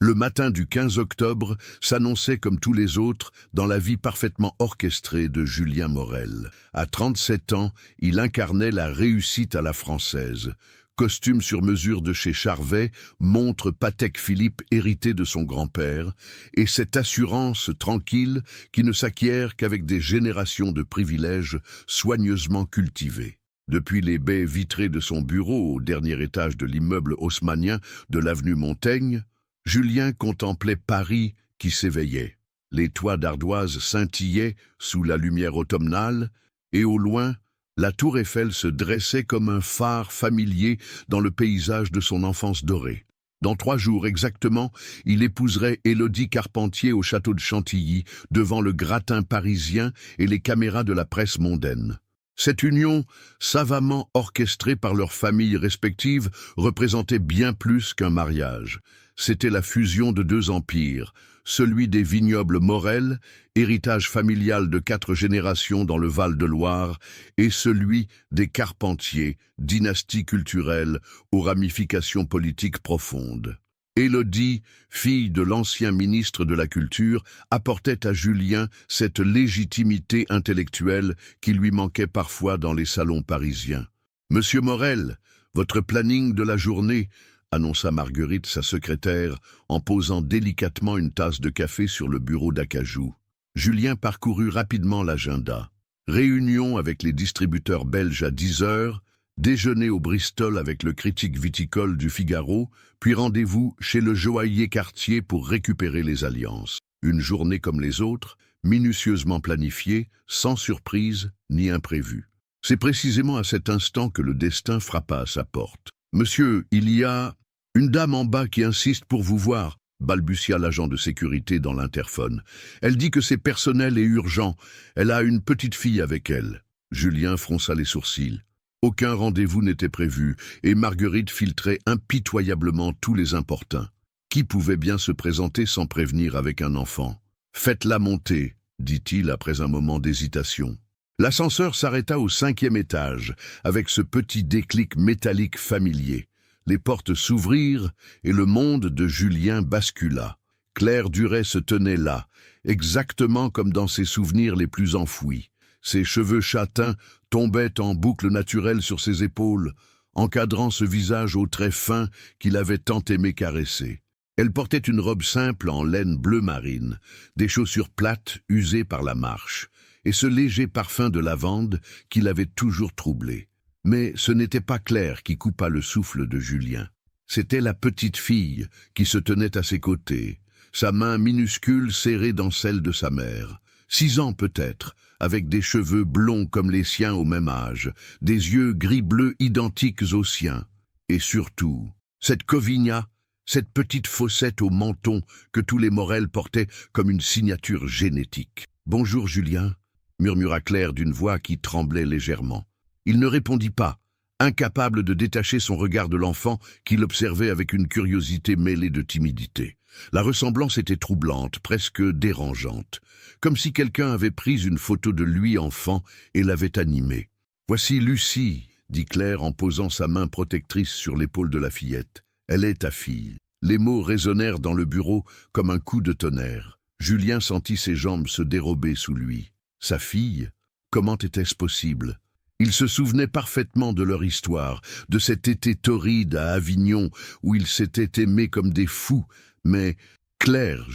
Le matin du 15 octobre s'annonçait comme tous les autres dans la vie parfaitement orchestrée de Julien Morel. À 37 ans, il incarnait la réussite à la française. Costume sur mesure de chez Charvet, montre Patek Philippe hérité de son grand-père, et cette assurance tranquille qui ne s'acquiert qu'avec des générations de privilèges soigneusement cultivés. Depuis les baies vitrées de son bureau au dernier étage de l'immeuble haussmannien de l'avenue Montaigne, Julien contemplait Paris qui s'éveillait. Les toits d'ardoise scintillaient sous la lumière automnale, et au loin, la tour Eiffel se dressait comme un phare familier dans le paysage de son enfance dorée. Dans 3 jours exactement, il épouserait Élodie Carpentier au château de Chantilly, devant le gratin parisien et les caméras de la presse mondaine. Cette union, savamment orchestrée par leurs familles respectives, représentait bien plus qu'un mariage. C'était la fusion de 2 empires, celui des vignobles Morel, héritage familial de 4 générations dans le Val-de-Loire, et celui des Carpentier, dynastie culturelle aux ramifications politiques profondes. Élodie, fille de l'ancien ministre de la Culture, apportait à Julien cette légitimité intellectuelle qui lui manquait parfois dans les salons parisiens. « Monsieur Morel, votre planning de la journée », annonça Marguerite, sa secrétaire, en posant délicatement une tasse de café sur le bureau d'acajou. Julien parcourut rapidement l'agenda. Réunion avec les distributeurs belges à 10 heures, déjeuner au Bristol avec le critique viticole du Figaro, puis rendez-vous chez le joaillier Cartier pour récupérer les alliances. Une journée comme les autres, minutieusement planifiée, sans surprise ni imprévu. C'est précisément à cet instant que le destin frappa à sa porte. « Monsieur, il y a une dame en bas qui insiste pour vous voir », balbutia l'agent de sécurité dans l'interphone. « Elle dit que c'est personnel et urgent. Elle a une petite fille avec elle. » Julien fronça les sourcils. Aucun rendez-vous n'était prévu, et Marguerite filtrait impitoyablement tous les importuns. Qui pouvait bien se présenter sans prévenir avec un enfant? « Faites-la monter, » dit-il après un moment d'hésitation. L'ascenseur s'arrêta au 5e étage, avec ce petit déclic métallique familier. Les portes s'ouvrirent, et le monde de Julien bascula. Claire Duret se tenait là, exactement comme dans ses souvenirs les plus enfouis. Ses cheveux châtains tombaient en boucles naturelles sur ses épaules, encadrant ce visage aux traits fins qu'il avait tant aimé caresser. Elle portait une robe simple en laine bleu marine, des chaussures plates usées par la marche, et ce léger parfum de lavande qui l'avait toujours troublé. Mais ce n'était pas Claire qui coupa le souffle de Julien. C'était la petite fille qui se tenait à ses côtés, sa main minuscule serrée dans celle de sa mère. 6 ans peut-être, avec des cheveux blonds comme les siens au même âge, des yeux gris-bleu identiques aux siens. Et surtout, cette Covigna, cette petite fossette au menton que tous les Morel portaient comme une signature génétique. « Bonjour Julien », murmura Claire d'une voix qui tremblait légèrement. Il ne répondit pas, incapable de détacher son regard de l'enfant qui l'observait avec une curiosité mêlée de timidité. La ressemblance était troublante, presque dérangeante, comme si quelqu'un avait pris une photo de lui enfant et l'avait animé. « Voici Lucie », dit Claire en posant sa main protectrice sur l'épaule de la fillette. « Elle est ta fille. » Les mots résonnèrent dans le bureau comme un coup de tonnerre. Julien sentit ses jambes se dérober sous lui. Sa fille? Comment était-ce possible? Il se souvenait parfaitement de leur histoire, de cet été torride à Avignon où ils s'étaient aimés comme des fous. Mais « Claire,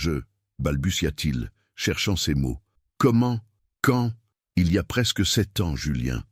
balbutia-t-il, cherchant ses mots. « Comment? Quand? » Il y a presque 7 ans, Julien.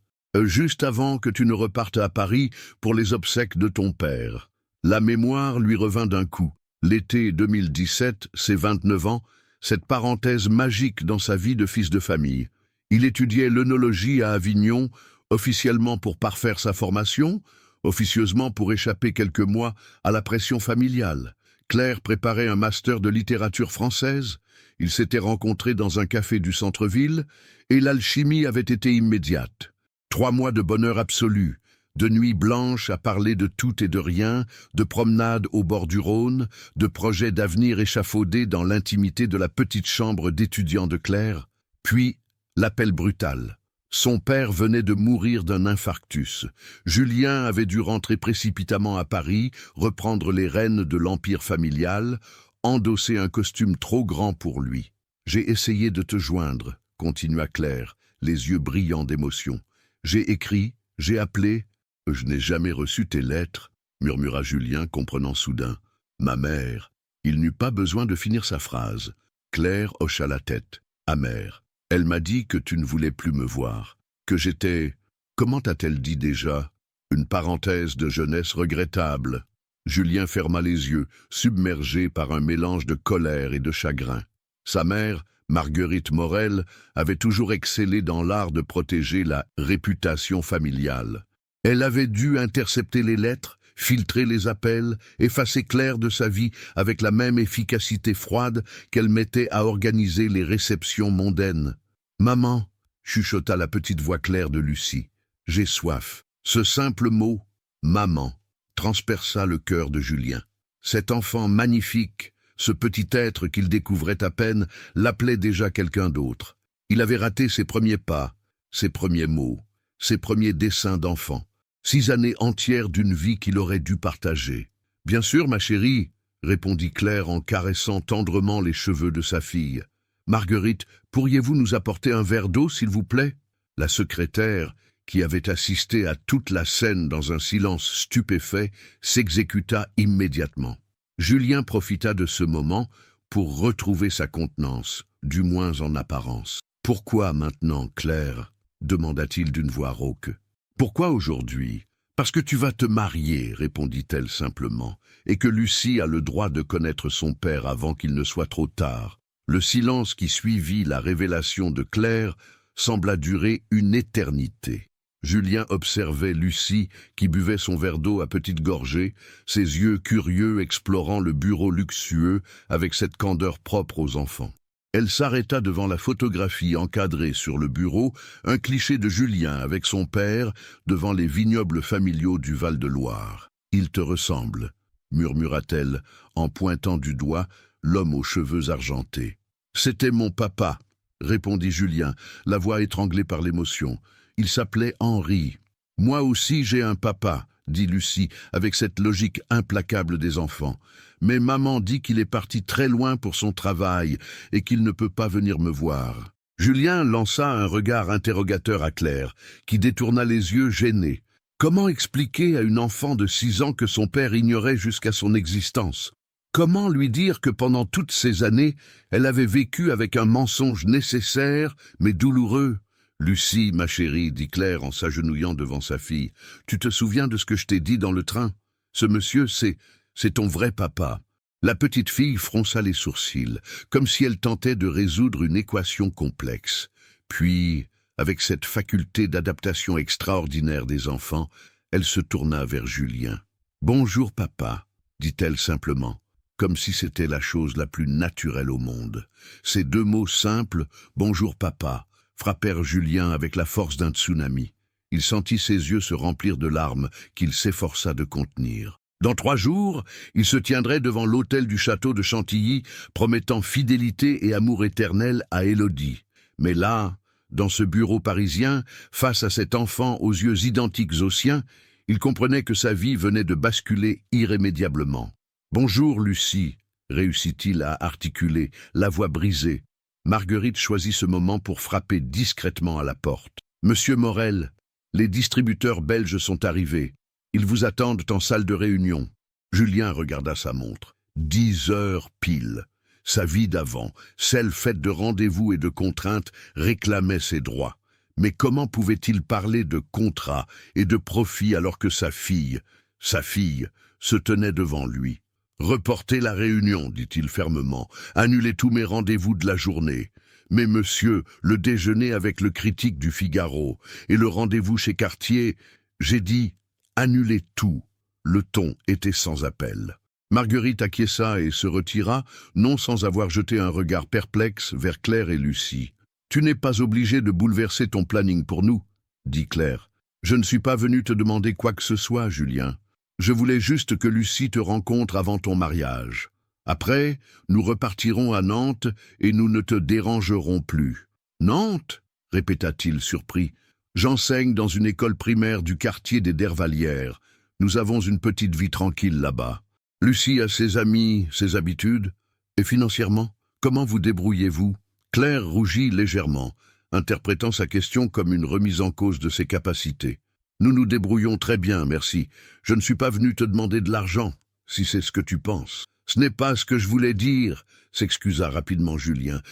Juste avant que tu ne repartes à Paris pour les obsèques de ton père. La mémoire lui revint d'un coup. L'été 2017, ses 29 ans, cette parenthèse magique dans sa vie de fils de famille. Il étudiait l'œnologie à Avignon, officiellement pour parfaire sa formation, officieusement pour échapper quelques mois à la pression familiale. Claire préparait un master de littérature française, ils s'étaient rencontrés dans un café du centre-ville, et l'alchimie avait été immédiate. 3 mois de bonheur absolu, de nuits blanches à parler de tout et de rien, de promenades au bord du Rhône, de projets d'avenir échafaudés dans l'intimité de la petite chambre d'étudiant de Claire, puis l'appel brutal. Son père venait de mourir d'un infarctus. Julien avait dû rentrer précipitamment à Paris, reprendre les rênes de l'empire familial, endossé un costume trop grand pour lui. J'ai essayé de te joindre, continua Claire, les yeux brillants d'émotion. J'ai écrit, j'ai appelé. Je n'ai jamais reçu tes lettres, murmura Julien, comprenant soudain. Ma mère. Il n'eut pas besoin de finir sa phrase. Claire hocha la tête, amère. Elle m'a dit que tu ne voulais plus me voir, que j'étais... Comment t'a-t-elle dit déjà? Une parenthèse de jeunesse regrettable. Julien ferma les yeux, submergé par un mélange de colère et de chagrin. Sa mère, Marguerite Morel, avait toujours excellé dans l'art de protéger la réputation familiale. Elle avait dû intercepter les lettres, filtrer les appels, effacer Claire de sa vie avec la même efficacité froide qu'elle mettait à organiser les réceptions mondaines. « Maman !» chuchota la petite voix claire de Lucie. « J'ai soif. » Ce simple mot, « maman », transperça le cœur de Julien. Cet enfant magnifique, ce petit être qu'il découvrait à peine, l'appelait déjà quelqu'un d'autre. Il avait raté ses premiers pas, ses premiers mots, ses premiers dessins d'enfant. 6 années entières d'une vie qu'il aurait dû partager. « Bien sûr, ma chérie », répondit Claire en caressant tendrement les cheveux de sa fille. « Marguerite, pourriez-vous nous apporter un verre d'eau, s'il vous plaît ?» La secrétaire, qui avait assisté à toute la scène dans un silence stupéfait, s'exécuta immédiatement. Julien profita de ce moment pour retrouver sa contenance, du moins en apparence. « Pourquoi maintenant, Claire ?» demanda-t-il d'une voix rauque. « Pourquoi aujourd'hui ? Parce que tu vas te marier, répondit-elle simplement, et que Lucie a le droit de connaître son père avant qu'il ne soit trop tard. » Le silence qui suivit la révélation de Claire sembla durer une éternité. Julien observait Lucie qui buvait son verre d'eau à petites gorgées, ses yeux curieux explorant le bureau luxueux avec cette candeur propre aux enfants. Elle s'arrêta devant la photographie encadrée sur le bureau, un cliché de Julien avec son père devant les vignobles familiaux du Val-de-Loire. « Il te ressemble », murmura-t-elle en pointant du doigt l'homme aux cheveux argentés. « C'était mon papa », répondit Julien, la voix étranglée par l'émotion. « Il s'appelait Henri. »« Moi aussi j'ai un papa », dit Lucie, avec cette logique implacable des enfants. « Mais maman dit qu'il est parti très loin pour son travail et qu'il ne peut pas venir me voir. » Julien lança un regard interrogateur à Claire, qui détourna les yeux gênés. Comment expliquer à une enfant de 6 ans que son père ignorait jusqu'à son existence? Comment lui dire que pendant toutes ces années, elle avait vécu avec un mensonge nécessaire, mais douloureux? « Lucie, ma chérie, dit Claire en s'agenouillant devant sa fille, tu te souviens de ce que je t'ai dit dans le train? Ce monsieur, c'est ton vrai papa. » La petite fille fronça les sourcils, comme si elle tentait de résoudre une équation complexe. Puis, avec cette faculté d'adaptation extraordinaire des enfants, elle se tourna vers Julien. « Bonjour, papa, » dit-elle simplement, comme si c'était la chose la plus naturelle au monde. Ces 2 mots simples, « Bonjour, papa », frappèrent Julien avec la force d'un tsunami. Il sentit ses yeux se remplir de larmes qu'il s'efforça de contenir. Dans 3 jours, il se tiendrait devant l'autel du château de Chantilly, promettant fidélité et amour éternel à Élodie. Mais là, dans ce bureau parisien, face à cet enfant aux yeux identiques aux siens, il comprenait que sa vie venait de basculer irrémédiablement. « Bonjour, Lucie », réussit-il à articuler, la voix brisée. Marguerite choisit ce moment pour frapper discrètement à la porte. « Monsieur Morel, les distributeurs belges sont arrivés. Ils vous attendent en salle de réunion. » Julien regarda sa montre. 10 heures pile. Sa vie d'avant, celle faite de rendez-vous et de contraintes, réclamait ses droits. Mais comment pouvait-il parler de contrat et de profit alors que sa fille, se tenait devant lui? « Reportez la réunion, dit-il fermement, annulez tous mes rendez-vous de la journée. Mais monsieur, le déjeuner avec le critique du Figaro et le rendez-vous chez Cartier, j'ai dit, annulez tout. » Le ton était sans appel. Marguerite acquiesça et se retira, non sans avoir jeté un regard perplexe vers Claire et Lucie. « Tu n'es pas obligé de bouleverser ton planning pour nous, » dit Claire. « Je ne suis pas venu te demander quoi que ce soit, Julien. Je voulais juste que Lucie te rencontre avant ton mariage. Après, nous repartirons à Nantes et nous ne te dérangerons plus. »« Nantes ?» répéta-t-il surpris. « J'enseigne dans une école primaire du quartier des Dervalières. Nous avons une petite vie tranquille là-bas. Lucie a ses amis, ses habitudes. Et financièrement, comment vous débrouillez-vous? Claire rougit légèrement, interprétant sa question comme une remise en cause de ses capacités. Nous nous débrouillons très bien, merci. Je ne suis pas venu te demander de l'argent, si c'est ce que tu penses. Ce n'est pas ce que je voulais dire, s'excusa rapidement Julien.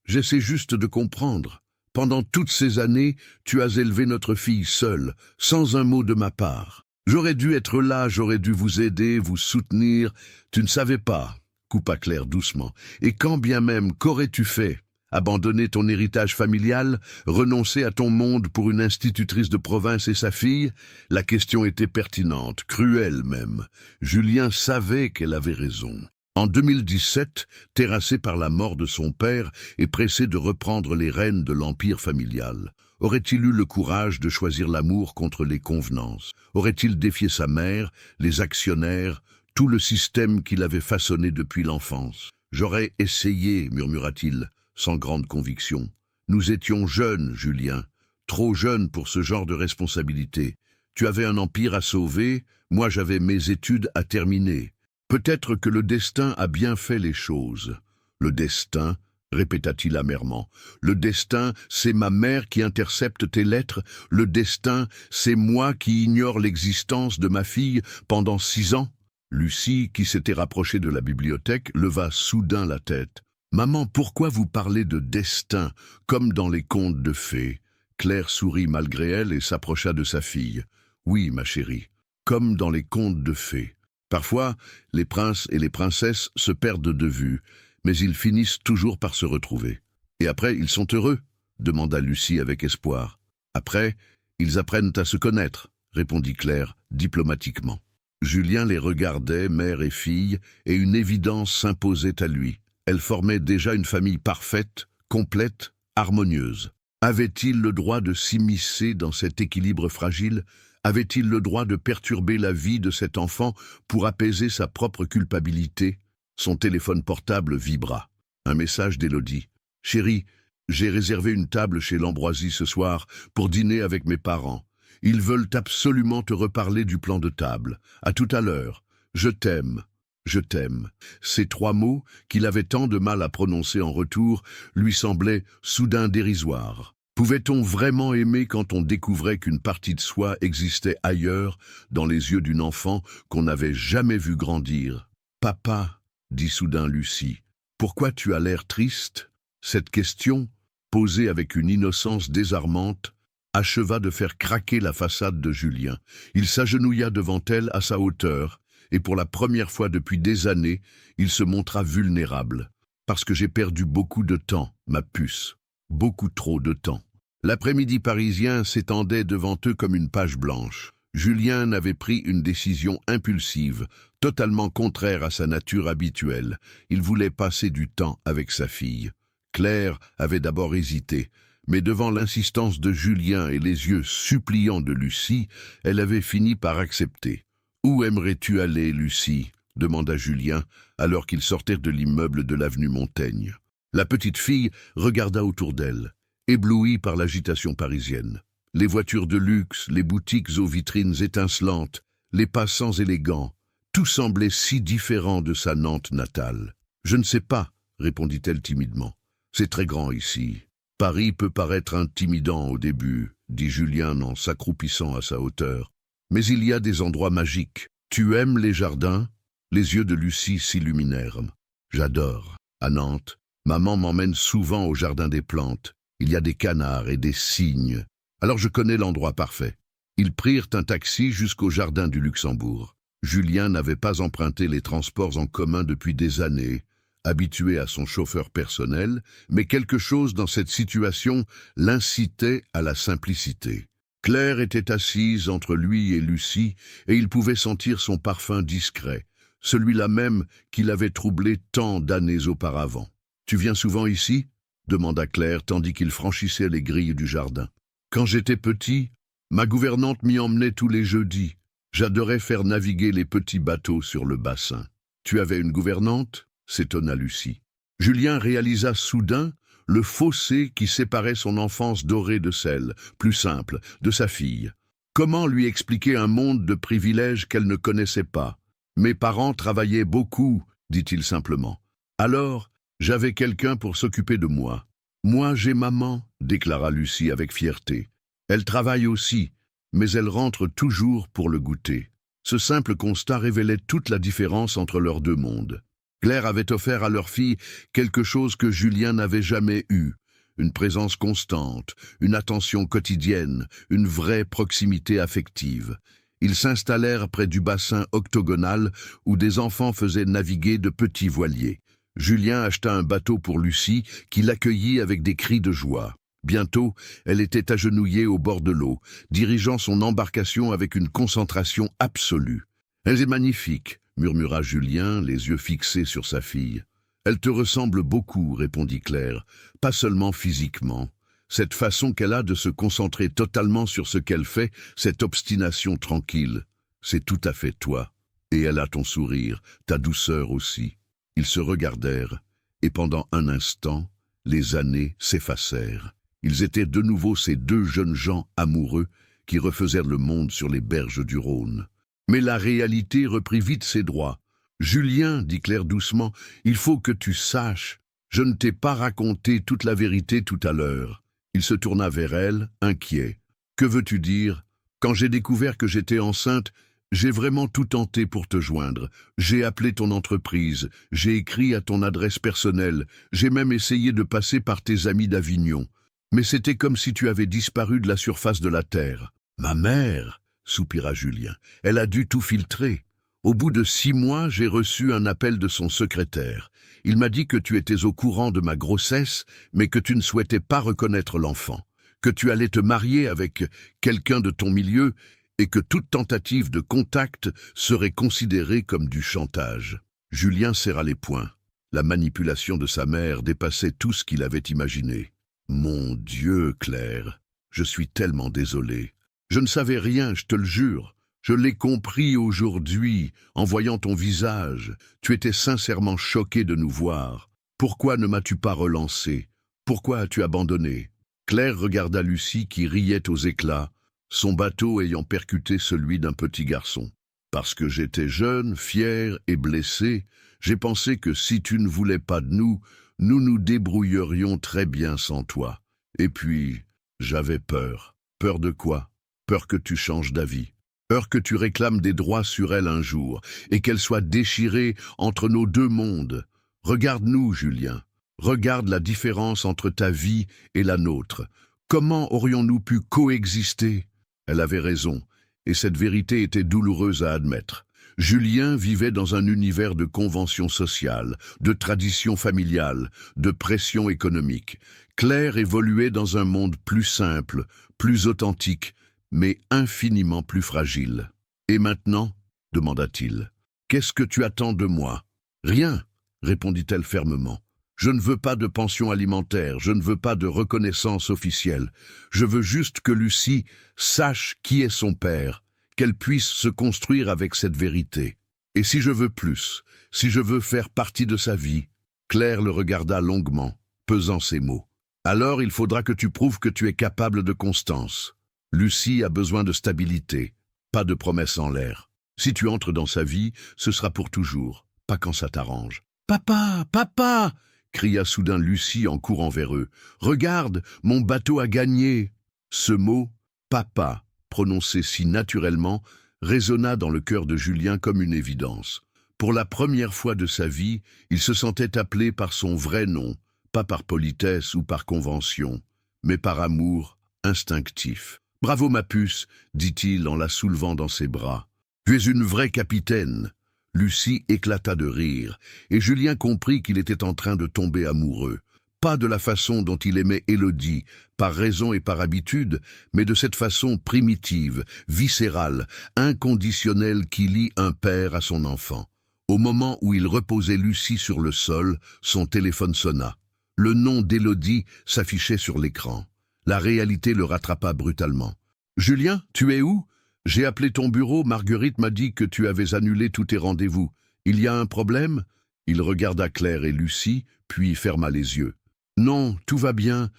J'essaie juste de comprendre. Pendant toutes ces années, tu as élevé notre fille seule, sans un mot de ma part. J'aurais dû être là, j'aurais dû vous aider, vous soutenir. Tu ne savais pas, coupa Claire doucement. Et quand bien même, qu'aurais-tu fait? Abandonner ton héritage familial, renoncer à ton monde pour une institutrice de province et sa fille? La question était pertinente, cruelle même. Julien savait qu'elle avait raison. En 2017, terrassé par la mort de son père et pressé de reprendre les rênes de l'empire familial, aurait-il eu le courage de choisir l'amour contre les convenances? Aurait-il défié sa mère, les actionnaires, tout le système qu'il avait façonné depuis l'enfance? « J'aurais essayé », murmura-t-il, sans grande conviction. Nous étions jeunes, Julien, trop jeunes pour ce genre de responsabilité. Tu avais un empire à sauver, moi j'avais mes études à terminer. Peut-être que le destin a bien fait les choses. Le destin, répéta-t-il amèrement. Le destin, c'est ma mère qui intercepte tes lettres. Le destin, c'est moi qui ignore l'existence de ma fille pendant 6 ans. Lucie, qui s'était rapprochée de la bibliothèque, leva soudain la tête. « Maman, pourquoi vous parlez de destin, comme dans les contes de fées ?» Claire sourit malgré elle et s'approcha de sa fille. « Oui, ma chérie, comme dans les contes de fées. Parfois, les princes et les princesses se perdent de vue, mais ils finissent toujours par se retrouver. Et après, ils sont heureux ?» demanda Lucie avec espoir. « Après, ils apprennent à se connaître », répondit Claire diplomatiquement. Julien les regardait, mère et fille, et une évidence s'imposait à lui. Elle formait déjà une famille parfaite, complète, harmonieuse. Avait-il le droit de s'immiscer dans cet équilibre fragile? Avait-il le droit de perturber la vie de cet enfant pour apaiser sa propre culpabilité? Son téléphone portable vibra. Un message d'Élodie. « Chérie, j'ai réservé une table chez l'Ambroisie ce soir pour dîner avec mes parents. Ils veulent absolument te reparler du plan de table. À tout à l'heure. Je t'aime. Je t'aime. » Ces 3 mots, qu'il avait tant de mal à prononcer en retour, lui semblaient soudain dérisoires. Pouvait-on vraiment aimer quand on découvrait qu'une partie de soi existait ailleurs, dans les yeux d'une enfant qu'on n'avait jamais vue grandir? « Papa, » dit soudain Lucie, « pourquoi tu as l'air triste ?» Cette question, posée avec une innocence désarmante, acheva de faire craquer la façade de Julien. Il s'agenouilla devant elle à sa hauteur, et pour la première fois depuis des années, il se montra vulnérable. « Parce que j'ai perdu beaucoup de temps, ma puce. Beaucoup trop de temps. » L'après-midi parisien s'étendait devant eux comme une page blanche. Julien n'avait pris une décision impulsive, totalement contraire à sa nature habituelle. Il voulait passer du temps avec sa fille. Claire avait d'abord hésité, mais devant l'insistance de Julien et les yeux suppliants de Lucie, elle avait fini par accepter. « Où aimerais-tu aller, Lucie ?» demanda Julien, alors qu'ils sortirent de l'immeuble de l'avenue Montaigne. La petite fille regarda autour d'elle, éblouie par l'agitation parisienne. Les voitures de luxe, les boutiques aux vitrines étincelantes, les passants élégants, tout semblait si différent de sa Nantes natale. « Je ne sais pas, » répondit-elle timidement. « C'est très grand ici. Paris peut paraître intimidant au début, » dit Julien en s'accroupissant à sa hauteur. « Mais il y a des endroits magiques. Tu aimes les jardins ?» Les yeux de Lucie s'illuminèrent. « J'adore. À Nantes, maman m'emmène souvent au jardin des plantes. Il y a des canards et des cygnes. Alors je connais l'endroit parfait. » Ils prirent un taxi jusqu'au jardin du Luxembourg. Julien n'avait pas emprunté les transports en commun depuis des années, habitué à son chauffeur personnel, mais quelque chose dans cette situation l'incitait à la simplicité. Claire était assise entre lui et Lucie, et il pouvait sentir son parfum discret, celui-là même qui l'avait troublé tant d'années auparavant. « Tu viens souvent ici ?» demanda Claire tandis qu'il franchissait les grilles du jardin. « Quand j'étais petit, ma gouvernante m'y emmenait tous les jeudis. J'adorais faire naviguer les petits bateaux sur le bassin. »« Tu avais une gouvernante ?» s'étonna Lucie. Julien réalisa soudain le fossé qui séparait son enfance dorée de celle, plus simple, de sa fille. Comment lui expliquer un monde de privilèges qu'elle ne connaissait pas? « Mes parents travaillaient beaucoup, dit-il simplement. Alors, j'avais quelqu'un pour s'occuper de moi. Moi, j'ai maman, déclara Lucie avec fierté. Elle travaille aussi, mais elle rentre toujours pour le goûter. Ce simple constat révélait toute la différence entre leurs deux mondes. Claire avait offert à leur fille quelque chose que Julien n'avait jamais eu. Une présence constante, une attention quotidienne, une vraie proximité affective. Ils s'installèrent près du bassin octogonal où des enfants faisaient naviguer de petits voiliers. Julien acheta un bateau pour Lucie qui l'accueillit avec des cris de joie. Bientôt, elle était agenouillée au bord de l'eau, dirigeant son embarcation avec une concentration absolue. « Elle est magnifique », murmura Julien, les yeux fixés sur sa fille. « Elle te ressemble beaucoup », répondit Claire, « pas seulement physiquement. Cette façon qu'elle a de se concentrer totalement sur ce qu'elle fait, cette obstination tranquille, c'est tout à fait toi. Et elle a ton sourire, ta douceur aussi. » Ils se regardèrent, et pendant un instant, les années s'effacèrent. Ils étaient de nouveau ces deux jeunes gens amoureux qui refaisèrent le monde sur les berges du Rhône. Mais la réalité reprit vite ses droits. « Julien, dit Claire doucement, il faut que tu saches. Je ne t'ai pas raconté toute la vérité tout à l'heure. » Il se tourna vers elle, inquiet. « Que veux-tu dire? Quand j'ai découvert que j'étais enceinte, j'ai vraiment tout tenté pour te joindre. J'ai appelé ton entreprise, j'ai écrit à ton adresse personnelle, j'ai même essayé de passer par tes amis d'Avignon. Mais c'était comme si tu avais disparu de la surface de la terre. »« Ma mère !» soupira Julien. « Elle a dû tout filtrer. Au bout de 6 mois, j'ai reçu un appel de son secrétaire. Il m'a dit que tu étais au courant de ma grossesse, mais que tu ne souhaitais pas reconnaître l'enfant, que tu allais te marier avec quelqu'un de ton milieu et que toute tentative de contact serait considérée comme du chantage. » Julien serra les poings. La manipulation de sa mère dépassait tout ce qu'il avait imaginé. « Mon Dieu, Claire, je suis tellement désolé. Je ne savais rien, je te le jure. Je l'ai compris aujourd'hui, en voyant ton visage. Tu étais sincèrement choqué de nous voir. Pourquoi ne m'as-tu pas relancé? Pourquoi as-tu abandonné ?» Claire regarda Lucie qui riait aux éclats, son bateau ayant percuté celui d'un petit garçon. « Parce que j'étais jeune, fier et blessé, j'ai pensé que si tu ne voulais pas de nous, nous nous débrouillerions très bien sans toi. Et puis, j'avais peur. Peur de quoi? Peur que tu changes d'avis. Peur que tu réclames des droits sur elle un jour, et qu'elle soit déchirée entre nos deux mondes. Regarde-nous, Julien. Regarde la différence entre ta vie et la nôtre. Comment aurions-nous pu coexister? » Elle avait raison, et cette vérité était douloureuse à admettre. Julien vivait dans un univers de conventions sociales, de traditions familiales, de pression économique. Claire évoluait dans un monde plus simple, plus authentique, mais infiniment plus fragile. « Et maintenant ?» demanda-t-il. « Qu'est-ce que tu attends de moi ?»« Rien », répondit-elle fermement. « Je ne veux pas de pension alimentaire, je ne veux pas de reconnaissance officielle. Je veux juste que Lucie sache qui est son père, qu'elle puisse se construire avec cette vérité. Et si je veux plus, si je veux faire partie de sa vie ?» Claire le regarda longuement, pesant ses mots. « Alors il faudra que tu prouves que tu es capable de constance. Lucie a besoin de stabilité, pas de promesses en l'air. Si tu entres dans sa vie, ce sera pour toujours, pas quand ça t'arrange. »« Papa, papa !» cria soudain Lucie en courant vers eux. « Regarde, mon bateau a gagné !» Ce mot, « papa », prononcé si naturellement, résonna dans le cœur de Julien comme une évidence. Pour la première fois de sa vie, il se sentait appelé par son vrai nom, pas par politesse ou par convention, mais par amour instinctif. « Bravo ma puce !» dit-il en la soulevant dans ses bras. « Tu es une vraie capitaine !» Lucie éclata de rire, et Julien comprit qu'il était en train de tomber amoureux. Pas de la façon dont il aimait Élodie, par raison et par habitude, mais de cette façon primitive, viscérale, inconditionnelle qui lie un père à son enfant. Au moment où il reposait Lucie sur le sol, son téléphone sonna. Le nom d'Élodie s'affichait sur l'écran. La réalité le rattrapa brutalement. « Julien, tu es où ? J'ai appelé ton bureau, Marguerite m'a dit que tu avais annulé tous tes rendez-vous. Il y a un problème ?» Il regarda Claire et Lucie, puis ferma les yeux. « Non, tout va bien.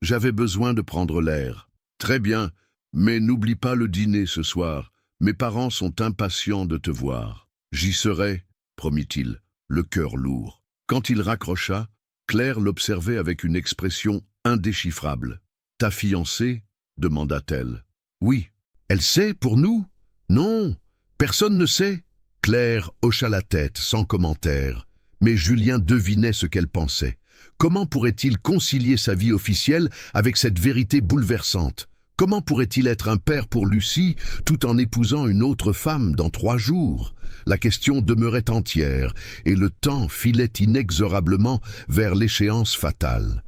J'avais besoin de prendre l'air. »« Très bien, mais n'oublie pas le dîner ce soir. Mes parents sont impatients de te voir. »« J'y serai, promit-il, le cœur lourd. Quand il raccrocha, Claire l'observait avec une expression indéchiffrable. « Ta fiancée ?» demanda-t-elle. « Oui. Elle sait pour nous ? » ?»« Non, personne ne sait. » Claire hocha la tête sans commentaire, mais Julien devinait ce qu'elle pensait. Comment pourrait-il concilier sa vie officielle avec cette vérité bouleversante ? Comment pourrait-il être un père pour Lucie tout en épousant une autre femme dans 3 jours ? La question demeurait entière et le temps filait inexorablement vers l'échéance fatale.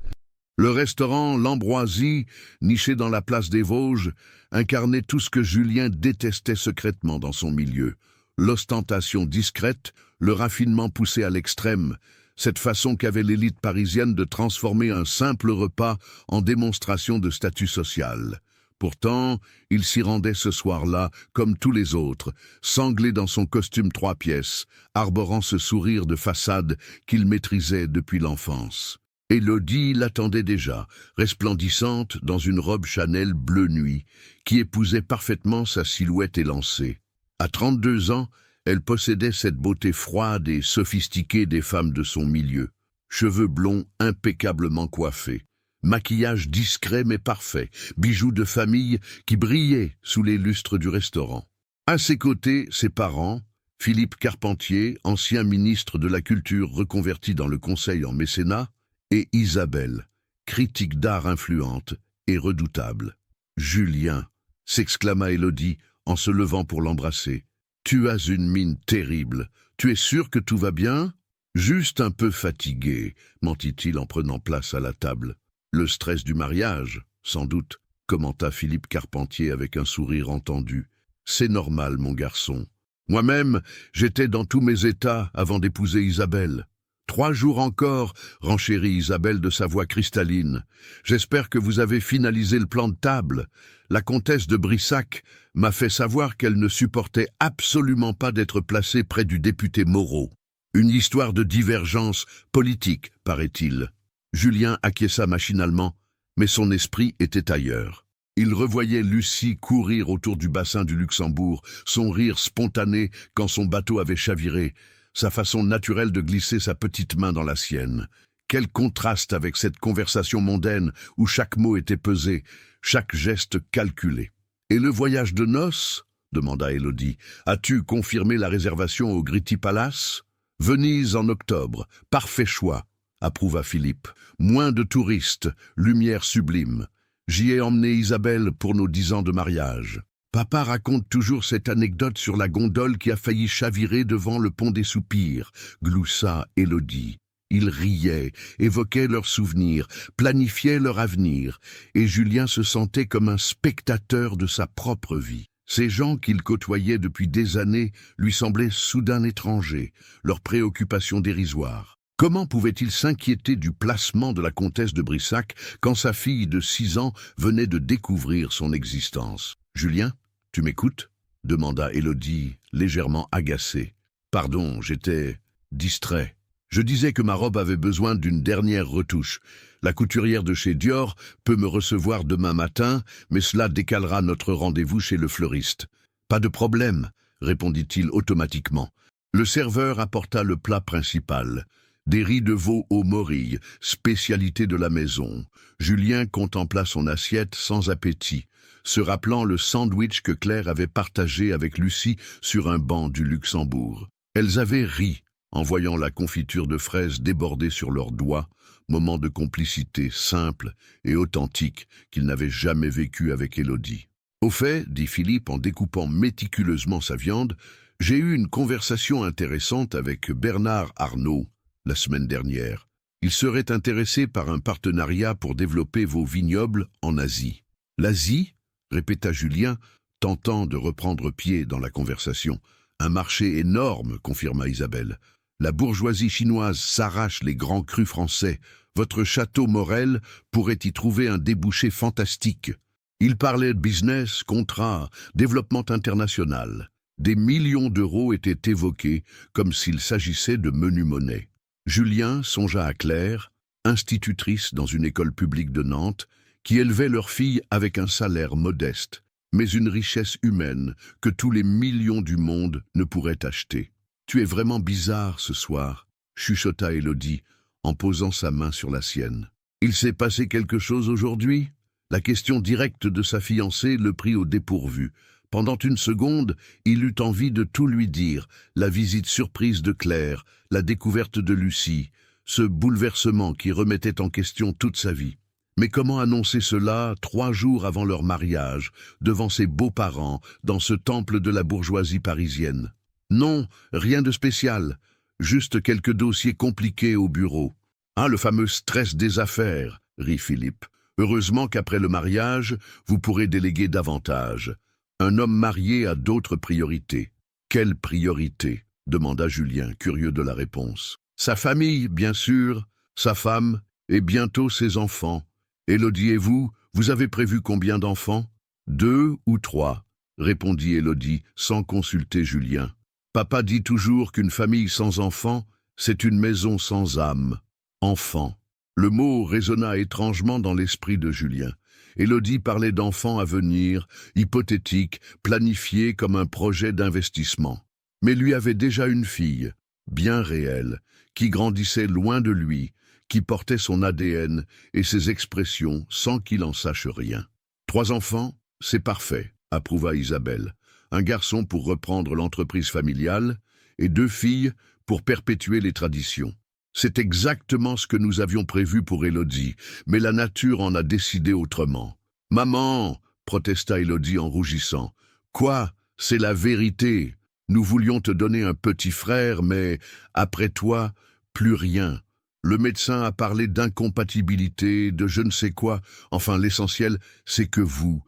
Le restaurant L'Ambroisie, niché dans la place des Vosges, incarnait tout ce que Julien détestait secrètement dans son milieu. L'ostentation discrète, le raffinement poussé à l'extrême, cette façon qu'avait l'élite parisienne de transformer un simple repas en démonstration de statut social. Pourtant, il s'y rendait ce soir-là, comme tous les autres, sanglé dans son costume 3 pièces, arborant ce sourire de façade qu'il maîtrisait depuis l'enfance. Élodie l'attendait déjà, resplendissante dans une robe Chanel bleu nuit, qui épousait parfaitement sa silhouette élancée. À 32 ans, elle possédait cette beauté froide et sophistiquée des femmes de son milieu. Cheveux blonds impeccablement coiffés. Maquillage discret mais parfait, bijoux de famille qui brillaient sous les lustres du restaurant. À ses côtés, ses parents, Philippe Carpentier, ancien ministre de la Culture reconverti dans le conseil en mécénat, et Isabelle, critique d'art influente et redoutable. « Julien !» s'exclama Élodie en se levant pour l'embrasser. « Tu as une mine terrible. Tu es sûr que tout va bien ?»« Juste un peu fatigué, » mentit-il en prenant place à la table. « Le stress du mariage, sans doute, » commenta Philippe Carpentier avec un sourire entendu. « C'est normal, mon garçon. Moi-même, j'étais dans tous mes états avant d'épouser Isabelle. 3 jours encore, renchérit Isabelle de sa voix cristalline. J'espère que vous avez finalisé le plan de table. La comtesse de Brissac m'a fait savoir qu'elle ne supportait absolument pas d'être placée près du député Moreau. Une histoire de divergence politique, paraît-il. » Julien acquiesça machinalement, mais son esprit était ailleurs. Il revoyait Lucie courir autour du bassin du Luxembourg, son rire spontané quand son bateau avait chaviré, sa façon naturelle de glisser sa petite main dans la sienne. Quel contraste avec cette conversation mondaine où chaque mot était pesé, chaque geste calculé. « Et le voyage de noces ?» demanda Élodie. « As-tu confirmé la réservation au Gritti Palace ?»« Venise en octobre, parfait choix. » approuva Philippe. « Moins de touristes, lumière sublime. J'y ai emmené Isabelle pour nos 10 ans de mariage. Papa raconte toujours cette anecdote sur la gondole qui a failli chavirer devant le pont des Soupirs, » gloussa Élodie. Ils riaient, évoquaient leurs souvenirs, planifiaient leur avenir, et Julien se sentait comme un spectateur de sa propre vie. Ces gens qu'il côtoyait depuis des années lui semblaient soudain étrangers, leurs préoccupations dérisoires. Comment pouvait-il s'inquiéter du placement de la comtesse de Brissac quand sa fille de 6 ans venait de découvrir son existence ? « Julien, tu m'écoutes ?» demanda Élodie, légèrement agacée. « Pardon, j'étais distrait. Je disais que ma robe avait besoin d'une dernière retouche. La couturière de chez Dior peut me recevoir demain matin, mais cela décalera notre rendez-vous chez le fleuriste. »« Pas de problème, » répondit-il automatiquement. Le serveur apporta le plat principal. Des riz de veau aux morilles, spécialité de la maison. Julien contempla son assiette sans appétit, se rappelant le sandwich que Claire avait partagé avec Lucie sur un banc du Luxembourg. Elles avaient ri en voyant la confiture de fraises déborder sur leurs doigts, moment de complicité simple et authentique qu'il n'avait jamais vécu avec Élodie. « Au fait, » dit Philippe en découpant méticuleusement sa viande, « j'ai eu une conversation intéressante avec Bernard Arnault la semaine dernière. Il serait intéressé par un partenariat pour développer vos vignobles en Asie. »« L'Asie ?» répéta Julien, tentant de reprendre pied dans la conversation. « Un marché énorme, confirma Isabelle. La bourgeoisie chinoise s'arrache les grands crus français. Votre château Morel pourrait y trouver un débouché fantastique. » Il parlait de business, contrats, développement international. Des millions d'euros étaient évoqués comme s'il s'agissait de menu monnaie. Julien songea à Claire, institutrice dans une école publique de Nantes, qui élevait leur fille avec un salaire modeste, mais une richesse humaine que tous les millions du monde ne pourraient acheter. « Tu es vraiment bizarre ce soir. » chuchota Élodie, en posant sa main sur la sienne. Il s'est passé quelque chose aujourd'hui? La question directe de sa fiancée le prit au dépourvu. Pendant une seconde, il eut envie de tout lui dire, la visite surprise de Claire, la découverte de Lucie, ce bouleversement qui remettait en question toute sa vie. Mais comment annoncer cela 3 jours avant leur mariage, devant ses beaux-parents, dans ce temple de la bourgeoisie parisienne? Non, rien de spécial, juste quelques dossiers compliqués au bureau. Ah, le fameux stress des affaires, rit Philippe. Heureusement qu'après le mariage, vous pourrez déléguer davantage. Un homme marié a d'autres priorités. Quelles priorités? Demanda Julien, curieux de la réponse. Sa famille, bien sûr, sa femme, et bientôt ses enfants. Élodie et vous, vous avez prévu combien d'enfants? 2 ou 3, répondit Élodie, sans consulter Julien. Papa dit toujours qu'une famille sans enfants, c'est une maison sans âme. Enfant. Le mot résonna étrangement dans l'esprit de Julien. Élodie parlait d'enfants à venir, hypothétiques, planifiés comme un projet d'investissement. Mais lui avait déjà une fille, bien réelle, qui grandissait loin de lui, qui portait son ADN et ses expressions sans qu'il en sache rien. 3 enfants, c'est parfait, approuva Isabelle. Un garçon pour reprendre l'entreprise familiale et 2 filles pour perpétuer les traditions. C'est exactement ce que nous avions prévu pour Élodie, mais la nature en a décidé autrement. « Maman !» protesta Élodie en rougissant. « Quoi? C'est la vérité. Nous voulions te donner un petit frère, mais, après toi, plus rien. Le médecin a parlé d'incompatibilité, de je ne sais quoi. Enfin, l'essentiel, c'est que vous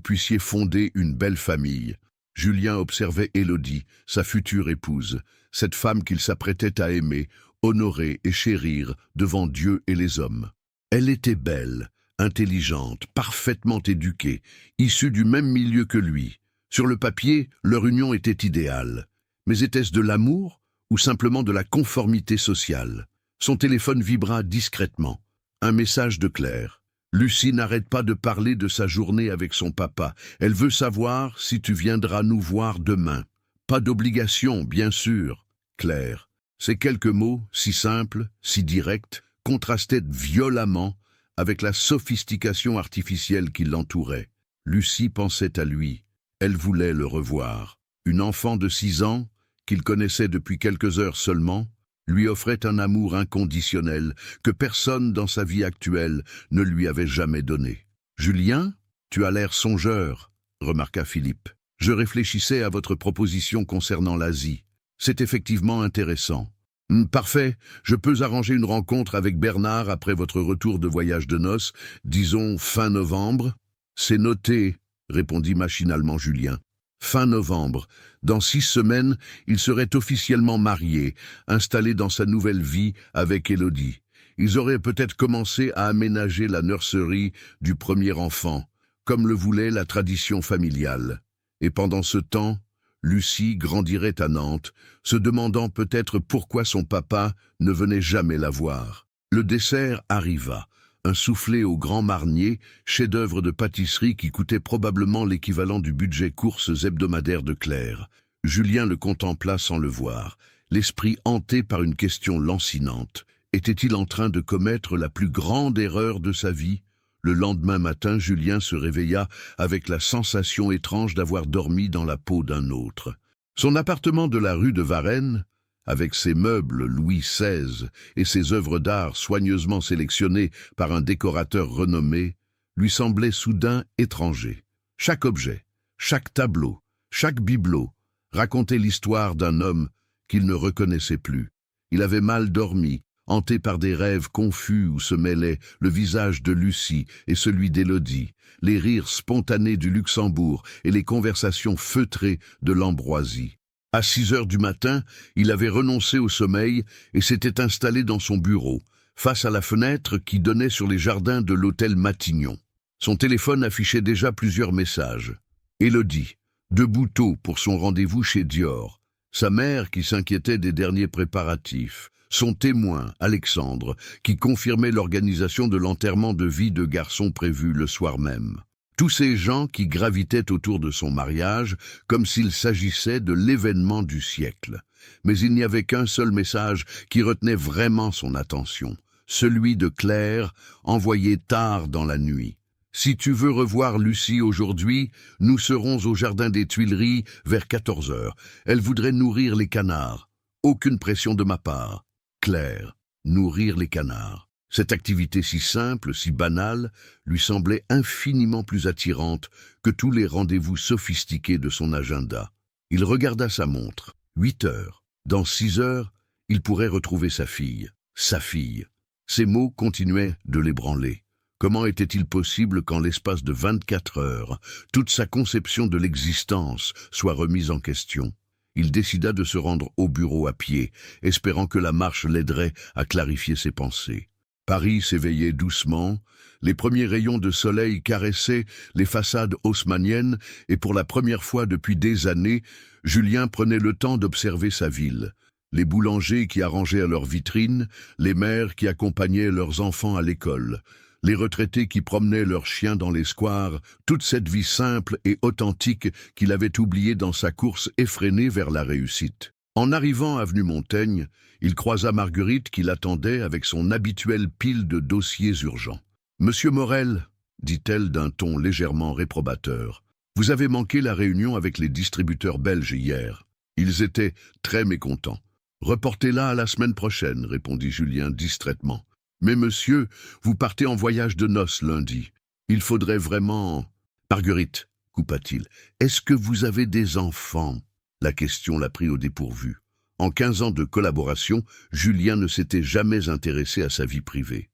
puissiez fonder une belle famille. » Julien observait Élodie, sa future épouse, cette femme qu'il s'apprêtait à aimer, honorer et chérir devant Dieu et les hommes. Elle était belle, intelligente, parfaitement éduquée, issue du même milieu que lui. Sur le papier, leur union était idéale. Mais était-ce de l'amour ou simplement de la conformité sociale? Son téléphone vibra discrètement. Un message de Claire. « Lucie n'arrête pas de parler de sa journée avec son papa. Elle veut savoir si tu viendras nous voir demain. Pas d'obligation, bien sûr. Claire. » Ces quelques mots, si simples, si directs, contrastaient violemment avec la sophistication artificielle qui l'entourait. Lucie pensait à lui. Elle voulait le revoir. Une enfant de 6 ans, qu'il connaissait depuis quelques heures seulement, lui offrait un amour inconditionnel que personne dans sa vie actuelle ne lui avait jamais donné. « Julien, tu as l'air songeur, » remarqua Philippe. « Je réfléchissais à votre proposition concernant l'Asie. C'est effectivement intéressant. » « Parfait, je peux arranger une rencontre avec Bernard après votre retour de voyage de noces, disons fin novembre. »« C'est noté, » répondit machinalement Julien. Fin novembre. Dans 6 semaines, il serait officiellement marié, installé dans sa nouvelle vie avec Élodie. Ils auraient peut-être commencé à aménager la nurserie du premier enfant, comme le voulait la tradition familiale. Et pendant ce temps, Lucie grandirait à Nantes, se demandant peut-être pourquoi son papa ne venait jamais la voir. Le dessert arriva, un soufflé au Grand Marnier, chef-d'œuvre de pâtisserie qui coûtait probablement l'équivalent du budget courses hebdomadaire de Claire. Julien le contempla sans le voir, l'esprit hanté par une question lancinante. Était-il en train de commettre la plus grande erreur de sa vie? Le lendemain matin, Julien se réveilla avec la sensation étrange d'avoir dormi dans la peau d'un autre. Son appartement de la rue de Varennes, avec ses meubles Louis XVI et ses œuvres d'art soigneusement sélectionnées par un décorateur renommé, lui semblait soudain étranger. Chaque objet, chaque tableau, chaque bibelot racontait l'histoire d'un homme qu'il ne reconnaissait plus. Il avait mal dormi, hanté par des rêves confus où se mêlaient le visage de Lucie et celui d'Élodie, les rires spontanés du Luxembourg et les conversations feutrées de l'Ambroisie. À 6 heures du matin, il avait renoncé au sommeil et s'était installé dans son bureau, face à la fenêtre qui donnait sur les jardins de l'hôtel Matignon. Son téléphone affichait déjà plusieurs messages. Élodie, debout tôt pour son rendez-vous chez Dior. Sa mère qui s'inquiétait des derniers préparatifs. Son témoin, Alexandre, qui confirmait l'organisation de l'enterrement de vie de garçon prévu le soir même. Tous ces gens qui gravitaient autour de son mariage comme s'il s'agissait de l'événement du siècle. Mais il n'y avait qu'un seul message qui retenait vraiment son attention, celui de Claire, envoyé tard dans la nuit. « Si tu veux revoir Lucie aujourd'hui, nous serons au jardin des Tuileries vers 14 heures. Elle voudrait nourrir les canards. Aucune pression de ma part. Claire, nourrir les canards. » Cette activité si simple, si banale, lui semblait infiniment plus attirante que tous les rendez-vous sophistiqués de son agenda. Il regarda sa montre. 8 heures. Dans 6 heures, il pourrait retrouver sa fille. Sa fille. Ces mots continuaient de l'ébranler. Comment était-il possible qu'en l'espace de 24 heures, toute sa conception de l'existence soit remise en question? Il décida de se rendre au bureau à pied, espérant que la marche l'aiderait à clarifier ses pensées. Paris s'éveillait doucement, les premiers rayons de soleil caressaient les façades haussmanniennes et pour la première fois depuis des années, Julien prenait le temps d'observer sa ville. Les boulangers qui arrangeaient à leurs vitrines, les mères qui accompagnaient leurs enfants à l'école, les retraités qui promenaient leurs chiens dans les squares, toute cette vie simple et authentique qu'il avait oubliée dans sa course effrénée vers la réussite. En arrivant avenue Montaigne, il croisa Marguerite qui l'attendait avec son habituelle pile de dossiers urgents. « Monsieur Morel, dit-elle d'un ton légèrement réprobateur, vous avez manqué la réunion avec les distributeurs belges hier. Ils étaient très mécontents. Reportez-la à la semaine prochaine, répondit Julien distraitement. Mais monsieur, vous partez en voyage de noces lundi. Il faudrait vraiment... Marguerite, coupa-t-il, est-ce que vous avez des enfants? La question l'a pris au dépourvu. En 15 ans de collaboration, Julien ne s'était jamais intéressé à sa vie privée.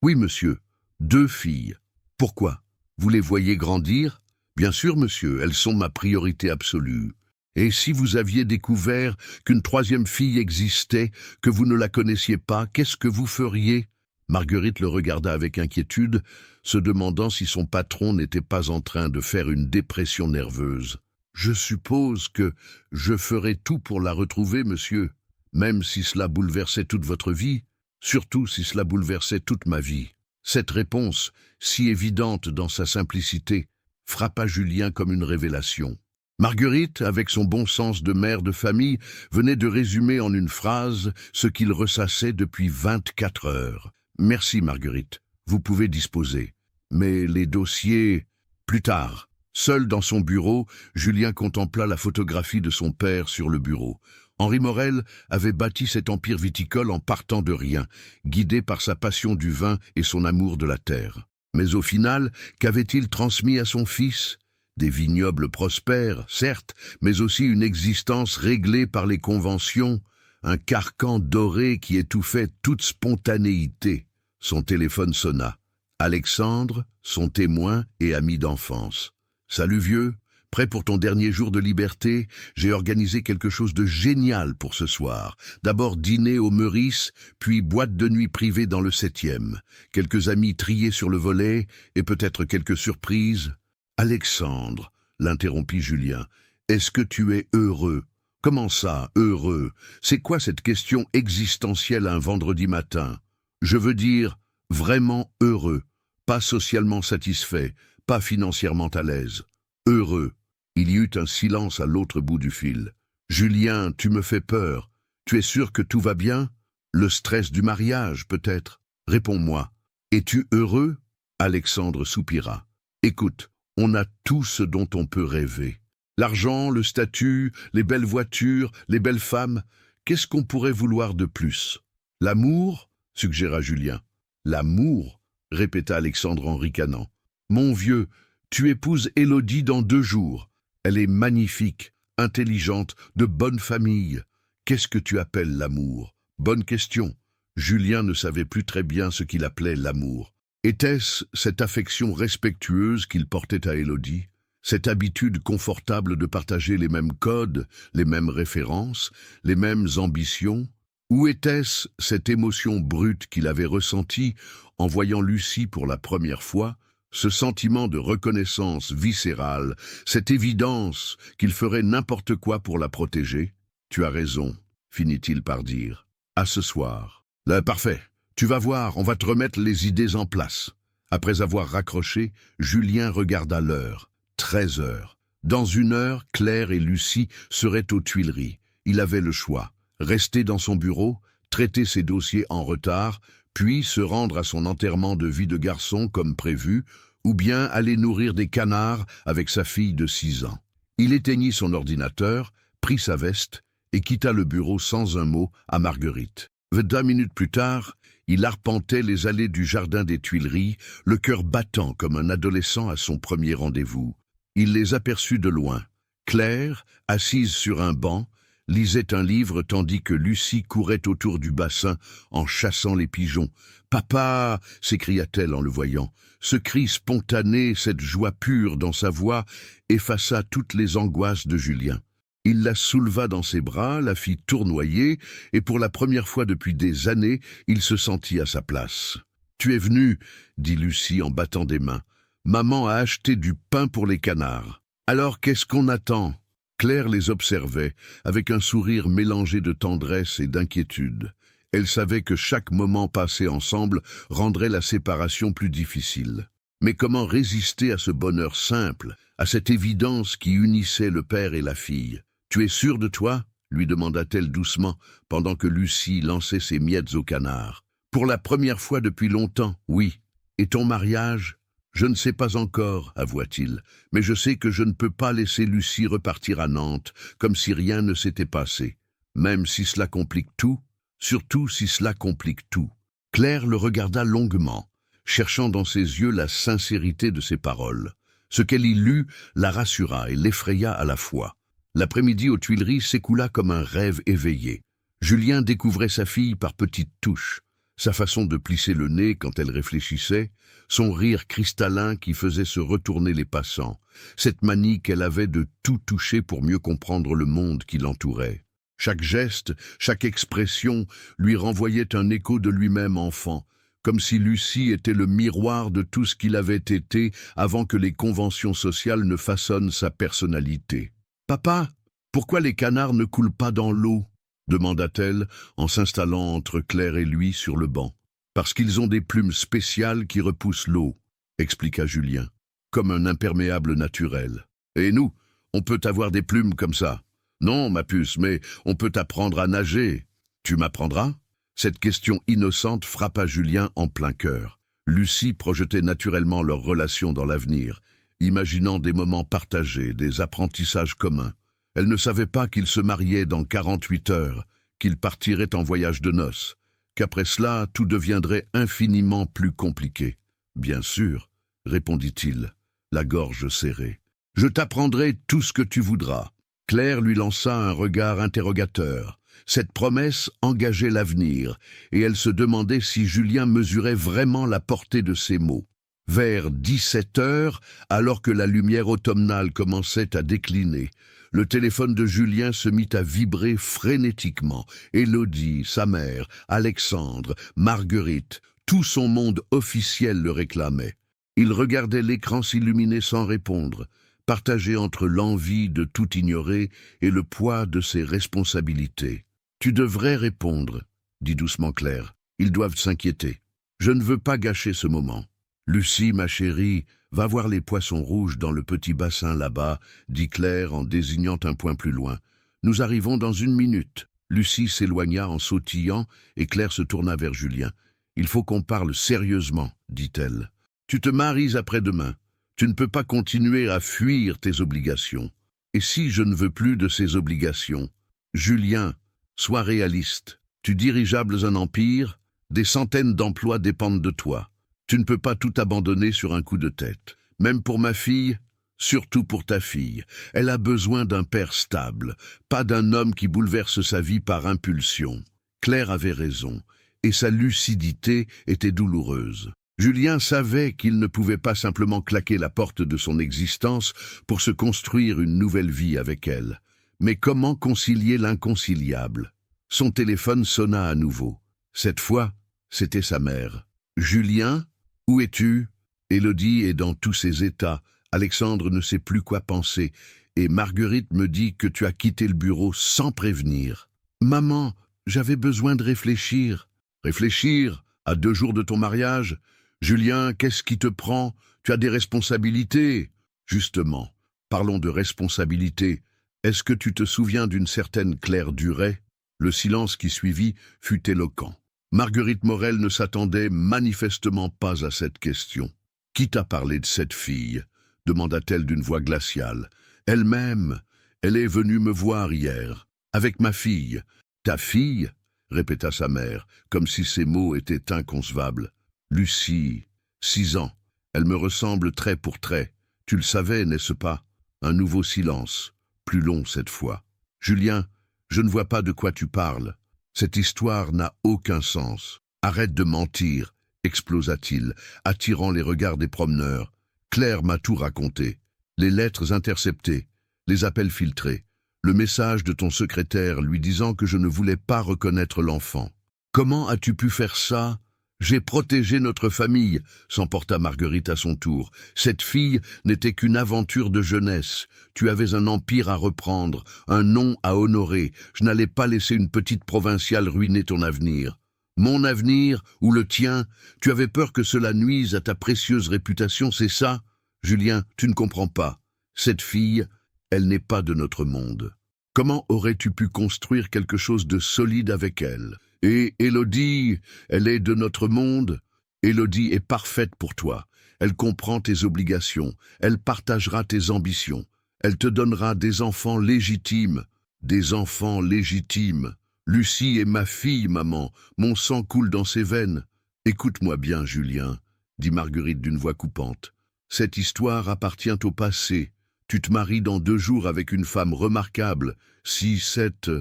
Oui, monsieur. 2 filles. Pourquoi? Vous les voyez grandir? Bien sûr, monsieur, elles sont ma priorité absolue. Et si vous aviez découvert qu'une 3e fille existait, que vous ne la connaissiez pas, qu'est-ce que vous feriez? Marguerite le regarda avec inquiétude, se demandant si son patron n'était pas en train de faire une dépression nerveuse. Je suppose que je ferai tout pour la retrouver, monsieur, même si cela bouleversait toute votre vie, surtout si cela bouleversait toute ma vie. Cette réponse, si évidente dans sa simplicité, frappa Julien comme une révélation. Marguerite, avec son bon sens de mère de famille, venait de résumer en une phrase ce qu'il ressassait depuis 24 heures. « Merci, Marguerite, vous pouvez disposer. Mais les dossiers... plus tard. » Seul dans son bureau, Julien contempla la photographie de son père sur le bureau. Henri Morel avait bâti cet empire viticole en partant de rien, guidé par sa passion du vin et son amour de la terre. Mais au final, qu'avait-il transmis à son fils? Des vignobles prospères, certes, mais aussi une existence réglée par les conventions, un carcan doré qui étouffait toute spontanéité. Son téléphone sonna. Alexandre, son témoin et ami d'enfance. « Salut vieux, prêt pour ton dernier jour de liberté? J'ai organisé quelque chose de génial pour ce soir. D'abord dîner au Meurice, puis boîte de nuit privée dans le 7e. Quelques amis triés sur le volet et peut-être quelques surprises. » « Alexandre, l'interrompit Julien, est-ce que tu es heureux? Comment ça, heureux? C'est quoi cette question existentielle un vendredi matin? Je veux dire, vraiment heureux, pas socialement satisfait, pas financièrement à l'aise. Heureux. » Il y eut un silence à l'autre bout du fil. « Julien, tu me fais peur. Tu es sûr que tout va bien? Le stress du mariage, peut-être? Réponds-moi. Es-tu heureux? » Alexandre soupira. « Écoute. On a tout ce dont on peut rêver. L'argent, le statut, les belles voitures, les belles femmes. Qu'est-ce qu'on pourrait vouloir de plus? L'amour, suggéra Julien. L'amour, répéta Alexandre en ricanant. Mon vieux, tu épouses Élodie dans 2 jours. Elle est magnifique, intelligente, de bonne famille. Qu'est-ce que tu appelles l'amour? Bonne question. Julien ne savait plus très bien ce qu'il appelait l'amour. Était-ce cette affection respectueuse qu'il portait à Élodie, cette habitude confortable de partager les mêmes codes, les mêmes références, les mêmes ambitions? Ou était-ce cette émotion brute qu'il avait ressentie en voyant Lucie pour la première fois, ce sentiment de reconnaissance viscérale, cette évidence qu'il ferait n'importe quoi pour la protéger? Tu as raison, finit-il par dire. À ce soir. Là, parfait. Tu vas voir, on va te remettre les idées en place. Après avoir raccroché, Julien regarda l'heure. 13 heures. Dans 1 heure, Claire et Lucie seraient aux Tuileries. Il avait le choix. Rester dans son bureau, traiter ses dossiers en retard, puis se rendre à son enterrement de vie de garçon comme prévu, ou bien aller nourrir des canards avec sa fille de 6 ans. Il éteignit son ordinateur, prit sa veste et quitta le bureau sans un mot à Marguerite. 20 minutes plus tard, il arpentait les allées du jardin des Tuileries, le cœur battant comme un adolescent à son premier rendez-vous. Il les aperçut de loin. Claire, assise sur un banc, lisait un livre tandis que Lucie courait autour du bassin en chassant les pigeons. « Papa !» s'écria-t-elle en le voyant. Ce cri spontané, cette joie pure dans sa voix, effaça toutes les angoisses de Julien. Il la souleva dans ses bras, la fit tournoyer, et pour la première fois depuis des années, il se sentit à sa place. « Tu es venu » dit Lucie en battant des mains. « Maman a acheté du pain pour les canards. Alors qu'est-ce qu'on attend ?» Claire les observait, avec un sourire mélangé de tendresse et d'inquiétude. Elle savait que chaque moment passé ensemble rendrait la séparation plus difficile. Mais comment résister à ce bonheur simple, à cette évidence qui unissait le père et la fille? « Tu es sûr de toi ?» lui demanda-t-elle doucement, pendant que Lucie lançait ses miettes au canard. « Pour la première fois depuis longtemps, oui. Et ton mariage ?» « Je ne sais pas encore, avoua-t-il, mais je sais que je ne peux pas laisser Lucie repartir à Nantes, comme si rien ne s'était passé. Même si cela complique tout, surtout si cela complique tout. » Claire le regarda longuement, cherchant dans ses yeux la sincérité de ses paroles. Ce qu'elle y lut la rassura et l'effraya à la fois. L'après-midi aux Tuileries s'écoula comme un rêve éveillé. Julien découvrait sa fille par petites touches. Sa façon de plisser le nez quand elle réfléchissait, son rire cristallin qui faisait se retourner les passants, cette manie qu'elle avait de tout toucher pour mieux comprendre le monde qui l'entourait. Chaque geste, chaque expression lui renvoyait un écho de lui-même enfant, comme si Lucie était le miroir de tout ce qu'il avait été avant que les conventions sociales ne façonnent sa personnalité. « Papa, pourquoi les canards ne coulent pas dans l'eau ?» demanda-t-elle en s'installant entre Claire et lui sur le banc. « Parce qu'ils ont des plumes spéciales qui repoussent l'eau, » expliqua Julien, « comme un imperméable naturel. Et nous, on peut avoir des plumes comme ça. Non, ma puce, mais on peut apprendre à nager. Tu m'apprendras ?» Cette question innocente frappa Julien en plein cœur. Lucie projetait naturellement leur relation dans l'avenir, imaginant des moments partagés, des apprentissages communs. Elle ne savait pas qu'ils se mariaient dans 48 heures, qu'ils partiraient en voyage de noces, qu'après cela, tout deviendrait infiniment plus compliqué. « Bien sûr, » répondit-il, la gorge serrée. « Je t'apprendrai tout ce que tu voudras. » Claire lui lança un regard interrogateur. Cette promesse engageait l'avenir, et elle se demandait si Julien mesurait vraiment la portée de ses mots. Vers 17 heures, alors que la lumière automnale commençait à décliner, le téléphone de Julien se mit à vibrer frénétiquement. Élodie, sa mère, Alexandre, Marguerite, tout son monde officiel le réclamait. Il regardait l'écran s'illuminer sans répondre, partagé entre l'envie de tout ignorer et le poids de ses responsabilités. « Tu devrais répondre, » dit doucement Claire. « Ils doivent s'inquiéter. Je ne veux pas gâcher ce moment. »« Lucie, ma chérie, va voir les poissons rouges dans le petit bassin là-bas, » dit Claire en désignant un point plus loin. « Nous arrivons dans 1 minute. » Lucie s'éloigna en sautillant et Claire se tourna vers Julien. « Il faut qu'on parle sérieusement, » dit-elle. « Tu te maries après-demain. Tu ne peux pas continuer à fuir tes obligations. Et si je ne veux plus de ces obligations? Julien, sois réaliste. Tu dirigeables un empire, des centaines d'emplois dépendent de toi. Tu ne peux pas tout abandonner sur un coup de tête. Même pour ma fille, surtout pour ta fille. Elle a besoin d'un père stable, pas d'un homme qui bouleverse sa vie par impulsion. » Claire avait raison, et sa lucidité était douloureuse. Julien savait qu'il ne pouvait pas simplement claquer la porte de son existence pour se construire une nouvelle vie avec elle. Mais comment concilier l'inconciliable? Son téléphone sonna à nouveau. Cette fois, c'était sa mère. « Julien, où es-tu » Élodie est dans tous ses états. Alexandre ne sait plus quoi penser. Et Marguerite me dit que tu as quitté le bureau sans prévenir. « Maman, j'avais besoin de réfléchir. » « Réfléchir? À 2 jours de ton mariage ? Julien, qu'est-ce qui te prend? Tu as des responsabilités. Justement, parlons de responsabilité. Est-ce que tu te souviens d'une certaine Claire Duret? Le silence qui suivit fut éloquent. Marguerite Morel ne s'attendait manifestement pas à cette question. « Qui t'a parlé de cette fille ?» demanda-t-elle d'une voix glaciale. « Elle-même, elle est venue me voir hier, avec ma fille. »« Ta fille ?» répéta sa mère, comme si ces mots étaient inconcevables. « Lucie, 6 ans. Elle me ressemble trait pour trait. Tu le savais, n'est-ce pas ?» Un nouveau silence, plus long cette fois. « Julien, je ne vois pas de quoi tu parles. Cette histoire n'a aucun sens. Arrête de mentir, explosa-t-il, attirant les regards des promeneurs. Claire m'a tout raconté. Les lettres interceptées, les appels filtrés, le message de ton secrétaire lui disant que je ne voulais pas reconnaître l'enfant. Comment as-tu pu faire ça ? J'ai protégé notre famille, s'emporta Marguerite à son tour. Cette fille n'était qu'une aventure de jeunesse. Tu avais un empire à reprendre, un nom à honorer. Je n'allais pas laisser une petite provinciale ruiner ton avenir. Mon avenir ou le tien, tu avais peur que cela nuise à ta précieuse réputation, c'est ça? Julien, tu ne comprends pas. Cette fille, elle n'est pas de notre monde. Comment aurais-tu pu construire quelque chose de solide avec elle ? Et Élodie, elle est de notre monde. Élodie est parfaite pour toi. Elle comprend tes obligations. Elle partagera tes ambitions. Elle te donnera des enfants légitimes. Des enfants légitimes. Lucie est ma fille, maman. Mon sang coule dans ses veines. Écoute-moi bien, Julien, dit Marguerite d'une voix coupante. Cette histoire appartient au passé. Tu te maries dans 2 jours avec une femme remarquable. Si cette...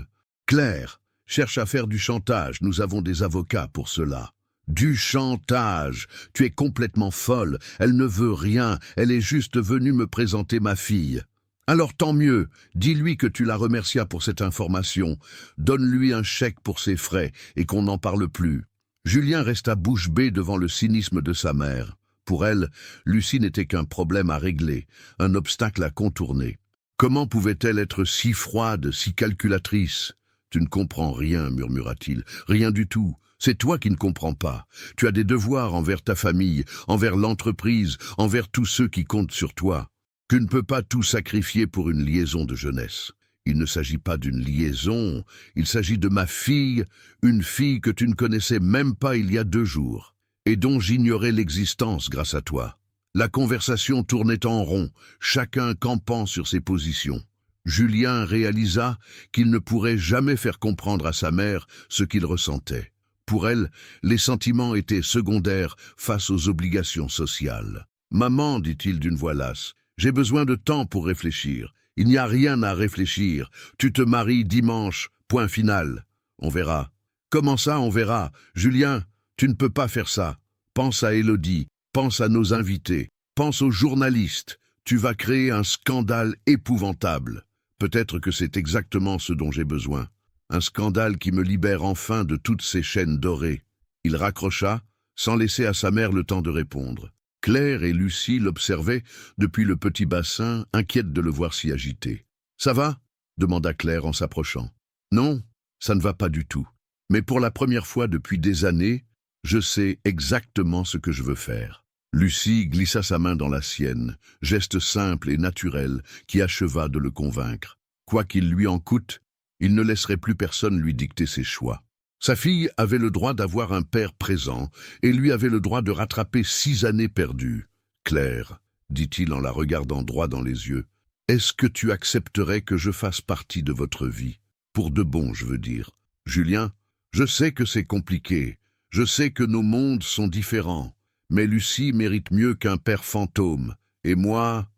Claire cherche à faire du chantage, nous avons des avocats pour cela. Du chantage! Tu es complètement folle, elle ne veut rien, elle est juste venue me présenter ma fille. Alors tant mieux, dis-lui que tu la remercias pour cette information, donne-lui un chèque pour ses frais et qu'on n'en parle plus. Julien resta bouche bée devant le cynisme de sa mère. Pour elle, Lucie n'était qu'un problème à régler, un obstacle à contourner. Comment pouvait-elle être si froide, si calculatrice ? Tu ne comprends rien, murmura-t-il. Rien du tout. C'est toi qui ne comprends pas. Tu as des devoirs envers ta famille, envers l'entreprise, envers tous ceux qui comptent sur toi. Tu ne peux pas tout sacrifier pour une liaison de jeunesse. Il ne s'agit pas d'une liaison, il s'agit de ma fille, une fille que tu ne connaissais même pas il y a 2 jours, et dont j'ignorais l'existence grâce à toi. La conversation tournait en rond, chacun campant sur ses positions. Julien réalisa qu'il ne pourrait jamais faire comprendre à sa mère ce qu'il ressentait. Pour elle, les sentiments étaient secondaires face aux obligations sociales. « Maman, dit-il d'une voix lasse, j'ai besoin de temps pour réfléchir. Il n'y a rien à réfléchir. Tu te maries dimanche, point final. On verra. » « Comment ça, on verra? Julien, tu ne peux pas faire ça. Pense à Élodie, pense à nos invités, pense aux journalistes. Tu vas créer un scandale épouvantable. Peut-être que c'est exactement ce dont j'ai besoin. Un scandale qui me libère enfin de toutes ces chaînes dorées. » Il raccrocha, sans laisser à sa mère le temps de répondre. Claire et Lucie l'observaient depuis le petit bassin, inquiètes de le voir si agité. « Ça va ?» demanda Claire en s'approchant. « Non, ça ne va pas du tout. Mais pour la première fois depuis des années, je sais exactement ce que je veux faire. » Lucie glissa sa main dans la sienne, geste simple et naturel qui acheva de le convaincre. Quoi qu'il lui en coûte, il ne laisserait plus personne lui dicter ses choix. Sa fille avait le droit d'avoir un père présent et lui avait le droit de rattraper 6 années perdues. « Claire, dit-il en la regardant droit dans les yeux, est-ce que tu accepterais que je fasse partie de votre vie? Pour de bon, je veux dire. Julien, je sais que c'est compliqué, je sais que nos mondes sont différents. Mais Lucie mérite mieux qu'un père fantôme. Et moi,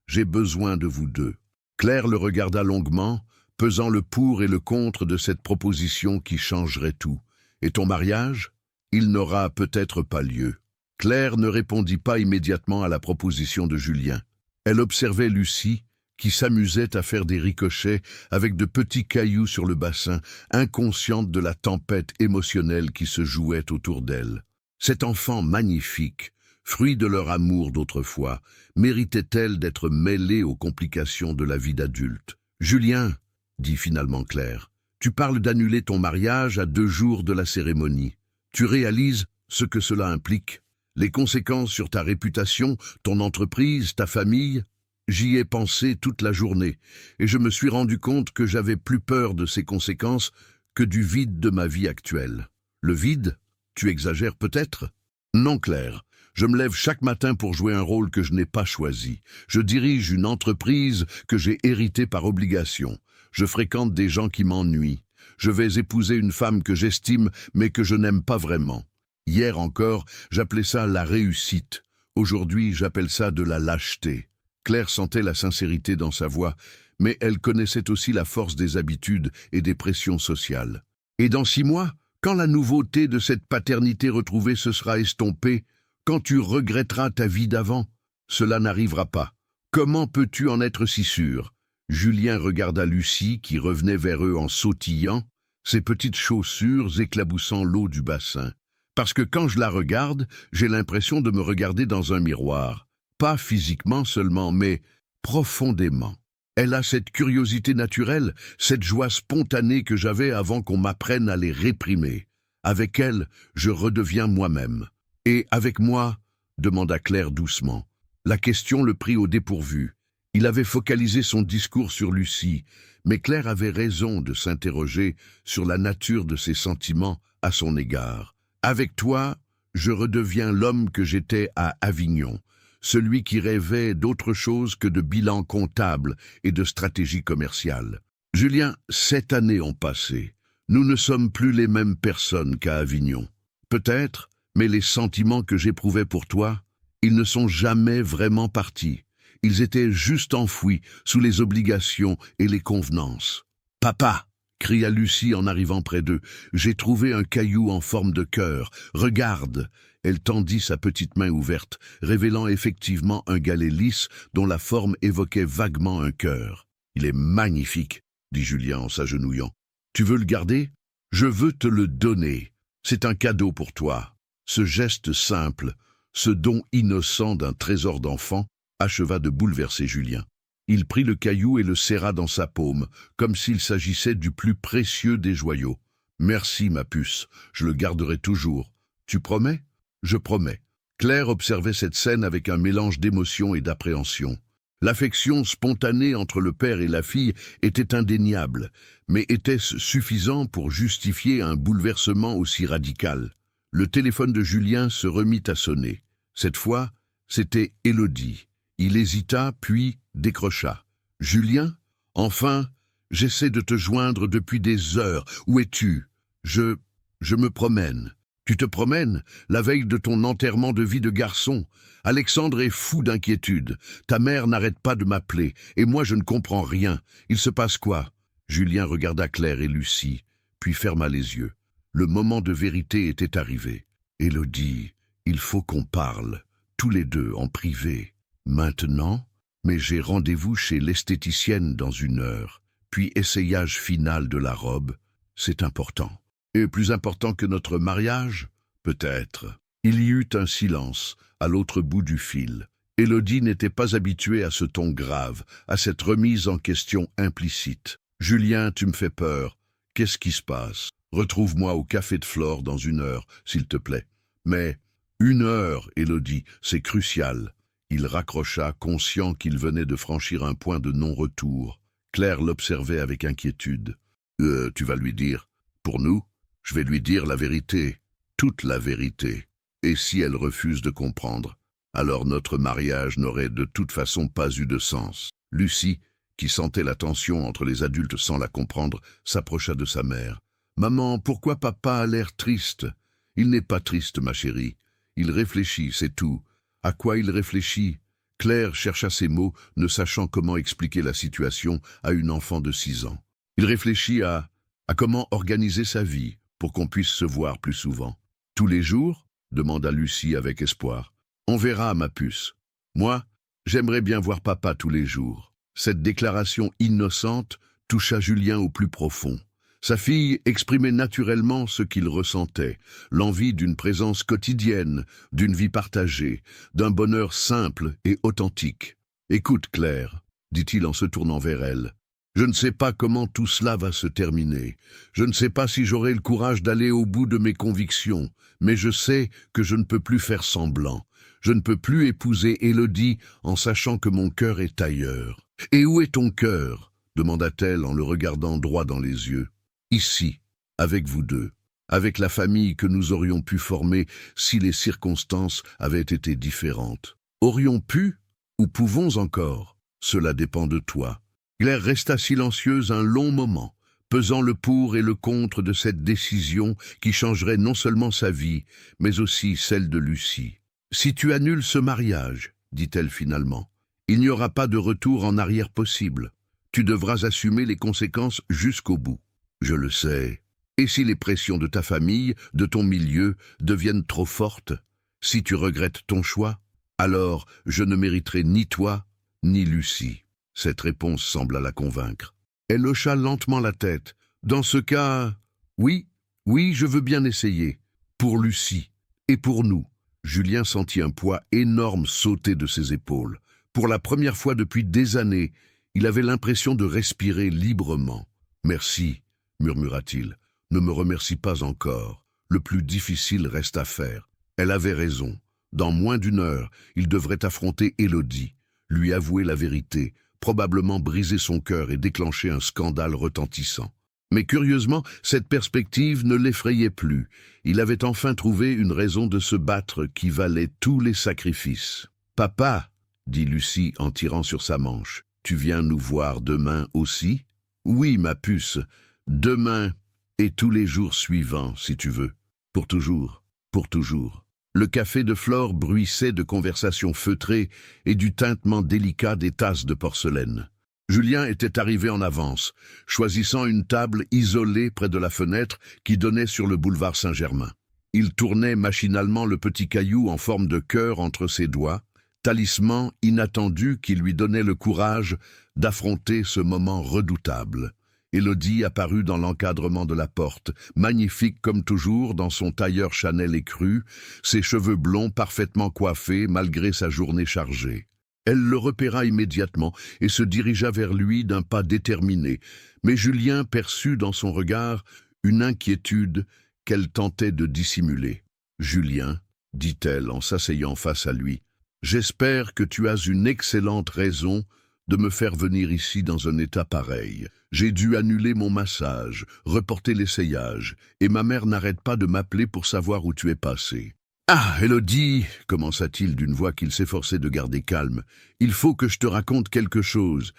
j'ai besoin de vous deux. » Claire le regarda longuement, pesant le pour et le contre de cette proposition qui changerait tout. « Et ton mariage ? Il n'aura peut-être pas lieu. » Claire ne répondit pas immédiatement à la proposition de Julien. Elle observait Lucie, qui s'amusait à faire des ricochets avec de petits cailloux sur le bassin, inconsciente de la tempête émotionnelle qui se jouait autour d'elle. Cet enfant magnifique, fruit de leur amour d'autrefois, méritait-elle d'être mêlée aux complications de la vie d'adulte? « Julien, dit finalement Claire, tu parles d'annuler ton mariage à 2 jours de la cérémonie. Tu réalises ce que cela implique? Les conséquences sur ta réputation, ton entreprise, ta famille, j'y ai pensé toute la journée, et je me suis rendu compte que j'avais plus peur de ces conséquences que du vide de ma vie actuelle. Le vide? Tu exagères peut-être? Non, Claire. Je me lève chaque matin pour jouer un rôle que je n'ai pas choisi. Je dirige une entreprise que j'ai héritée par obligation. Je fréquente des gens qui m'ennuient. Je vais épouser une femme que j'estime mais que je n'aime pas vraiment. Hier encore, j'appelais ça la réussite. Aujourd'hui, j'appelle ça de la lâcheté. Claire sentait la sincérité dans sa voix, mais elle connaissait aussi la force des habitudes et des pressions sociales. Et dans 6 mois, quand la nouveauté de cette paternité retrouvée se sera estompée, quand tu regretteras ta vie d'avant, cela n'arrivera pas. Comment peux-tu en être si sûr? Julien regarda Lucie qui revenait vers eux en sautillant, ses petites chaussures éclaboussant l'eau du bassin. Parce que quand je la regarde, j'ai l'impression de me regarder dans un miroir. Pas physiquement seulement, mais profondément. Elle a cette curiosité naturelle, cette joie spontanée que j'avais avant qu'on m'apprenne à les réprimer. Avec elle, je redeviens moi-même. Et avec moi, demanda Claire doucement. La question le prit au dépourvu. Il avait focalisé son discours sur Lucie, mais Claire avait raison de s'interroger sur la nature de ses sentiments à son égard. Avec toi, je redeviens l'homme que j'étais à Avignon, celui qui rêvait d'autre chose que de bilan comptable et de stratégie commerciale. Julien, 7 années ont passé. Nous ne sommes plus les mêmes personnes qu'à Avignon. Peut-être, mais les sentiments que j'éprouvais pour toi, ils ne sont jamais vraiment partis. Ils étaient juste enfouis sous les obligations et les convenances. « Papa !» cria Lucie en arrivant près d'eux. « J'ai trouvé un caillou en forme de cœur. Regarde !» Elle tendit sa petite main ouverte, révélant effectivement un galet lisse dont la forme évoquait vaguement un cœur. « Il est magnifique !» dit Julien en s'agenouillant. « Tu veux le garder? Je veux te le donner. C'est un cadeau pour toi. » Ce geste simple, ce don innocent d'un trésor d'enfant, acheva de bouleverser Julien. Il prit le caillou et le serra dans sa paume, comme s'il s'agissait du plus précieux des joyaux. « Merci, ma puce, je le garderai toujours. Tu promets ?»« Je promets. » Claire observait cette scène avec un mélange d'émotion et d'appréhension. L'affection spontanée entre le père et la fille était indéniable, mais était-ce suffisant pour justifier un bouleversement aussi radical? Le téléphone de Julien se remit à sonner. Cette fois, c'était Élodie. Il hésita, puis décrocha. « Julien? Enfin, j'essaie de te joindre depuis des heures. Où es-tu? Je me promène. » « Tu te promènes, la veille de ton enterrement de vie de garçon. Alexandre est fou d'inquiétude. Ta mère n'arrête pas de m'appeler, et moi je ne comprends rien. Il se passe quoi ?» Julien regarda Claire et Lucie, puis ferma les yeux. Le moment de vérité était arrivé. « Élodie, il faut qu'on parle, tous les deux, en privé. »« Maintenant? Mais j'ai rendez-vous chez l'esthéticienne dans 1 heure. Puis essayage final de la robe. C'est important. » « Et plus important que notre mariage? Peut-être. » Il y eut un silence, à l'autre bout du fil. Élodie n'était pas habituée à ce ton grave, à cette remise en question implicite. « Julien, tu me fais peur. Qu'est-ce qui se passe? Retrouve-moi au café de Flore dans 1 heure, s'il te plaît. »« Mais 1 heure, Élodie, c'est crucial. » Il raccrocha, conscient qu'il venait de franchir un point de non-retour. Claire l'observait avec inquiétude. « Tu vas lui dire? Pour nous? » « Je vais lui dire la vérité, toute la vérité. Et si elle refuse de comprendre, alors notre mariage n'aurait de toute façon pas eu de sens. » Lucie, qui sentait la tension entre les adultes sans la comprendre, s'approcha de sa mère. « Maman, pourquoi papa a l'air triste? » »« Il n'est pas triste, ma chérie. Il réfléchit, c'est tout. » À quoi il réfléchit? Claire chercha ses mots, ne sachant comment expliquer la situation à une enfant de 6 ans. Il réfléchit à comment organiser sa vie, pour qu'on puisse se voir plus souvent. « Tous les jours ?» demanda Lucie avec espoir. « On verra, ma puce. Moi, j'aimerais bien voir papa tous les jours. » Cette déclaration innocente toucha Julien au plus profond. Sa fille exprimait naturellement ce qu'il ressentait, l'envie d'une présence quotidienne, d'une vie partagée, d'un bonheur simple et authentique. « Écoute, Claire, dit-il en se tournant vers elle, Je ne sais pas comment tout cela va se terminer. Je ne sais pas si j'aurai le courage d'aller au bout de mes convictions, mais je sais que je ne peux plus faire semblant. Je ne peux plus épouser Élodie en sachant que mon cœur est ailleurs. « Et où est ton cœur » demanda-t-elle en le regardant droit dans les yeux. « Ici, avec vous deux, avec la famille que nous aurions pu former si les circonstances avaient été différentes. Aurions pu ou pouvons encore? Cela dépend de toi. » Claire resta silencieuse un long moment, pesant le pour et le contre de cette décision qui changerait non seulement sa vie, mais aussi celle de Lucie. « Si tu annules ce mariage, dit-elle finalement, il n'y aura pas de retour en arrière possible. Tu devras assumer les conséquences jusqu'au bout. Je le sais. Et si les pressions de ta famille, de ton milieu, deviennent trop fortes, si tu regrettes ton choix, alors je ne mériterai ni toi, ni Lucie. » Cette réponse sembla la convaincre. Elle hocha lentement la tête. « Dans ce cas, oui, je veux bien essayer. Pour Lucie et pour nous. » Julien sentit un poids énorme sauter de ses épaules. Pour la première fois depuis des années, il avait l'impression de respirer librement. « Merci, » murmura-t-il. « Ne me remercie pas encore. Le plus difficile reste à faire. » Elle avait raison. Dans moins d'une heure, il devrait affronter Élodie, lui avouer la vérité, probablement briser son cœur et déclencher un scandale retentissant. Mais curieusement, cette perspective ne l'effrayait plus. Il avait enfin trouvé une raison de se battre qui valait tous les sacrifices. « Papa, » dit Lucie en tirant sur sa manche, « tu viens nous voir demain aussi ?»« Oui, ma puce, demain et tous les jours suivants, si tu veux. Pour toujours, pour toujours. » Le café de Flore bruissait de conversations feutrées et du tintement délicat des tasses de porcelaine. Julien était arrivé en avance, choisissant une table isolée près de la fenêtre qui donnait sur le boulevard Saint-Germain. Il tournait machinalement le petit caillou en forme de cœur entre ses doigts, talisman inattendu qui lui donnait le courage d'affronter ce moment redoutable. Élodie apparut dans l'encadrement de la porte, magnifique comme toujours dans son tailleur Chanel écru, ses cheveux blonds parfaitement coiffés malgré sa journée chargée. Elle le repéra immédiatement et se dirigea vers lui d'un pas déterminé, mais Julien perçut dans son regard une inquiétude qu'elle tentait de dissimuler. « Julien, » dit-elle en s'asseyant face à lui, « j'espère que tu as une excellente raison de me faire venir ici dans un état pareil. J'ai dû annuler mon massage, reporter l'essayage, et ma mère n'arrête pas de m'appeler pour savoir où tu es passé. »« Ah, Élodie, » commença-t-il d'une voix qu'il s'efforçait de garder calme, « il faut que je te raconte quelque chose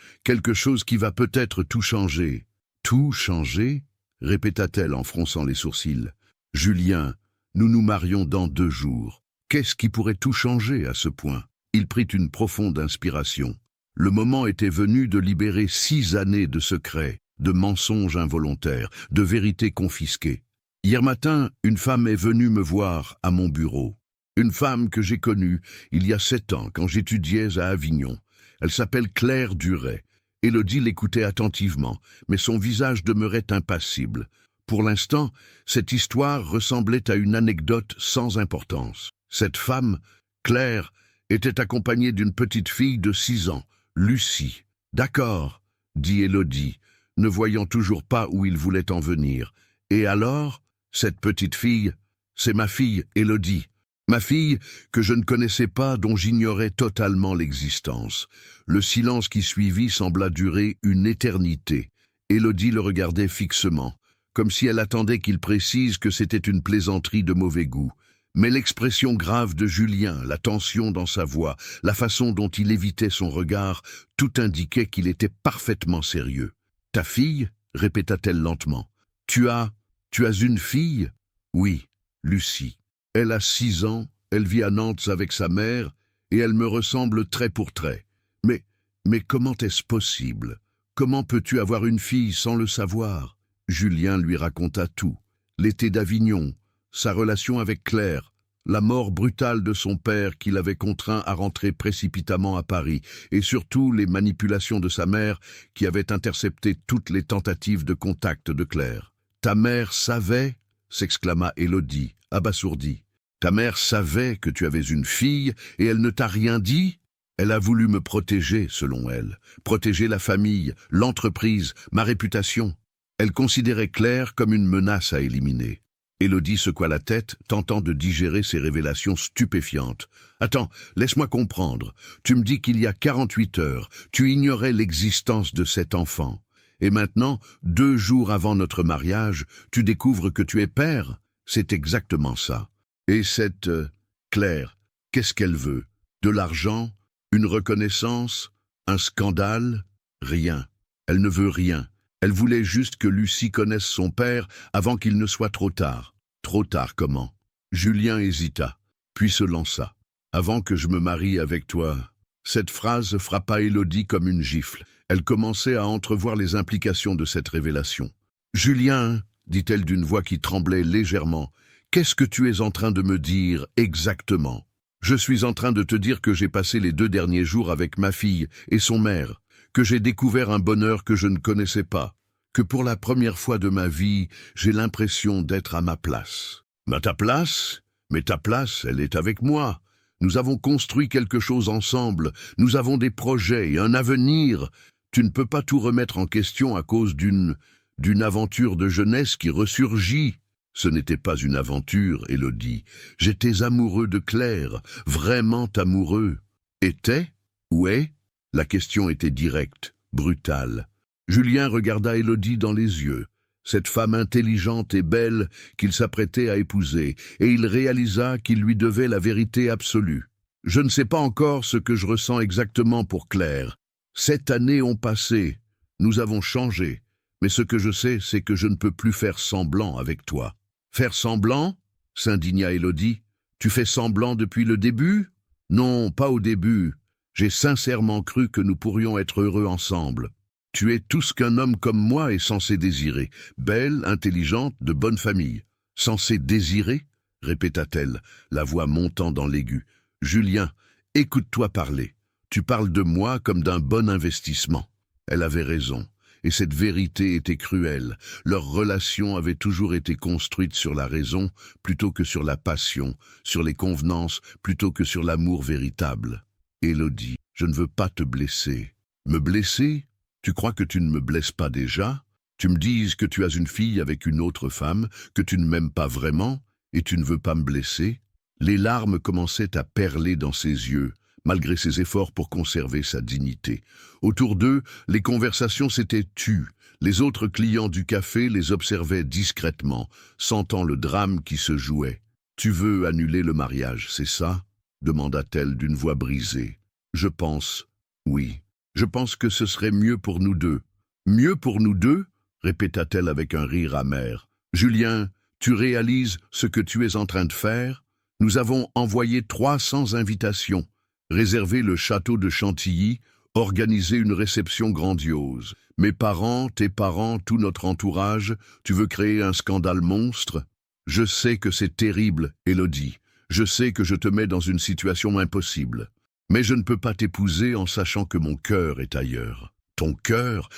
qui va peut-être tout changer. »« Tout changer ?» répéta-t-elle en fronçant les sourcils. « Julien, nous nous marions dans 2 jours. Qu'est-ce qui pourrait tout changer à ce point ?» Il prit une profonde inspiration. Le moment était venu de libérer 6 années de secrets, de mensonges involontaires, de vérités confisquées. Hier matin, une femme est venue me voir à mon bureau. Une femme que j'ai connue il y a 7 ans quand j'étudiais à Avignon. Elle s'appelle Claire Duret. Élodie l'écoutait attentivement, mais son visage demeurait impassible. Pour l'instant, cette histoire ressemblait à une anecdote sans importance. Cette femme, Claire, était accompagnée d'une petite fille de 6 ans, Lucie. « D'accord, » dit Élodie, ne voyant toujours pas où il voulait en venir. « Et alors, cette petite fille, c'est ma fille, Élodie. Ma fille que je ne connaissais pas, dont j'ignorais totalement l'existence. » Le silence qui suivit sembla durer une éternité. Élodie le regardait fixement, comme si elle attendait qu'il précise que c'était une plaisanterie de mauvais goût. Mais l'expression grave de Julien, la tension dans sa voix, la façon dont il évitait son regard, tout indiquait qu'il était parfaitement sérieux. « Ta fille ?» répéta-t-elle lentement. « Tu as une fille ?»« Oui, Lucie. Elle a 6 ans, elle vit à Nantes avec sa mère, et elle me ressemble trait pour trait. Mais comment est-ce possible? Comment peux-tu avoir une fille sans le savoir ?» Julien lui raconta tout. L'été d'Avignon, sa relation avec Claire, la mort brutale de son père qui l'avait contraint à rentrer précipitamment à Paris, et surtout les manipulations de sa mère qui avaient intercepté toutes les tentatives de contact de Claire. « Ta mère savait ?» s'exclama Élodie, abasourdie. « Ta mère savait que tu avais une fille et elle ne t'a rien dit ?» Elle a voulu me protéger, selon elle. Protéger la famille, l'entreprise, ma réputation. Elle considérait Claire comme une menace à éliminer. Élodie secoua la tête, tentant de digérer ces révélations stupéfiantes. « Attends, laisse-moi comprendre. Tu me dis qu'il y a 48 heures, tu ignorais l'existence de cet enfant. Et maintenant, 2 jours avant notre mariage, tu découvres que tu es père. C'est exactement ça. Et cette Claire, qu'est-ce qu'elle veut? De l'argent? Une reconnaissance? Un scandale? Rien. Elle ne veut rien. Elle voulait juste que Lucie connaisse son père avant qu'il ne soit trop tard. Trop tard comment? Julien hésita, puis se lança. Avant que je me marie avec toi. Cette phrase frappa Élodie comme une gifle. Elle commençait à entrevoir les implications de cette révélation. Julien, dit-elle d'une voix qui tremblait légèrement, qu'est-ce que tu es en train de me dire exactement? Je suis en train de te dire que j'ai passé les 2 derniers jours avec ma fille et son mère, que j'ai découvert un bonheur que je ne connaissais pas, que pour la première fois de ma vie, j'ai l'impression d'être à ma place. À ta place? Mais ta place, elle est avec moi. Nous avons construit quelque chose ensemble, nous avons des projets et un avenir. Tu ne peux pas tout remettre en question à cause d'une aventure de jeunesse qui ressurgit. Ce n'était pas une aventure, Élodie. J'étais amoureux de Claire, vraiment amoureux. Était? Où est? La question était directe, brutale. Julien regarda Élodie dans les yeux, cette femme intelligente et belle qu'il s'apprêtait à épouser, et il réalisa qu'il lui devait la vérité absolue. Je ne sais pas encore ce que je ressens exactement pour Claire. 7 années ont passé, nous avons changé, mais ce que je sais, c'est que je ne peux plus faire semblant avec toi. Faire semblant? S'indigna Élodie. Tu fais semblant depuis le début? Non, pas au début. J'ai sincèrement cru que nous pourrions être heureux ensemble. Tu es tout ce qu'un homme comme moi est censé désirer. Belle, intelligente, de bonne famille. Censé désirer? Répéta-t-elle, la voix montant dans l'aigu. Julien, écoute-toi parler. Tu parles de moi comme d'un bon investissement. Elle avait raison. Et cette vérité était cruelle. Leur relation avait toujours été construite sur la raison plutôt que sur la passion, sur les convenances plutôt que sur l'amour véritable. Élodie, je ne veux pas te blesser. Me blesser? Tu crois que tu ne me blesses pas déjà? Tu me dises que tu as une fille avec une autre femme, que tu ne m'aimes pas vraiment, et tu ne veux pas me blesser? Les larmes commençaient à perler dans ses yeux, malgré ses efforts pour conserver sa dignité. Autour d'eux, les conversations s'étaient tues. Les autres clients du café les observaient discrètement, sentant le drame qui se jouait. « Tu veux annuler le mariage, c'est ça ?» demanda-t-elle d'une voix brisée. « Je pense, oui. Je pense que ce serait mieux pour nous deux. »« Mieux pour nous deux ?» répéta-t-elle avec un rire amer. « Julien, tu réalises ce que tu es en train de faire? Nous avons envoyé 300 invitations, réservé le château de Chantilly, organisé une réception grandiose. Mes parents, tes parents, tout notre entourage, tu veux créer un scandale monstre? Je sais que c'est terrible, Élodie. Je sais que je te mets dans une situation impossible. Mais je ne peux pas t'épouser en sachant que mon cœur est ailleurs. Ton cœur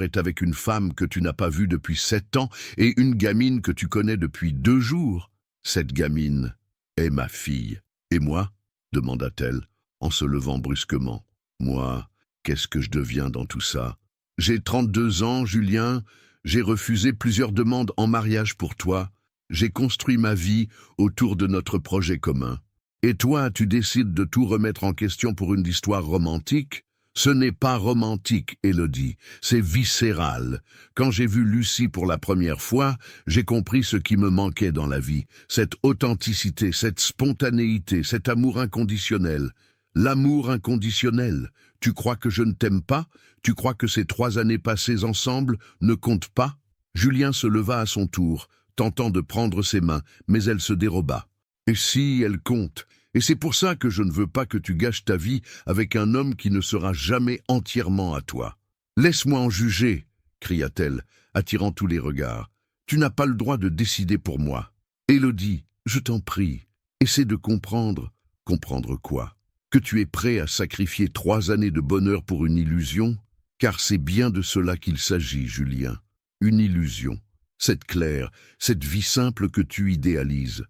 est avec une femme que tu n'as pas vue depuis 7 ans et une gamine que tu connais depuis 2 jours. Cette gamine est ma fille. Et moi? Demanda-t-elle, en se levant brusquement. Moi, qu'est-ce que je deviens dans tout ça? J'ai 32 ans, Julien. J'ai refusé plusieurs demandes en mariage pour toi. J'ai construit ma vie autour de notre projet commun. Et toi, tu décides de tout remettre en question pour une histoire romantique? Ce n'est pas romantique, Élodie, c'est viscéral. Quand j'ai vu Lucie pour la première fois, j'ai compris ce qui me manquait dans la vie, cette authenticité, cette spontanéité, cet amour inconditionnel. L'amour inconditionnel. Tu crois que je ne t'aime pas? Tu crois que ces 3 années passées ensemble ne comptent pas? Julien se leva à son tour, tentant de prendre ses mains, mais elle se déroba. Et si elle compte? Et c'est pour ça que je ne veux pas que tu gâches ta vie avec un homme qui ne sera jamais entièrement à toi. Laisse-moi en juger, cria-t-elle, attirant tous les regards. Tu n'as pas le droit de décider pour moi. Élodie, je t'en prie, essaie de comprendre. Comprendre quoi? Que tu es prêt à sacrifier 3 années de bonheur pour une illusion? Car c'est bien de cela qu'il s'agit, Julien. Une illusion. Cette Claire, cette vie simple que tu idéalises.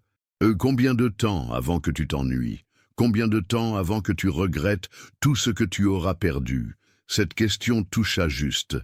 Combien de temps avant que tu t'ennuies? Combien de temps avant que tu regrettes tout ce que tu auras perdu? Cette question toucha juste,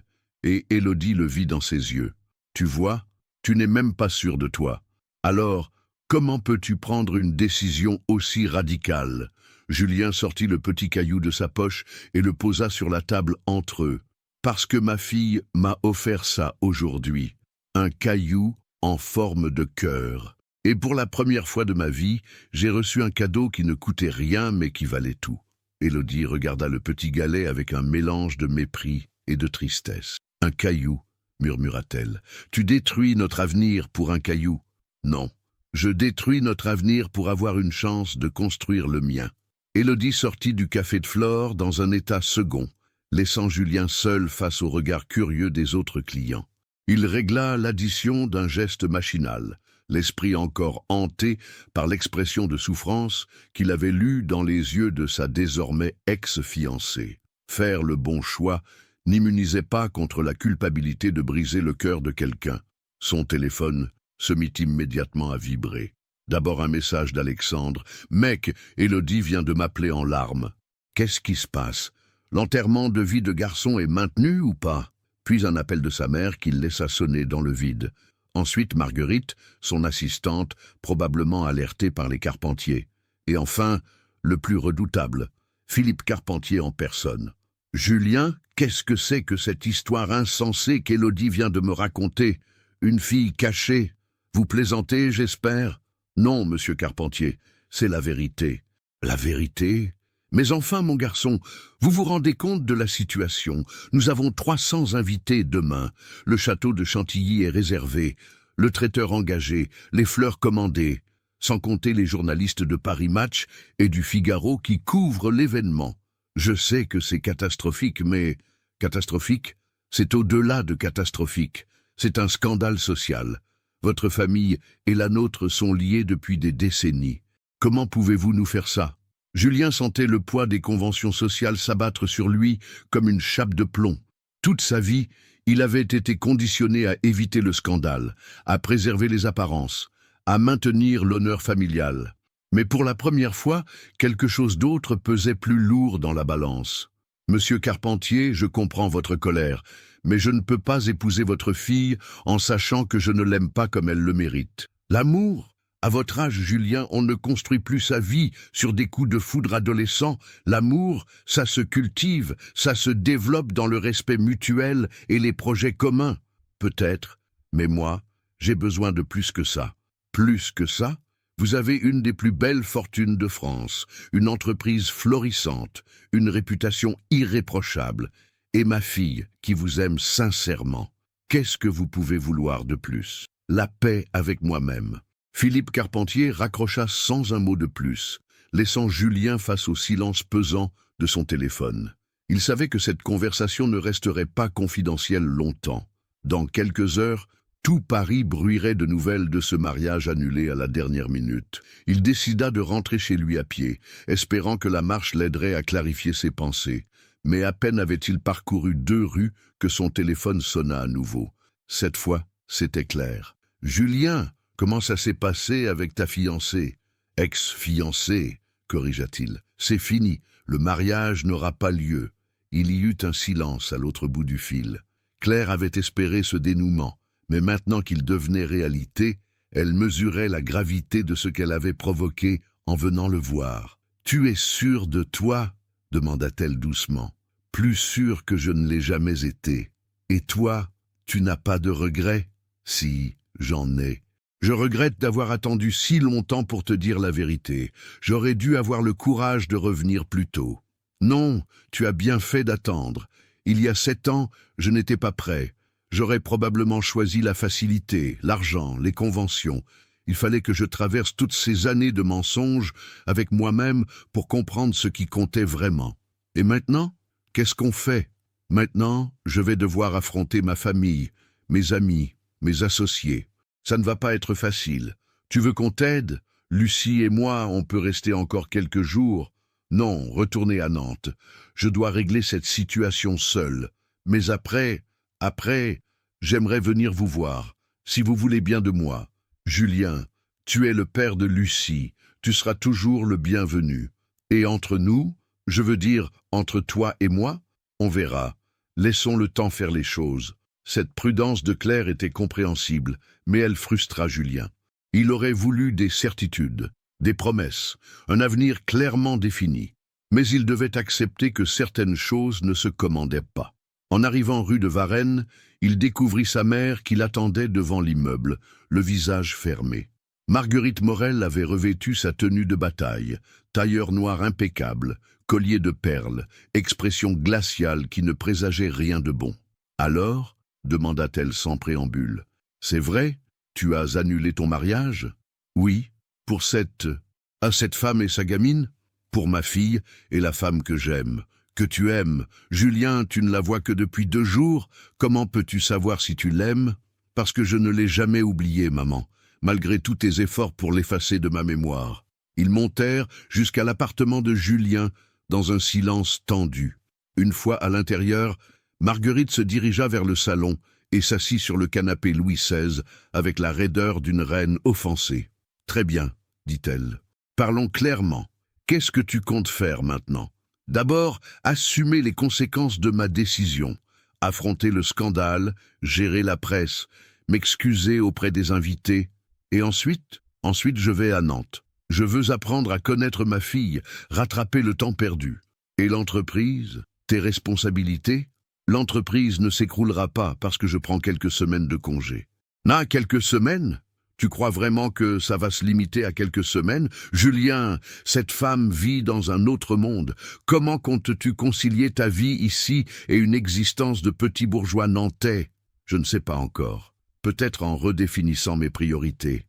et Élodie le vit dans ses yeux. Tu vois, tu n'es même pas sûr de toi. Alors, comment peux-tu prendre une décision aussi radicale? Julien sortit le petit caillou de sa poche et le posa sur la table entre eux. Parce que ma fille m'a offert ça aujourd'hui. Un caillou en forme de cœur. Et pour la première fois de ma vie, j'ai reçu un cadeau qui ne coûtait rien mais qui valait tout. Élodie regarda le petit galet avec un mélange de mépris et de tristesse. Un caillou, murmura-t-elle. Tu détruis notre avenir pour un caillou. Non, je détruis notre avenir pour avoir une chance de construire le mien. Élodie sortit du café de Flore dans un état second, laissant Julien seul face au regard curieux des autres clients. Il régla l'addition d'un geste machinal, l'esprit encore hanté par l'expression de souffrance qu'il avait lue dans les yeux de sa désormais ex-fiancée. Faire le bon choix n'immunisait pas contre la culpabilité de briser le cœur de quelqu'un. Son téléphone se mit immédiatement à vibrer. D'abord un message d'Alexandre. « Mec, Élodie vient de m'appeler en larmes. Qu'est-ce qui se passe? L'enterrement de vie de garçon est maintenu ou pas ?» Puis un appel de sa mère qu'il laissa sonner dans le vide. Ensuite Marguerite, son assistante, probablement alertée par les Carpentier. Et enfin, le plus redoutable, Philippe Carpentier en personne. « Julien, qu'est-ce que c'est que cette histoire insensée qu'Élodie vient de me raconter? Une fille cachée? Vous plaisantez, j'espère ? » « Non, monsieur Carpentier, c'est la vérité. » « La vérité ? Mais enfin, mon garçon, vous vous rendez compte de la situation. Nous avons 300 invités demain. Le château de Chantilly est réservé, le traiteur engagé, les fleurs commandées, sans compter les journalistes de Paris Match et du Figaro qui couvrent l'événement. Je sais que c'est catastrophique, mais... Catastrophique? C'est au-delà de catastrophique. C'est un scandale social. Votre famille et la nôtre sont liées depuis des décennies. Comment pouvez-vous nous faire ça? Julien sentait le poids des conventions sociales s'abattre sur lui comme une chape de plomb. Toute sa vie, il avait été conditionné à éviter le scandale, à préserver les apparences, à maintenir l'honneur familial. Mais pour la première fois, quelque chose d'autre pesait plus lourd dans la balance. « Monsieur Carpentier, je comprends votre colère, mais je ne peux pas épouser votre fille en sachant que je ne l'aime pas comme elle le mérite. L'amour? À votre âge, Julien, on ne construit plus sa vie sur des coups de foudre adolescents. L'amour, ça se cultive, ça se développe dans le respect mutuel et les projets communs. Peut-être, mais moi, j'ai besoin de plus que ça. Plus que ça? Vous avez une des plus belles fortunes de France, une entreprise florissante, une réputation irréprochable, et ma fille qui vous aime sincèrement. Qu'est-ce que vous pouvez vouloir de plus? La paix avec moi-même. » Philippe Carpentier raccrocha sans un mot de plus, laissant Julien face au silence pesant de son téléphone. Il savait que cette conversation ne resterait pas confidentielle longtemps. Dans quelques heures, tout Paris bruirait de nouvelles de ce mariage annulé à la dernière minute. Il décida de rentrer chez lui à pied, espérant que la marche l'aiderait à clarifier ses pensées. Mais à peine avait-il parcouru 2 rues que son téléphone sonna à nouveau. Cette fois, c'était clair. « Julien, comment ça s'est passé avec ta fiancée ?»« Ex-fiancée, corrigea-t-il. C'est fini, le mariage n'aura pas lieu. » Il y eut un silence à l'autre bout du fil. Claire avait espéré ce dénouement, mais maintenant qu'il devenait réalité, elle mesurait la gravité de ce qu'elle avait provoqué en venant le voir. « Tu es sûr de toi ?» demanda-t-elle doucement. « Plus sûr que je ne l'ai jamais été. Et toi, tu n'as pas de regrets? » ?»« Si, j'en ai. Je regrette d'avoir attendu si longtemps pour te dire la vérité. J'aurais dû avoir le courage de revenir plus tôt. Non, tu as bien fait d'attendre. Il y a 7 ans, je n'étais pas prêt. J'aurais probablement choisi la facilité, l'argent, les conventions. Il fallait que je traverse toutes ces années de mensonges avec moi-même pour comprendre ce qui comptait vraiment. Et maintenant, qu'est-ce qu'on fait? Maintenant, je vais devoir affronter ma famille, mes amis, mes associés. Ça ne va pas être facile. Tu veux qu'on t'aide? Lucie et moi, on peut rester encore quelques jours. Non, retournez à Nantes. Je dois régler cette situation seule. Mais après, j'aimerais venir vous voir, si vous voulez bien de moi. Julien, tu es le père de Lucie, tu seras toujours le bienvenu. Et entre nous, je veux dire entre toi et moi, on verra. Laissons le temps faire les choses. Cette prudence de Claire était compréhensible, mais elle frustra Julien. Il aurait voulu des certitudes, des promesses, un avenir clairement défini. Mais il devait accepter que certaines choses ne se commandaient pas. En arrivant rue de Varennes, il découvrit sa mère qui l'attendait devant l'immeuble, le visage fermé. Marguerite Morel avait revêtu sa tenue de bataille, tailleur noir impeccable, collier de perles, expression glaciale qui ne présageait rien de bon. « Alors » demanda-t-elle sans préambule. « C'est vrai, tu as annulé ton mariage ?»« Oui, pour cette femme et sa gamine ? Pour ma fille et la femme que j'aime. Que tu aimes. Julien, tu ne la vois que depuis 2 jours. Comment peux-tu savoir si tu l'aimes ? Parce que je ne l'ai jamais oubliée, maman, malgré tous tes efforts pour l'effacer de ma mémoire. » Ils montèrent jusqu'à l'appartement de Julien, dans un silence tendu. Une fois à l'intérieur, Marguerite se dirigea vers le salon et s'assit sur le canapé Louis XVI avec la raideur d'une reine offensée. « Très bien, dit-elle. Parlons clairement. Qu'est-ce que tu comptes faire maintenant ? D'abord, assumer les conséquences de ma décision, affronter le scandale, gérer la presse, m'excuser auprès des invités, et ensuite je vais à Nantes. Je veux apprendre à connaître ma fille, rattraper le temps perdu. Et l'entreprise, tes responsabilités ? L'entreprise ne s'écroulera pas parce que je prends quelques semaines de congé. Ah, quelques semaines ? Tu crois vraiment que ça va se limiter à quelques semaines ? Julien, cette femme vit dans un autre monde. Comment comptes-tu concilier ta vie ici et une existence de petit bourgeois nantais ? Je ne sais pas encore. Peut-être en redéfinissant mes priorités.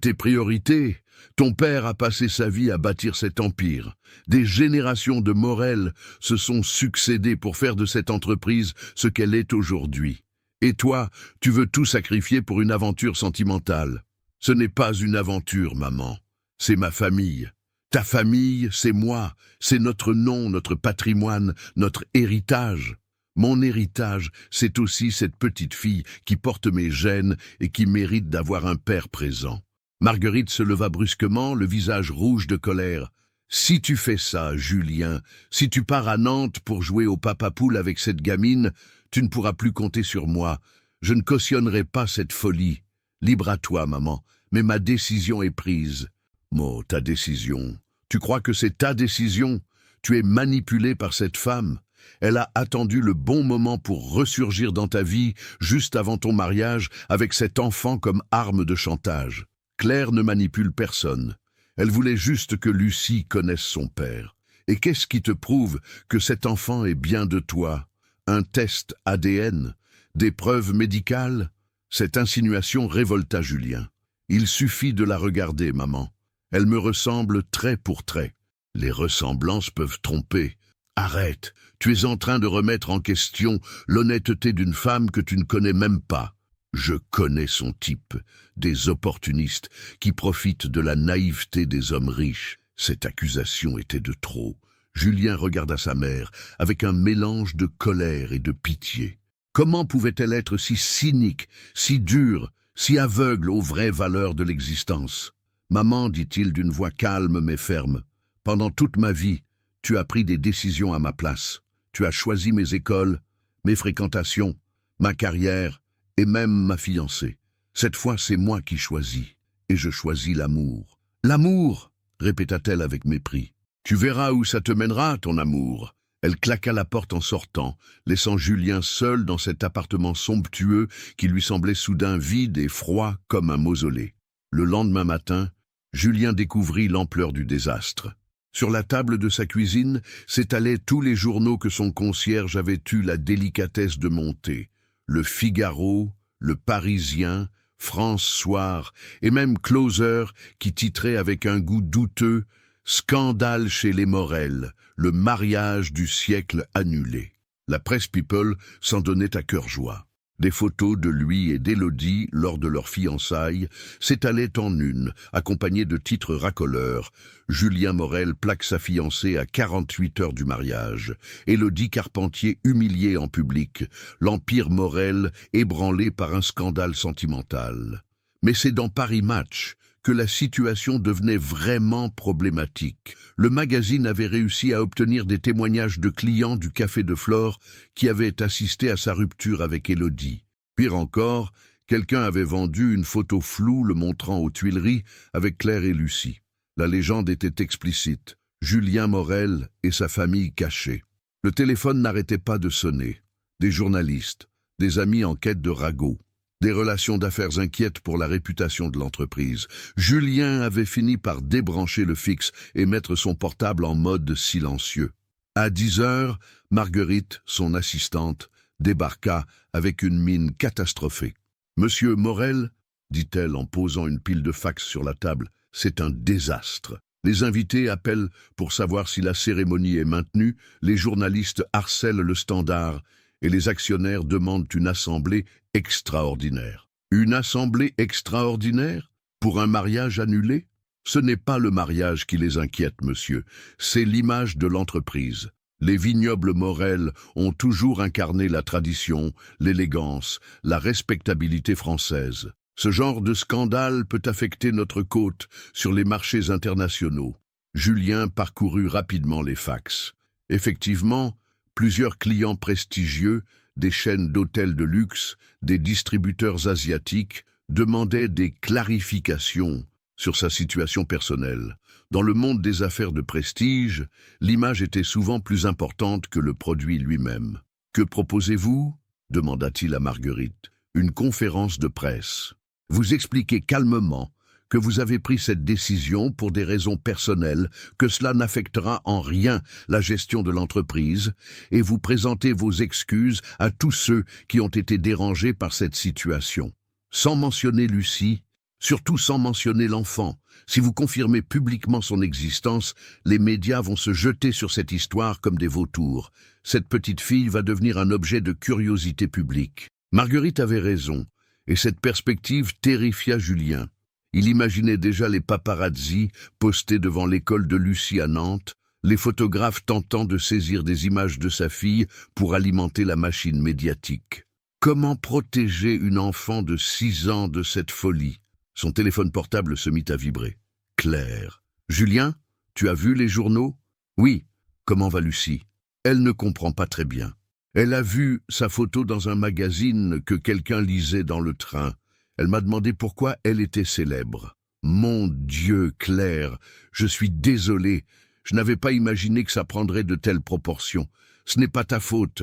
Tes priorités ? Ton père a passé sa vie à bâtir cet empire. Des générations de Morel se sont succédées pour faire de cette entreprise ce qu'elle est aujourd'hui. Et toi, tu veux tout sacrifier pour une aventure sentimentale. Ce n'est pas une aventure, maman. C'est ma famille. Ta famille, c'est moi. C'est notre nom, notre patrimoine, notre héritage. Mon héritage, c'est aussi cette petite fille qui porte mes gènes et qui mérite d'avoir un père présent. Marguerite se leva brusquement, le visage rouge de colère. « Si tu fais ça, Julien, si tu pars à Nantes pour jouer au papa-poule avec cette gamine, tu ne pourras plus compter sur moi. Je ne cautionnerai pas cette folie. Libre à toi, maman, mais ma décision est prise. » Oh, ta décision. Tu crois que c'est ta décision ? Tu es manipulé par cette femme. Elle a attendu le bon moment pour ressurgir dans ta vie, juste avant ton mariage, avec cet enfant comme arme de chantage. Claire ne manipule personne. Elle voulait juste que Lucie connaisse son père. Et qu'est-ce qui te prouve que cet enfant est bien de toi ? Un test ADN ? Des preuves médicales ? Cette insinuation révolta Julien. Il suffit de la regarder, maman. Elle me ressemble trait pour trait. Les ressemblances peuvent tromper. Arrête, tu es en train de remettre en question l'honnêteté d'une femme que tu ne connais même pas. Je connais son type, des opportunistes qui profitent de la naïveté des hommes riches. Cette accusation était de trop. Julien regarda sa mère avec un mélange de colère et de pitié. Comment pouvait-elle être si cynique, si dure, si aveugle aux vraies valeurs de l'existence ? Maman, dit-il d'une voix calme mais ferme, pendant toute ma vie, tu as pris des décisions à ma place. Tu as choisi mes écoles, mes fréquentations, ma carrière, et même ma fiancée. Cette fois, c'est moi qui choisis, et je choisis l'amour. « L'amour !» répéta-t-elle avec mépris. « Tu verras où ça te mènera, ton amour. » Elle claqua la porte en sortant, laissant Julien seul dans cet appartement somptueux qui lui semblait soudain vide et froid comme un mausolée. Le lendemain matin, Julien découvrit l'ampleur du désastre. Sur la table de sa cuisine s'étalaient tous les journaux que son concierge avait eu la délicatesse de monter. Le Figaro, le Parisien, France Soir et même Closer qui titrait avec un goût douteux « Scandale chez les Morel, le mariage du siècle annulé ». La presse People s'en donnait à cœur joie. Des photos de lui et d'Élodie lors de leur fiançailles s'étalaient en une, accompagnées de titres racoleurs. Julien Morel plaque sa fiancée à 48 heures du mariage. Élodie Carpentier humiliée en public. L'empire Morel ébranlé par un scandale sentimental. Mais c'est dans Paris Match que la situation devenait vraiment problématique. Le magazine avait réussi à obtenir des témoignages de clients du Café de Flore qui avaient assisté à sa rupture avec Élodie. Pire encore, quelqu'un avait vendu une photo floue le montrant aux Tuileries avec Claire et Lucie. La légende était explicite. Julien Morel et sa famille cachée. Le téléphone n'arrêtait pas de sonner. Des journalistes, des amis en quête de ragots, des relations d'affaires inquiètes pour la réputation de l'entreprise. Julien avait fini par débrancher le fixe et mettre son portable en mode silencieux. À 10 heures, Marguerite, son assistante, débarqua avec une mine catastrophée. « Monsieur Morel, dit-elle en posant une pile de fax sur la table, c'est un désastre. Les invités appellent pour savoir si la cérémonie est maintenue, les journalistes harcèlent le Standard et les actionnaires demandent une assemblée extraordinaire. Une assemblée extraordinaire pour un mariage annulé? Ce n'est pas le mariage qui les inquiète, monsieur, c'est l'image de l'entreprise. Les vignobles Morel ont toujours incarné la tradition, l'élégance, la respectabilité française. Ce genre de scandale peut affecter notre côte sur les marchés internationaux. » Julien parcourut rapidement les fax. Effectivement, plusieurs clients prestigieux, des chaînes d'hôtels de luxe, des distributeurs asiatiques, demandaient des clarifications sur sa situation personnelle. Dans le monde des affaires de prestige, l'image était souvent plus importante que le produit lui-même. « Que proposez-vous » demanda-t-il à Marguerite. « Une conférence de presse. Vous expliquez calmement que vous avez pris cette décision pour des raisons personnelles, que cela n'affectera en rien la gestion de l'entreprise, et vous présentez vos excuses à tous ceux qui ont été dérangés par cette situation. Sans mentionner Lucie, surtout sans mentionner l'enfant. Si vous confirmez publiquement son existence, les médias vont se jeter sur cette histoire comme des vautours. Cette petite fille va devenir un objet de curiosité publique. » Marguerite avait raison. Et cette perspective terrifia Julien. Il imaginait déjà les paparazzis postés devant l'école de Lucie à Nantes, les photographes tentant de saisir des images de sa fille pour alimenter la machine médiatique. Comment protéger une enfant de 6 ans de cette folie? Son téléphone portable se mit à vibrer. Claire. « Julien, tu as vu les journaux ?»« Oui. Comment va Lucie ?»« Elle ne comprend pas très bien. Elle a vu sa photo dans un magazine que quelqu'un lisait dans le train. Elle m'a demandé pourquoi elle était célèbre. Mon Dieu, Claire, je suis désolé. Je n'avais pas imaginé que ça prendrait de telles proportions. Ce n'est pas ta faute.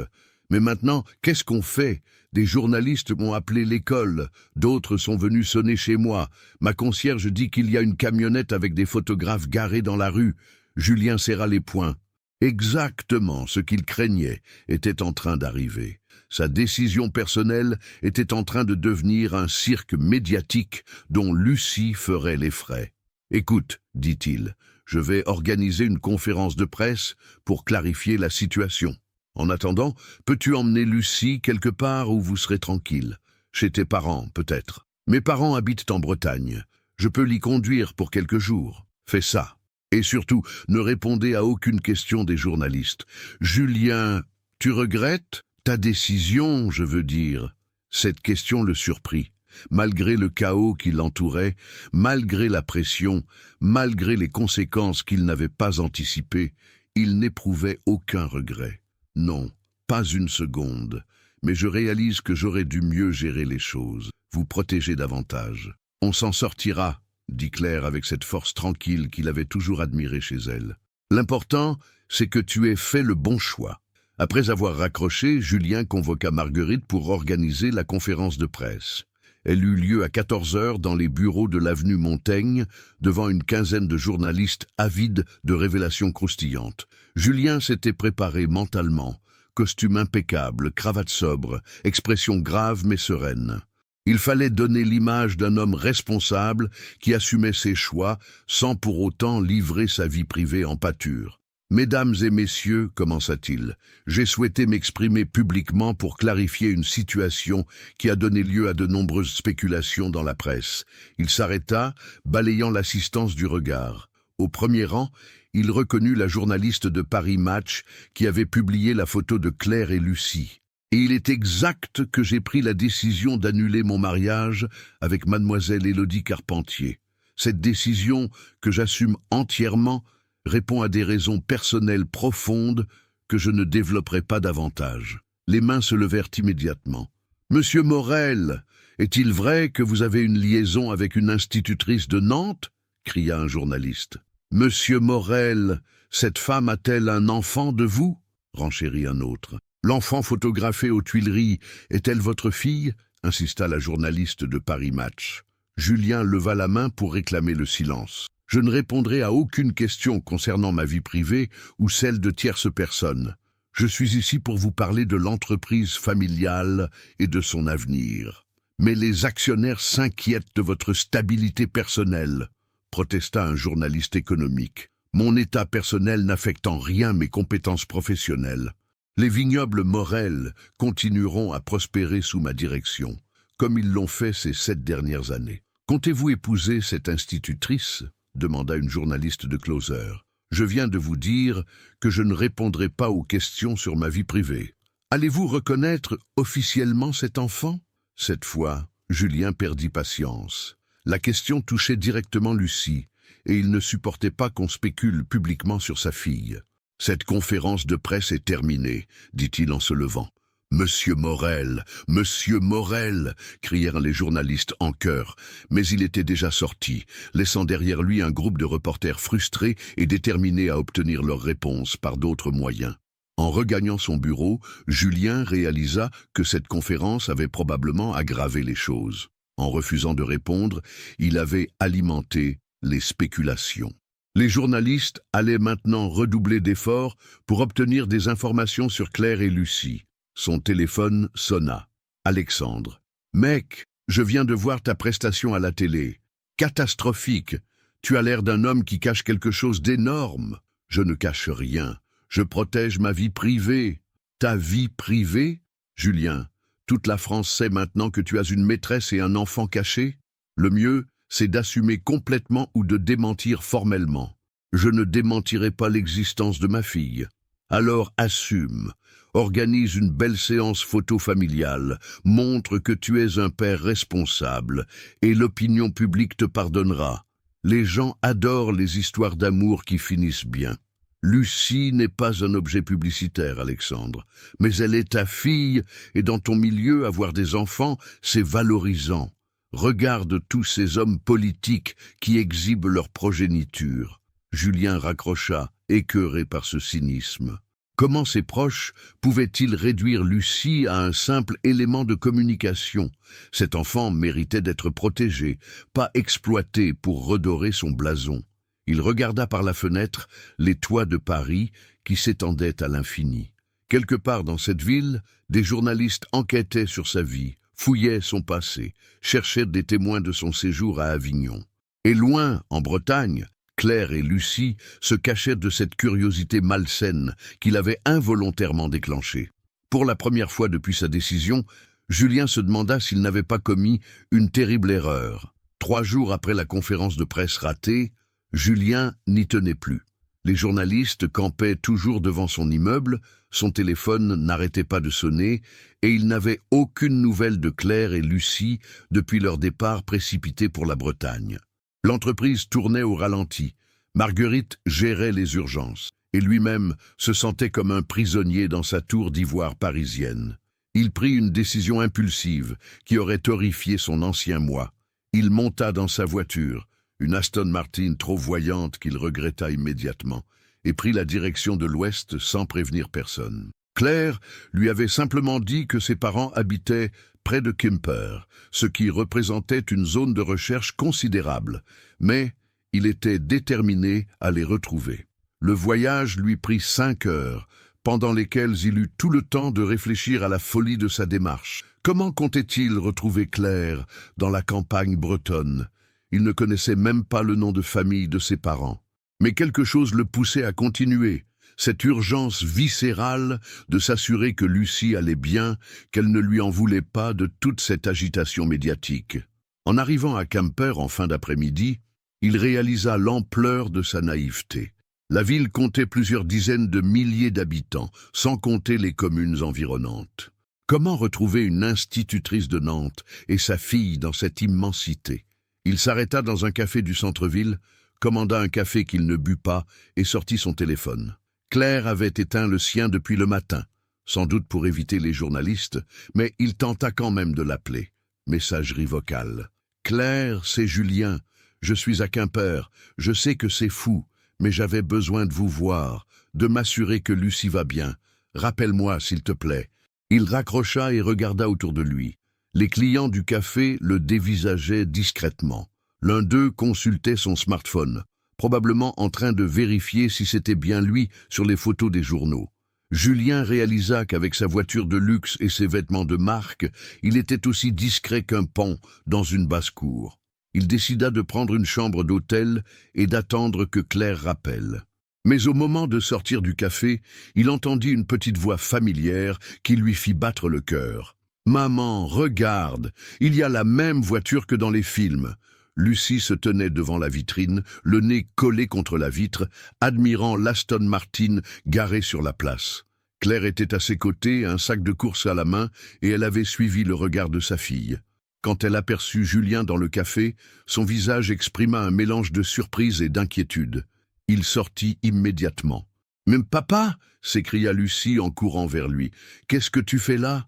Mais maintenant, qu'est-ce qu'on fait? Des journalistes m'ont appelé l'école. D'autres sont venus sonner chez moi. Ma concierge dit qu'il y a une camionnette avec des photographes garés dans la rue. » Julien serra les poings. Exactement ce qu'il craignait était en train d'arriver. Sa décision personnelle était en train de devenir un cirque médiatique dont Lucie ferait les frais. « Écoute, dit-il, je vais organiser une conférence de presse pour clarifier la situation. En attendant, peux-tu emmener Lucie quelque part où vous serez tranquille? Chez tes parents, peut-être. Mes parents habitent en Bretagne. Je peux l'y conduire pour quelques jours. Fais ça. Et surtout, ne répondez à aucune question des journalistes. Julien, tu regrettes ta décision, je veux dire. » Cette question le surprit. Malgré le chaos qui l'entourait, malgré la pression, malgré les conséquences qu'il n'avait pas anticipées, il n'éprouvait aucun regret. Non, pas une seconde. Mais je réalise que j'aurais dû mieux gérer les choses, vous protéger davantage. On s'en sortira, dit Claire avec cette force tranquille qu'il avait toujours admirée chez elle. L'important, c'est que tu aies fait le bon choix. Après avoir raccroché, Julien convoqua Marguerite pour organiser la conférence de presse. Elle eut lieu à 14 heures dans les bureaux de l'avenue Montaigne, devant une quinzaine de journalistes avides de révélations croustillantes. Julien s'était préparé mentalement, costume impeccable, cravate sobre, expression grave mais sereine. Il fallait donner l'image d'un homme responsable qui assumait ses choix sans pour autant livrer sa vie privée en pâture. « Mesdames et messieurs, commença-t-il, j'ai souhaité m'exprimer publiquement pour clarifier une situation qui a donné lieu à de nombreuses spéculations dans la presse. » Il s'arrêta, balayant l'assistance du regard. Au premier rang, il reconnut la journaliste de Paris Match qui avait publié la photo de Claire et Lucie. « Et il est exact que j'ai pris la décision d'annuler mon mariage avec mademoiselle Élodie Carpentier. Cette décision, que j'assume entièrement, répond à des raisons personnelles profondes que je ne développerai pas davantage. » Les mains se levèrent immédiatement. « Monsieur Morel, est-il vrai que vous avez une liaison avec une institutrice de Nantes ?» cria un journaliste. « Monsieur Morel, cette femme a-t-elle un enfant de vous ?» renchérit un autre. « L'enfant photographié aux Tuileries est-elle votre fille ?» insista la journaliste de Paris Match. Julien leva la main pour réclamer le silence. « Je ne répondrai à aucune question concernant ma vie privée ou celle de tierces personnes. Je suis ici pour vous parler de l'entreprise familiale et de son avenir. Mais les actionnaires s'inquiètent de votre stabilité personnelle, » protesta un journaliste économique. « Mon état personnel n'affecte en rien mes compétences professionnelles. Les vignobles Morel continueront à prospérer sous ma direction, comme ils l'ont fait ces 7 dernières années. »« Comptez-vous épouser cette institutrice ?» demanda une journaliste de Closer. « Je viens de vous dire que je ne répondrai pas aux questions sur ma vie privée. Allez-vous reconnaître officiellement cet enfant ?» Cette fois, Julien perdit patience. La question touchait directement Lucie, et il ne supportait pas qu'on spécule publiquement sur sa fille. « Cette conférence de presse est terminée, » dit-il en se levant. « Monsieur Morel, Monsieur Morel !» crièrent les journalistes en chœur, mais il était déjà sorti, laissant derrière lui un groupe de reporters frustrés et déterminés à obtenir leur réponse par d'autres moyens. En regagnant son bureau, Julien réalisa que cette conférence avait probablement aggravé les choses. En refusant de répondre, il avait alimenté les spéculations. Les journalistes allaient maintenant redoubler d'efforts pour obtenir des informations sur Claire et Lucie. Son téléphone sonna. Alexandre. « Mec, je viens de voir ta prestation à la télé. Catastrophique. Tu as l'air d'un homme qui cache quelque chose d'énorme. » « Je ne cache rien. Je protège ma vie privée. »« Ta vie privée ?» ?»« Julien, toute la France sait maintenant que tu as une maîtresse et un enfant cachés. Le mieux, c'est d'assumer complètement ou de démentir formellement. Je ne démentirai pas l'existence de ma fille. Alors assume. Organise une belle séance photo familiale, montre que tu es un père responsable, et l'opinion publique te pardonnera. Les gens adorent les histoires d'amour qui finissent bien. Lucie n'est pas un objet publicitaire, Alexandre, mais elle est ta fille, et dans ton milieu, avoir des enfants, c'est valorisant. Regarde tous ces hommes politiques qui exhibent leur progéniture. Julien raccrocha, écœuré par ce cynisme. Comment ses proches pouvaient-ils réduire Lucie à un simple élément de communication? Cet enfant méritait d'être protégé, pas exploité pour redorer son blason. Il regarda par la fenêtre les toits de Paris qui s'étendaient à l'infini. Quelque part dans cette ville, des journalistes enquêtaient sur sa vie, fouillaient son passé, cherchaient des témoins de son séjour à Avignon. Et loin, en Bretagne, Claire et Lucie se cachaient de cette curiosité malsaine qu'il avait involontairement déclenchée. Pour la première fois depuis sa décision, Julien se demanda s'il n'avait pas commis une terrible erreur. 3 jours après la conférence de presse ratée, Julien n'y tenait plus. Les journalistes campaient toujours devant son immeuble, son téléphone n'arrêtait pas de sonner, et il n'avait aucune nouvelle de Claire et Lucie depuis leur départ précipité pour la Bretagne. L'entreprise tournait au ralenti. Marguerite gérait les urgences, et lui-même se sentait comme un prisonnier dans sa tour d'ivoire parisienne. Il prit une décision impulsive qui aurait horrifié son ancien moi. Il monta dans sa voiture, une Aston Martin trop voyante qu'il regretta immédiatement, et prit la direction de l'Ouest sans prévenir personne. Claire lui avait simplement dit que ses parents habitaient près de Quimper, ce qui représentait une zone de recherche considérable, mais il était déterminé à les retrouver. Le voyage lui prit 5 heures, pendant lesquelles il eut tout le temps de réfléchir à la folie de sa démarche. Comment comptait-il retrouver Claire dans la campagne bretonne? Il ne connaissait même pas le nom de famille de ses parents. Mais quelque chose le poussait à continuer. Cette urgence viscérale de s'assurer que Lucie allait bien, qu'elle ne lui en voulait pas de toute cette agitation médiatique. En arrivant à Quimper en fin d'après-midi, il réalisa l'ampleur de sa naïveté. La ville comptait plusieurs dizaines de milliers d'habitants, sans compter les communes environnantes. Comment retrouver une institutrice de Nantes et sa fille dans cette immensité? Il s'arrêta dans un café du centre-ville, commanda un café qu'il ne but pas et sortit son téléphone. Claire avait éteint le sien depuis le matin, sans doute pour éviter les journalistes, mais il tenta quand même de l'appeler. Messagerie vocale. « Claire, c'est Julien. Je suis à Quimper. Je sais que c'est fou, mais j'avais besoin de vous voir, de m'assurer que Lucie va bien. Rappelle-moi, s'il te plaît. » Il raccrocha et regarda autour de lui. Les clients du café le dévisageaient discrètement. L'un d'eux consultait son smartphone, probablement en train de vérifier si c'était bien lui sur les photos des journaux. Julien réalisa qu'avec sa voiture de luxe et ses vêtements de marque, il était aussi discret qu'un paon dans une basse-cour. Il décida de prendre une chambre d'hôtel et d'attendre que Claire rappelle. Mais au moment de sortir du café, il entendit une petite voix familière qui lui fit battre le cœur. « Maman, regarde, il y a la même voiture que dans les films. » Lucie se tenait devant la vitrine, le nez collé contre la vitre, admirant l'Aston Martin garé sur la place. Claire était à ses côtés, un sac de course à la main, et elle avait suivi le regard de sa fille. Quand elle aperçut Julien dans le café, son visage exprima un mélange de surprise et d'inquiétude. Il sortit immédiatement. « Mais papa !» s'écria Lucie en courant vers lui. « Qu'est-ce que tu fais là ?»«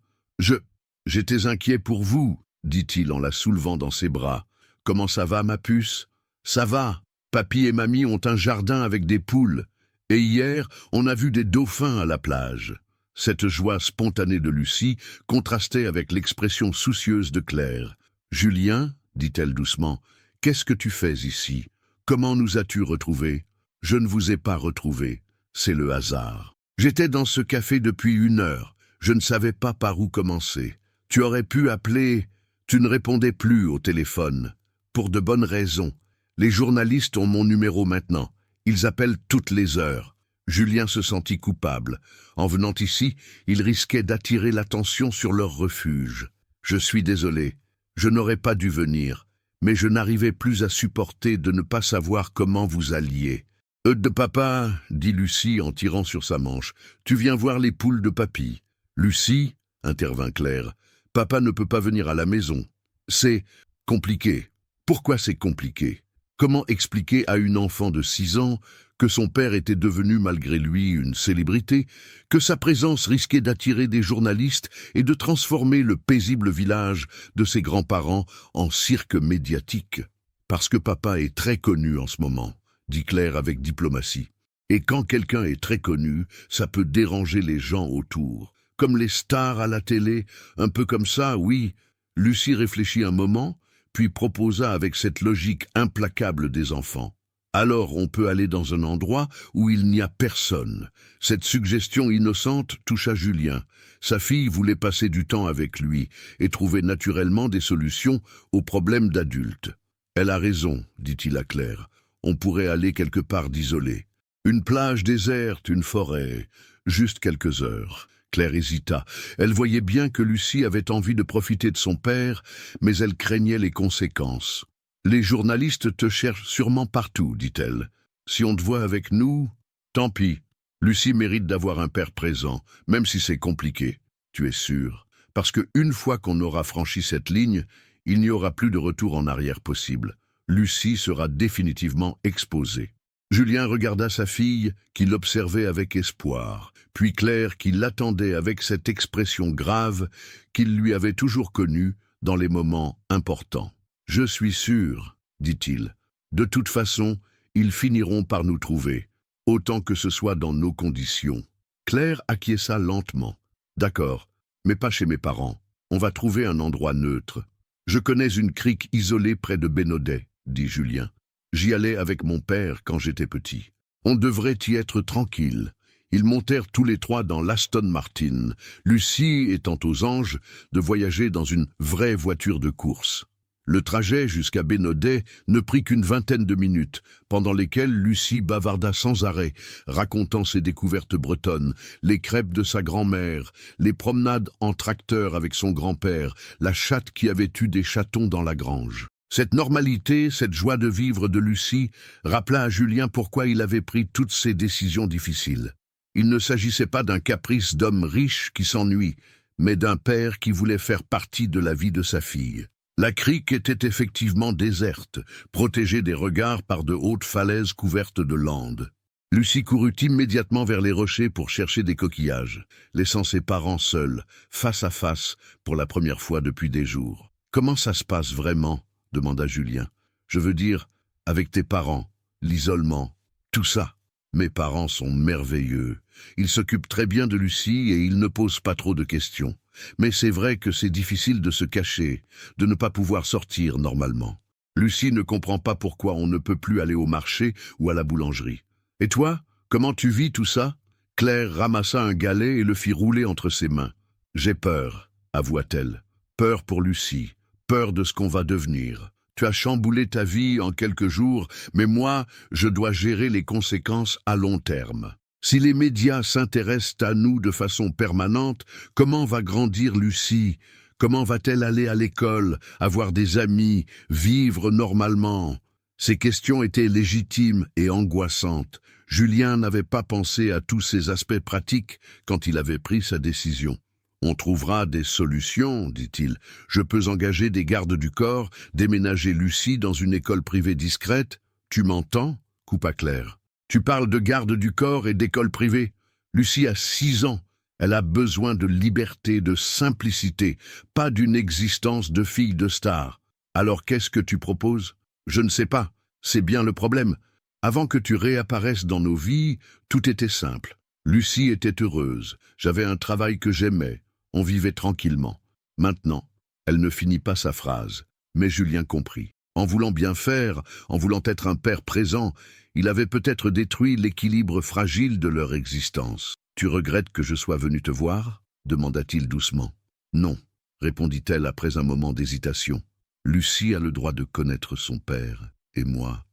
J'étais inquiet pour vous, » dit-il en la soulevant dans ses bras. « Comment ça va, ma puce ?»« Ça va. Papy et mamie ont un jardin avec des poules. Et hier, on a vu des dauphins à la plage. » Cette joie spontanée de Lucie contrastait avec l'expression soucieuse de Claire. « Julien, dit-elle doucement, qu'est-ce que tu fais ici? Comment nous as-tu retrouvés? » « Je ne vous ai pas retrouvé. C'est le hasard. J'étais dans ce café depuis 1 heure. Je ne savais pas par où commencer. Tu aurais pu appeler. Tu ne répondais plus au téléphone. Pour de bonnes raisons. Les journalistes ont mon numéro maintenant. Ils appellent toutes les heures. » Julien se sentit coupable. En venant ici, il risquait d'attirer l'attention sur leur refuge. « Je suis désolé. Je n'aurais pas dû venir. Mais je n'arrivais plus à supporter de ne pas savoir comment vous alliez. » « De papa, dit Lucie en tirant sur sa manche, tu viens voir les poules de papy. »« Lucie, intervint Claire, papa ne peut pas venir à la maison. C'est compliqué. » « Pourquoi c'est compliqué? Comment expliquer à une enfant de 6 ans que son père était devenu malgré lui une célébrité, que sa présence risquait d'attirer des journalistes et de transformer le paisible village de ses grands-parents en cirque médiatique? Parce que papa est très connu en ce moment, dit Claire avec diplomatie. Et quand quelqu'un est très connu, ça peut déranger les gens autour. Comme les stars à la télé, un peu comme ça, oui. Lucie réfléchit un moment, puis proposa avec cette logique implacable des enfants. Alors on peut aller dans un endroit où il n'y a personne. Cette suggestion innocente toucha Julien. Sa fille voulait passer du temps avec lui et trouver naturellement des solutions aux problèmes d'adultes. Elle a raison, dit-il à Claire. On pourrait aller quelque part d'isolé. Une plage déserte, une forêt, juste quelques heures. Claire hésita. Elle voyait bien que Lucie avait envie de profiter de son père, mais elle craignait les conséquences. « Les journalistes te cherchent sûrement partout, dit-elle. Si on te voit avec nous, tant pis. Lucie mérite d'avoir un père présent, même si c'est compliqué. Tu es sûr? Parce que une fois qu'on aura franchi cette ligne, il n'y aura plus de retour en arrière possible. Lucie sera définitivement exposée. » Julien regarda sa fille, qui l'observait avec espoir, puis Claire qui l'attendait avec cette expression grave qu'il lui avait toujours connue dans les moments importants. « Je suis sûr, dit-il. De toute façon, ils finiront par nous trouver, autant que ce soit dans nos conditions. » Claire acquiesça lentement. « D'accord, mais pas chez mes parents. On va trouver un endroit neutre. Je connais une crique isolée près de Bénodet, dit Julien. J'y allais avec mon père quand j'étais petit. On devrait y être tranquille. » Ils montèrent tous les trois dans l'Aston Martin, Lucie étant aux anges de voyager dans une vraie voiture de course. Le trajet jusqu'à Bénodet ne prit qu'1 vingtaine de minutes, pendant lesquelles Lucie bavarda sans arrêt, racontant ses découvertes bretonnes, les crêpes de sa grand-mère, les promenades en tracteur avec son grand-père, la chatte qui avait eu des chatons dans la grange. Cette normalité, cette joie de vivre de Lucie, rappela à Julien pourquoi il avait pris toutes ces décisions difficiles. Il ne s'agissait pas d'un caprice d'homme riche qui s'ennuie, mais d'un père qui voulait faire partie de la vie de sa fille. La crique était effectivement déserte, protégée des regards par de hautes falaises couvertes de landes. Lucie courut immédiatement vers les rochers pour chercher des coquillages, laissant ses parents seuls, face à face, pour la première fois depuis des jours. « Comment ça se passe vraiment ?» demanda Julien. « Je veux dire, avec tes parents, l'isolement, tout ça. » Mes parents sont merveilleux. Ils s'occupent très bien de Lucie et ils ne posent pas trop de questions. Mais c'est vrai que c'est difficile de se cacher, de ne pas pouvoir sortir normalement. Lucie ne comprend pas pourquoi on ne peut plus aller au marché ou à la boulangerie. « Et toi, comment tu vis tout ça ?» Claire ramassa un galet et le fit rouler entre ses mains. « J'ai peur, avoua-t-elle. Peur pour Lucie, peur de ce qu'on va devenir. Tu as chamboulé ta vie en quelques jours, mais moi, je dois gérer les conséquences à long terme. Si les médias s'intéressent à nous de façon permanente, comment va grandir Lucie? Comment va-t-elle aller à l'école, avoir des amis, vivre normalement ?» Ces questions étaient légitimes et angoissantes. Julien n'avait pas pensé à tous ces aspects pratiques quand il avait pris sa décision. « On trouvera des solutions, dit-il. Je peux engager des gardes du corps, déménager Lucie dans une école privée discrète. Tu m'entends ?» coupa Claire. « Tu parles de garde du corps et d'école privée. Lucie a 6 ans. Elle a besoin de liberté, de simplicité, pas d'une existence de fille de star. Alors qu'est-ce que tu proposes ? Je ne sais pas. C'est bien le problème. Avant que tu réapparaisses dans nos vies, tout était simple. Lucie était heureuse. J'avais un travail que j'aimais. On vivait tranquillement. Maintenant, elle ne finit pas sa phrase. Mais Julien comprit. En voulant bien faire, en voulant être un père présent, il avait peut-être détruit l'équilibre fragile de leur existence. « Tu regrettes que je sois venu te voir ?» demanda-t-il doucement. « Non, » répondit-elle après un moment d'hésitation. « Lucie a le droit de connaître son père. Et moi,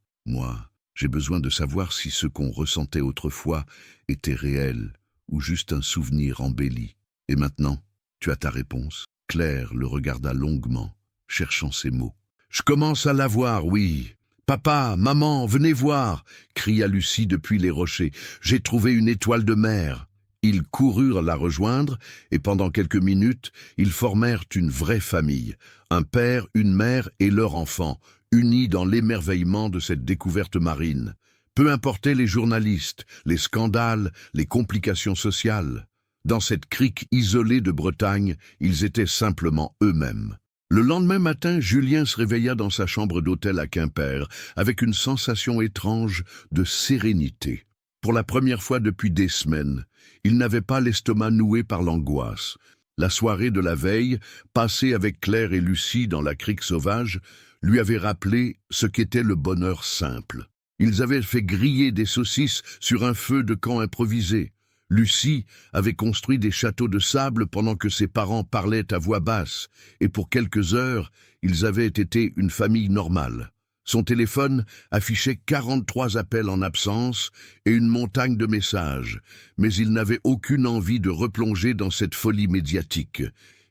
j'ai besoin de savoir si ce qu'on ressentait autrefois était réel ou juste un souvenir embelli. Et maintenant, tu as ta réponse ?» Claire le regarda longuement, cherchant ses mots. « Je commence à la voir, oui. Papa, maman, venez voir !» cria Lucie depuis les rochers. « J'ai trouvé une étoile de mer. » Ils coururent la rejoindre et pendant quelques minutes, ils formèrent une vraie famille. Un père, une mère et leur enfant, unis dans l'émerveillement de cette découverte marine. Peu importaient les journalistes, les scandales, les complications sociales. Dans cette crique isolée de Bretagne, ils étaient simplement eux-mêmes. Le lendemain matin, Julien se réveilla dans sa chambre d'hôtel à Quimper, avec une sensation étrange de sérénité. Pour la première fois depuis des semaines, il n'avait pas l'estomac noué par l'angoisse. La soirée de la veille, passée avec Claire et Lucie dans la crique sauvage, lui avait rappelé ce qu'était le bonheur simple. Ils avaient fait griller des saucisses sur un feu de camp improvisé. Lucie avait construit des châteaux de sable pendant que ses parents parlaient à voix basse, et pour quelques heures, ils avaient été une famille normale. Son téléphone affichait 43 appels en absence et une montagne de messages, mais il n'avait aucune envie de replonger dans cette folie médiatique.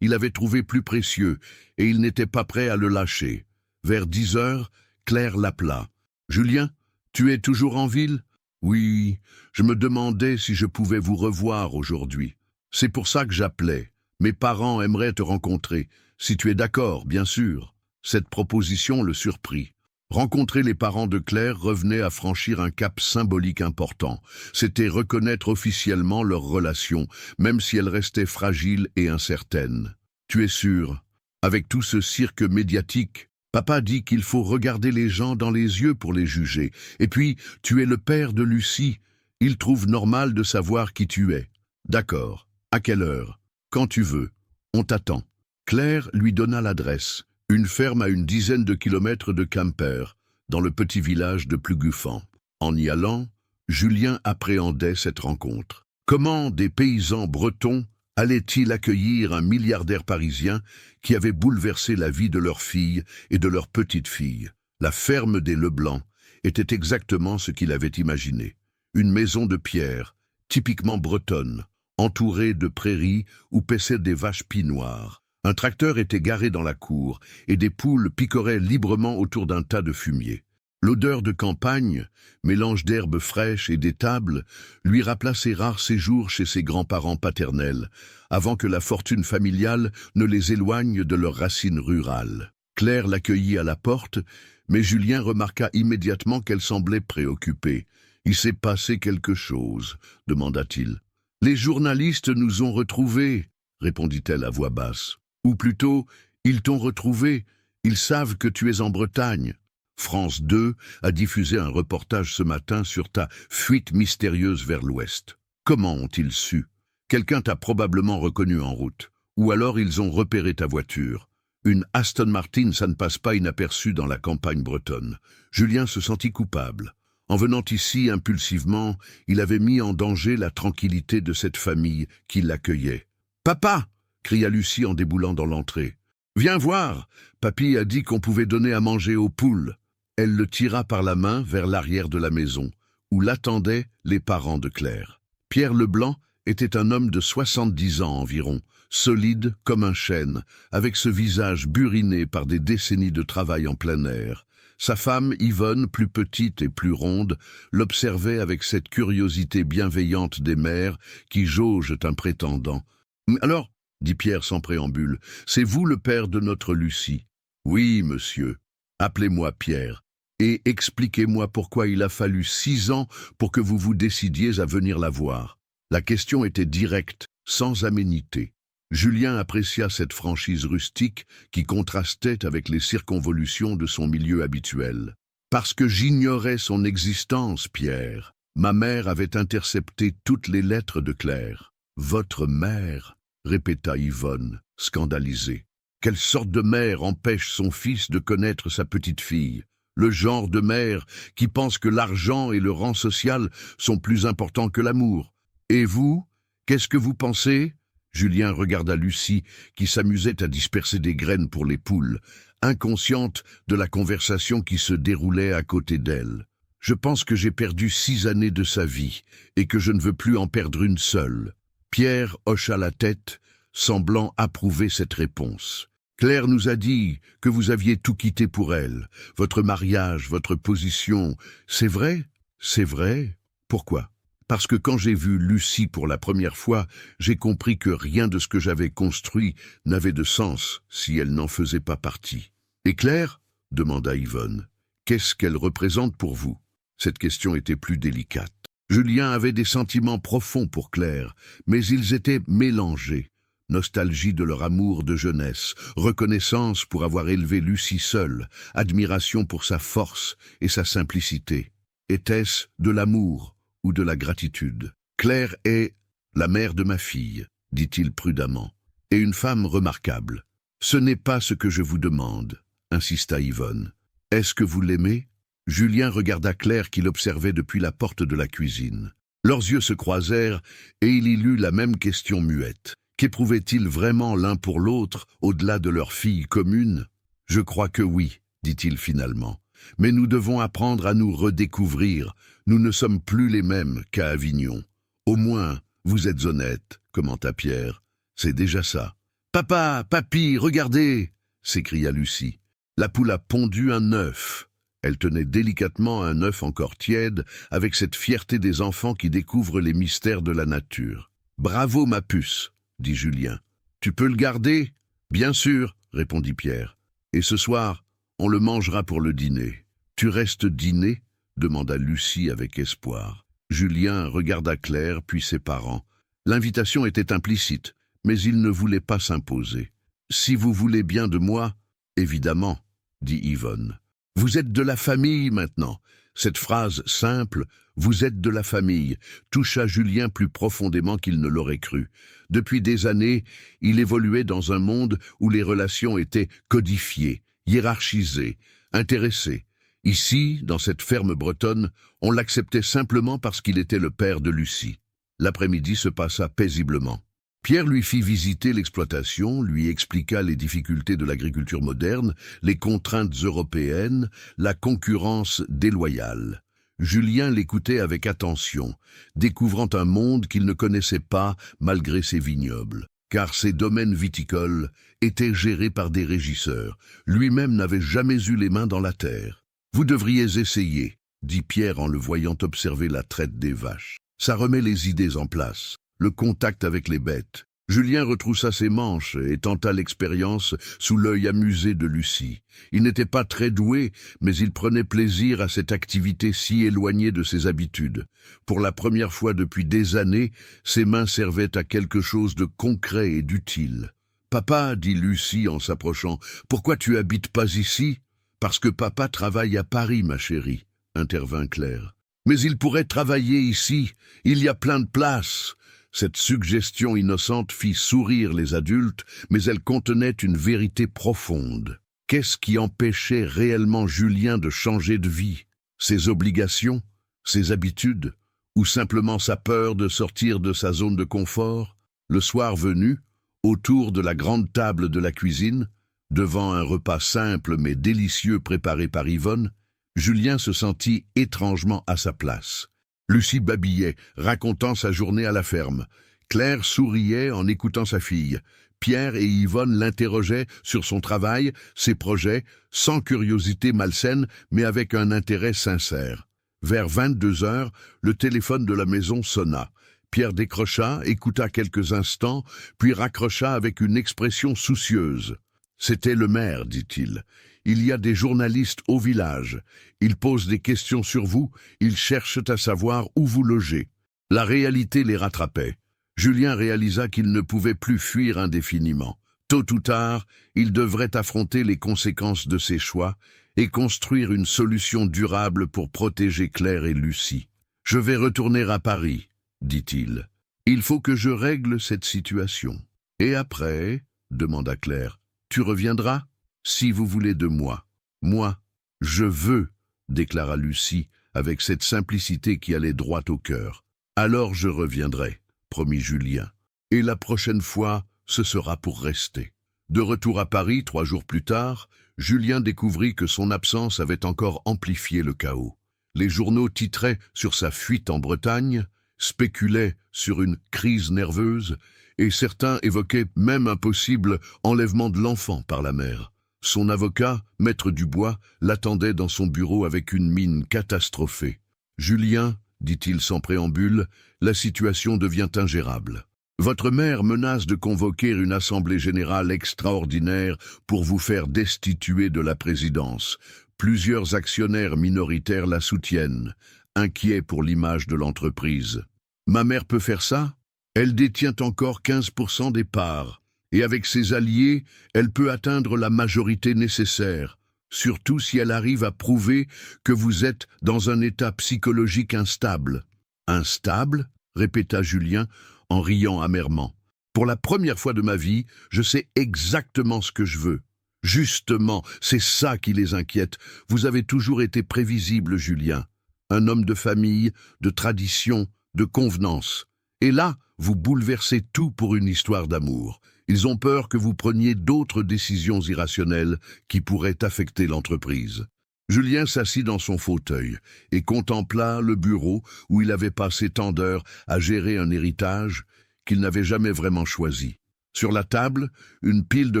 Il avait trouvé plus précieux et il n'était pas prêt à le lâcher. Vers 10 heures, Claire l'appela. « Julien, tu es toujours en ville ?»« Oui, je me demandais si je pouvais vous revoir aujourd'hui. C'est pour ça que j'appelais. Mes parents aimeraient te rencontrer, si tu es d'accord, bien sûr. » Cette proposition le surprit. Rencontrer les parents de Claire revenait à franchir un cap symbolique important. C'était reconnaître officiellement leur relation, même si elle restait fragile et incertaine. « Tu es sûr, avec tout ce cirque médiatique, papa dit qu'il faut regarder les gens dans les yeux pour les juger. Et puis, tu es le père de Lucie. Il trouve normal de savoir qui tu es. D'accord. À quelle heure? Quand tu veux. On t'attend. » Claire lui donna l'adresse. Une ferme à une dizaine de kilomètres de Quimper, dans le petit village de Pluguffan. En y allant, Julien appréhendait cette rencontre. Comment des paysans bretons allaient-ils accueillir un milliardaire parisien qui avait bouleversé la vie de leur fille et de leur petite-fille? La ferme des Leblanc était exactement ce qu'il avait imaginé. Une maison de pierre, typiquement bretonne, entourée de prairies où paissaient des vaches pie-noires. Un tracteur était garé dans la cour et des poules picoraient librement autour d'un tas de fumier. L'odeur de campagne, mélange d'herbes fraîches et d'étables, lui rappela ses rares séjours chez ses grands-parents paternels, avant que la fortune familiale ne les éloigne de leurs racines rurales. Claire l'accueillit à la porte, mais Julien remarqua immédiatement qu'elle semblait préoccupée. « Il s'est passé quelque chose » demanda-t-il. « Les journalistes nous ont retrouvés » répondit-elle à voix basse. « Ou plutôt, ils t'ont retrouvé. Ils savent que tu es en Bretagne. » France 2 a diffusé un reportage ce matin sur ta fuite mystérieuse vers l'ouest. Comment ont-ils su? Quelqu'un t'a probablement reconnu en route. Ou alors ils ont repéré ta voiture. Une Aston Martin, ça ne passe pas inaperçu dans la campagne bretonne. Julien se sentit coupable. En venant ici impulsivement, il avait mis en danger la tranquillité de cette famille qui l'accueillait. « Papa !» cria Lucie en déboulant dans l'entrée. « Viens voir, papy a dit qu'on pouvait donner à manger aux poules. » Elle le tira par la main vers l'arrière de la maison, où l'attendaient les parents de Claire. Pierre Leblanc était un homme de 70 ans environ, solide comme un chêne, avec ce visage buriné par des décennies de travail en plein air. Sa femme, Yvonne, plus petite et plus ronde, l'observait avec cette curiosité bienveillante des mères qui jaugent un prétendant. « Alors, dit Pierre sans préambule, c'est vous le père de notre Lucie? »« Oui, monsieur. Appelez-moi Pierre. Et expliquez-moi pourquoi il a fallu 6 ans pour que vous vous décidiez à venir la voir. » La question était directe, sans aménité. Julien apprécia cette franchise rustique qui contrastait avec les circonvolutions de son milieu habituel. « Parce que j'ignorais son existence, Pierre. Ma mère avait intercepté toutes les lettres de Claire. »« Votre mère ?» répéta Yvonne, scandalisée. « Quelle sorte de mère empêche son fils de connaître sa petite-fille ? Le genre de mère qui pense que l'argent et le rang social sont plus importants que l'amour. Et vous, qu'est-ce que vous pensez ?» Julien regarda Lucie, qui s'amusait à disperser des graines pour les poules, inconsciente de la conversation qui se déroulait à côté d'elle. « Je pense que j'ai perdu 6 années de sa vie, et que je ne veux plus en perdre une seule. » Pierre hocha la tête, semblant approuver cette réponse. « Claire nous a dit que vous aviez tout quitté pour elle, votre mariage, votre position. C'est vrai ? C'est vrai ? Pourquoi ? Parce que quand j'ai vu Lucie pour la première fois, j'ai compris que rien de ce que j'avais construit n'avait de sens si elle n'en faisait pas partie. »« Et Claire ?» demanda Yvonne. « Qu'est-ce qu'elle représente pour vous ?» Cette question était plus délicate. Julien avait des sentiments profonds pour Claire, mais ils étaient mélangés. Nostalgie de leur amour de jeunesse, reconnaissance pour avoir élevé Lucie seule, admiration pour sa force et sa simplicité. Était-ce de l'amour ou de la gratitude? « Claire est la mère de ma fille, dit-il prudemment, et une femme remarquable. Ce n'est pas ce que je vous demande, insista Yvonne. Est-ce que vous l'aimez? Julien regarda Claire qui l'observait depuis la porte de la cuisine. Leurs yeux se croisèrent et il y lut la même question muette. Qu'éprouvaient-ils vraiment l'un pour l'autre, au-delà de leur fille commune? « Je crois que oui, dit-il finalement. Mais nous devons apprendre à nous redécouvrir. Nous ne sommes plus les mêmes qu'à Avignon. Au moins, vous êtes honnête, commenta Pierre. C'est déjà ça. « Papa, papy, regardez !» s'écria Lucie. La poule a pondu un œuf. Elle tenait délicatement un œuf encore tiède, avec cette fierté des enfants qui découvrent les mystères de la nature. « Bravo, ma puce !» dit Julien. « Tu peux le garder ?»« Bien sûr, » répondit Pierre. « Et ce soir, on le mangera pour le dîner. »« Tu restes dîner ?» demanda Lucie avec espoir. Julien regarda Claire, puis ses parents. L'invitation était implicite, mais il ne voulait pas s'imposer. « Si vous voulez bien de moi, évidemment, » dit Yvonne. « Vous êtes de la famille maintenant. » Cette phrase simple, « vous êtes de la famille », toucha Julien plus profondément qu'il ne l'aurait cru. Depuis des années, il évoluait dans un monde où les relations étaient codifiées, hiérarchisées, intéressées. Ici, dans cette ferme bretonne, on l'acceptait simplement parce qu'il était le père de Lucie. L'après-midi se passa paisiblement. Pierre lui fit visiter l'exploitation, lui expliqua les difficultés de l'agriculture moderne, les contraintes européennes, la concurrence déloyale. Julien l'écoutait avec attention, découvrant un monde qu'il ne connaissait pas malgré ses vignobles, car ses domaines viticoles étaient gérés par des régisseurs. Lui-même n'avait jamais eu les mains dans la terre. « Vous devriez essayer, » dit Pierre en le voyant observer la traite des vaches. « Ça remet les idées en place. Le contact avec les bêtes. Julien retroussa ses manches et tenta l'expérience sous l'œil amusé de Lucie. Il n'était pas très doué, mais il prenait plaisir à cette activité si éloignée de ses habitudes. Pour la première fois depuis des années, ses mains servaient à quelque chose de concret et d'utile. « Papa, dit Lucie en s'approchant, pourquoi tu habites pas ici ?»« Parce que papa travaille à Paris, ma chérie, » intervint Claire. « Mais il pourrait travailler ici, il y a plein de places. » Cette suggestion innocente fit sourire les adultes, mais elle contenait une vérité profonde. Qu'est-ce qui empêchait réellement Julien de changer de vie? Ses obligations? Ses habitudes? Ou simplement sa peur de sortir de sa zone de confort? Le soir venu, autour de la grande table de la cuisine, devant un repas simple mais délicieux préparé par Yvonne, Julien se sentit étrangement à sa place. Lucie babillait, racontant sa journée à la ferme. Claire souriait en écoutant sa fille. Pierre et Yvonne l'interrogeaient sur son travail, ses projets, sans curiosité malsaine, mais avec un intérêt sincère. Vers 22 heures, le téléphone de la maison sonna. Pierre décrocha, écouta quelques instants, puis raccrocha avec une expression soucieuse. « C'était le maire, dit-il. Il y a des journalistes au village. Ils posent des questions sur vous, ils cherchent à savoir où vous logez. » La réalité les rattrapait. Julien réalisa qu'il ne pouvait plus fuir indéfiniment. Tôt ou tard, il devrait affronter les conséquences de ses choix et construire une solution durable pour protéger Claire et Lucie. « Je vais retourner à Paris, » dit-il. « Il faut que je règle cette situation. »« Et après ?» demanda Claire. « Tu reviendras ? Si vous voulez de moi. »« Moi, je veux, » déclara Lucie, avec cette simplicité qui allait droit au cœur. « Alors je reviendrai, » promit Julien. « Et la prochaine fois, ce sera pour rester. » De retour à Paris, 3 jours plus tard, Julien découvrit que son absence avait encore amplifié le chaos. Les journaux titraient sur sa fuite en Bretagne, spéculaient sur une crise nerveuse, et certains évoquaient même un possible enlèvement de l'enfant par la mère. Son avocat, maître Dubois, l'attendait dans son bureau avec une mine catastrophée. « Julien, dit-il sans préambule, la situation devient ingérable. Votre mère menace de convoquer une assemblée générale extraordinaire pour vous faire destituer de la présidence. Plusieurs actionnaires minoritaires la soutiennent, inquiets pour l'image de l'entreprise. Ma mère peut faire ça? Elle détient encore 15% des parts. Et avec ses alliés, elle peut atteindre la majorité nécessaire, surtout si elle arrive à prouver que vous êtes dans un état psychologique instable. »« Instable ?» répéta Julien en riant amèrement. « Pour la première fois de ma vie, je sais exactement ce que je veux. Justement, c'est ça qui les inquiète. Vous avez toujours été prévisible, Julien. Un homme de famille, de tradition, de convenance. Et là, vous bouleversez tout pour une histoire d'amour. Ils ont peur que vous preniez d'autres décisions irrationnelles qui pourraient affecter l'entreprise. » Julien s'assit dans son fauteuil et contempla le bureau où il avait passé tant d'heures à gérer un héritage qu'il n'avait jamais vraiment choisi. Sur la table, une pile de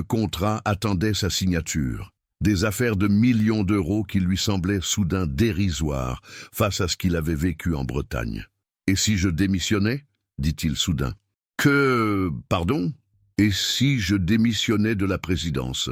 contrats attendait sa signature. Des affaires de millions d'euros qui lui semblaient soudain dérisoires face à ce qu'il avait vécu en Bretagne. « Et si je démissionnais ?» dit-il soudain. « Pardon ? Et si je démissionnais de la présidence ?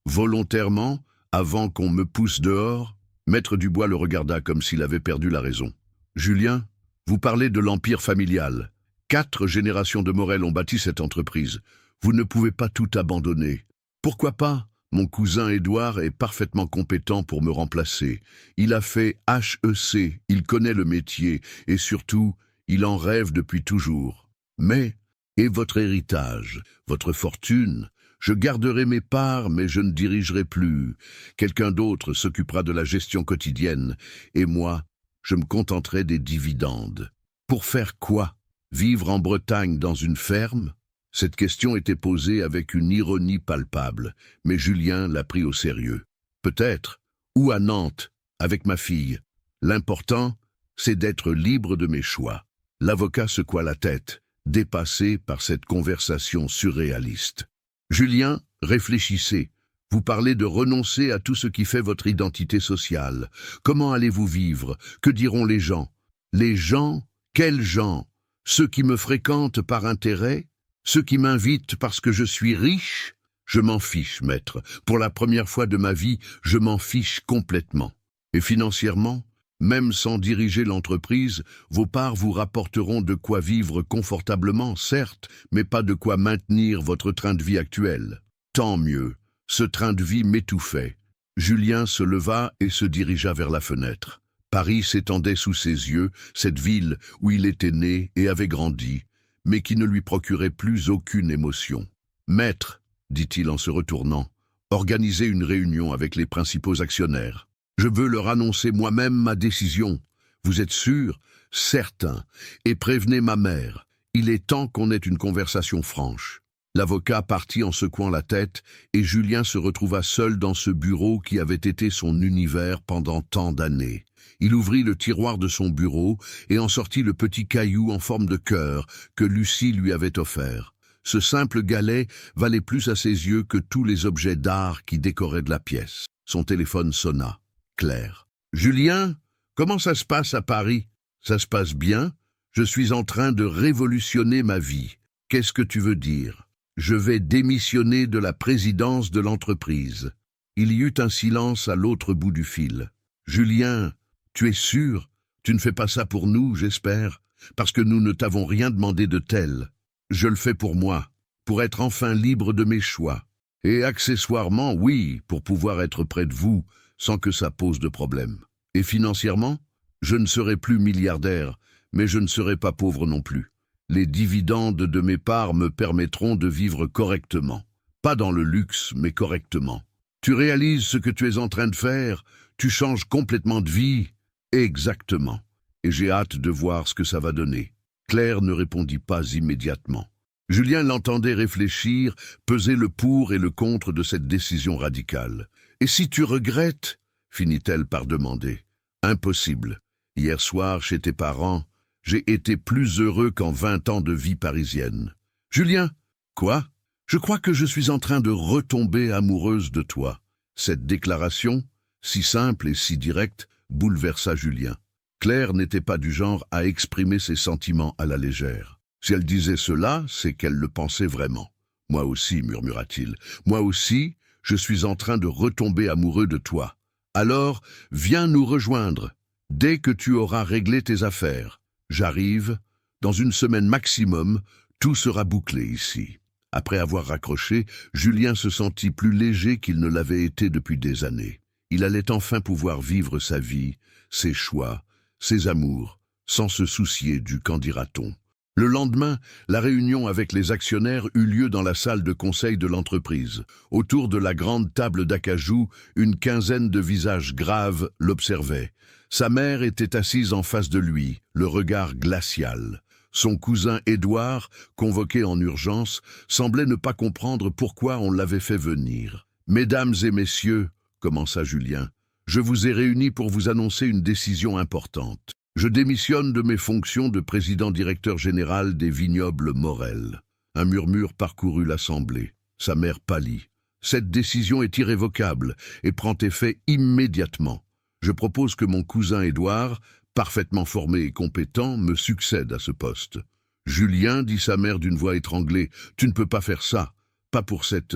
Volontairement, avant qu'on me pousse dehors ?» Maître Dubois le regarda comme s'il avait perdu la raison. « Julien, vous parlez de l'empire familial. 4 générations de Morel ont bâti cette entreprise. Vous ne pouvez pas tout abandonner. Pourquoi pas ? Mon cousin Édouard est parfaitement compétent pour me remplacer. Il a fait HEC, il connaît le métier, et surtout, il en rêve depuis toujours. Mais, et votre héritage, votre fortune ? Je garderai mes parts, mais je ne dirigerai plus. Quelqu'un d'autre s'occupera de la gestion quotidienne, et moi, je me contenterai des dividendes. Pour faire quoi ? Vivre en Bretagne dans une ferme ? Cette question était posée avec une ironie palpable, mais Julien l'a pris au sérieux. Peut-être, ou à Nantes, avec ma fille. L'important, c'est d'être libre de mes choix. L'avocat secoua la tête, dépassé par cette conversation surréaliste. Julien, réfléchissez. Vous parlez de renoncer à tout ce qui fait votre identité sociale. Comment allez-vous vivre? Que diront les gens? Les gens? Quels gens? Ceux qui me fréquentent par intérêt? Ceux qui m'invitent parce que je suis riche, je m'en fiche, maître. Pour la première fois de ma vie, je m'en fiche complètement. Et financièrement, même sans diriger l'entreprise, vos parts vous rapporteront de quoi vivre confortablement, certes, mais pas de quoi maintenir votre train de vie actuel. Tant mieux, ce train de vie m'étouffait. Julien se leva et se dirigea vers la fenêtre. Paris s'étendait sous ses yeux, cette ville où il était né et avait grandi, mais qui ne lui procurait plus aucune émotion. « Maître, dit-il en se retournant, organisez une réunion avec les principaux actionnaires. Je veux leur annoncer moi-même ma décision. Vous êtes sûr? Certain. Et prévenez ma mère. Il est temps qu'on ait une conversation franche. » L'avocat partit en secouant la tête, et Julien se retrouva seul dans ce bureau qui avait été son univers pendant tant d'années. Il ouvrit le tiroir de son bureau et en sortit le petit caillou en forme de cœur que Lucie lui avait offert. Ce simple galet valait plus à ses yeux que tous les objets d'art qui décoraient de la pièce. Son téléphone sonna. Claire. « Julien, comment ça se passe à Paris? »« Ça se passe bien. Je suis en train de révolutionner ma vie. Qu'est-ce que tu veux dire? » « Je vais démissionner de la présidence de l'entreprise. » Il y eut un silence à l'autre bout du fil. « Julien, tu es sûr? Tu ne fais pas ça pour nous, j'espère, parce que nous ne t'avons rien demandé de tel. Je le fais pour moi, pour être enfin libre de mes choix. Et accessoirement, oui, pour pouvoir être près de vous, sans que ça pose de problème. Et financièrement, je ne serai plus milliardaire, mais je ne serai pas pauvre non plus. Les dividendes de mes parts me permettront de vivre correctement. Pas dans le luxe, mais correctement. Tu réalises ce que tu es en train de faire? Tu changes complètement de vie? Exactement. Et j'ai hâte de voir ce que ça va donner. Claire ne répondit pas immédiatement. Julien l'entendait réfléchir, peser le pour et le contre de cette décision radicale. « Et si tu regrettes ?» finit-elle par demander. « Impossible. Hier soir, chez tes parents, j'ai été plus heureux qu'en 20 ans de vie parisienne. »« Julien !»« Quoi ? Je crois que je suis en train de retomber amoureuse de toi. » Cette déclaration, si simple et si directe, bouleversa Julien. Claire n'était pas du genre à exprimer ses sentiments à la légère. Si elle disait cela, c'est qu'elle le pensait vraiment. « Moi aussi, murmura-t-il, moi aussi, je suis en train de retomber amoureux de toi. Alors, viens nous rejoindre, dès que tu auras réglé tes affaires. J'arrive, dans une semaine maximum, tout sera bouclé ici. » Après avoir raccroché, Julien se sentit plus léger qu'il ne l'avait été depuis des années. Il allait enfin pouvoir vivre sa vie, ses choix, ses amours, sans se soucier du qu'en dira-t-on. Le lendemain, la réunion avec les actionnaires eut lieu dans la salle de conseil de l'entreprise. Autour de la grande table d'acajou, une quinzaine de visages graves l'observaient. Sa mère était assise en face de lui, le regard glacial. Son cousin Édouard, convoqué en urgence, semblait ne pas comprendre pourquoi on l'avait fait venir. « Mesdames et messieurs, » commença Julien, « je vous ai réunis pour vous annoncer une décision importante. Je démissionne de mes fonctions de président-directeur général des vignobles Morel. » Un murmure parcourut l'assemblée. Sa mère pâlit. « Cette décision est irrévocable et prend effet immédiatement. Je propose que mon cousin Édouard, parfaitement formé et compétent, me succède à ce poste. »« Julien, dit sa mère d'une voix étranglée, tu ne peux pas faire ça, pas pour cette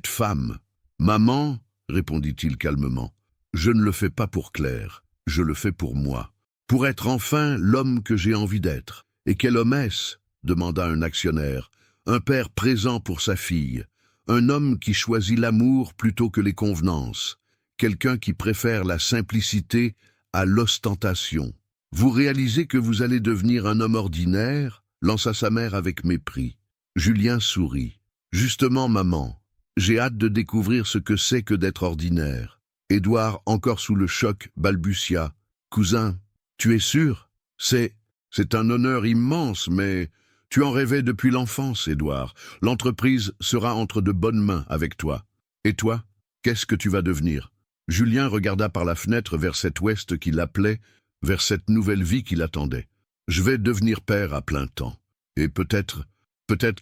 femme. »« Maman, répondit-il calmement, je ne le fais pas pour Claire, je le fais pour moi. Pour être enfin l'homme que j'ai envie d'être. »« Et quel homme est-ce » demanda un actionnaire. « Un père présent pour sa fille, un homme qui choisit l'amour plutôt que les convenances, quelqu'un qui préfère la simplicité à l'ostentation. Vous réalisez que vous allez devenir un homme ordinaire » lança sa mère avec mépris. Julien sourit. « Justement, maman, j'ai hâte de découvrir ce que c'est que d'être ordinaire. » Édouard, encore sous le choc, balbutia. « Cousin, tu es sûr? C'est un honneur immense, mais tu en rêvais depuis l'enfance, Édouard. L'entreprise sera entre de bonnes mains avec toi. Et toi, qu'est-ce que tu vas devenir ?» Julien regarda par la fenêtre vers cet ouest qui l'appelait, vers cette nouvelle vie qui l'attendait. « Je vais devenir père à plein temps. Et peut-être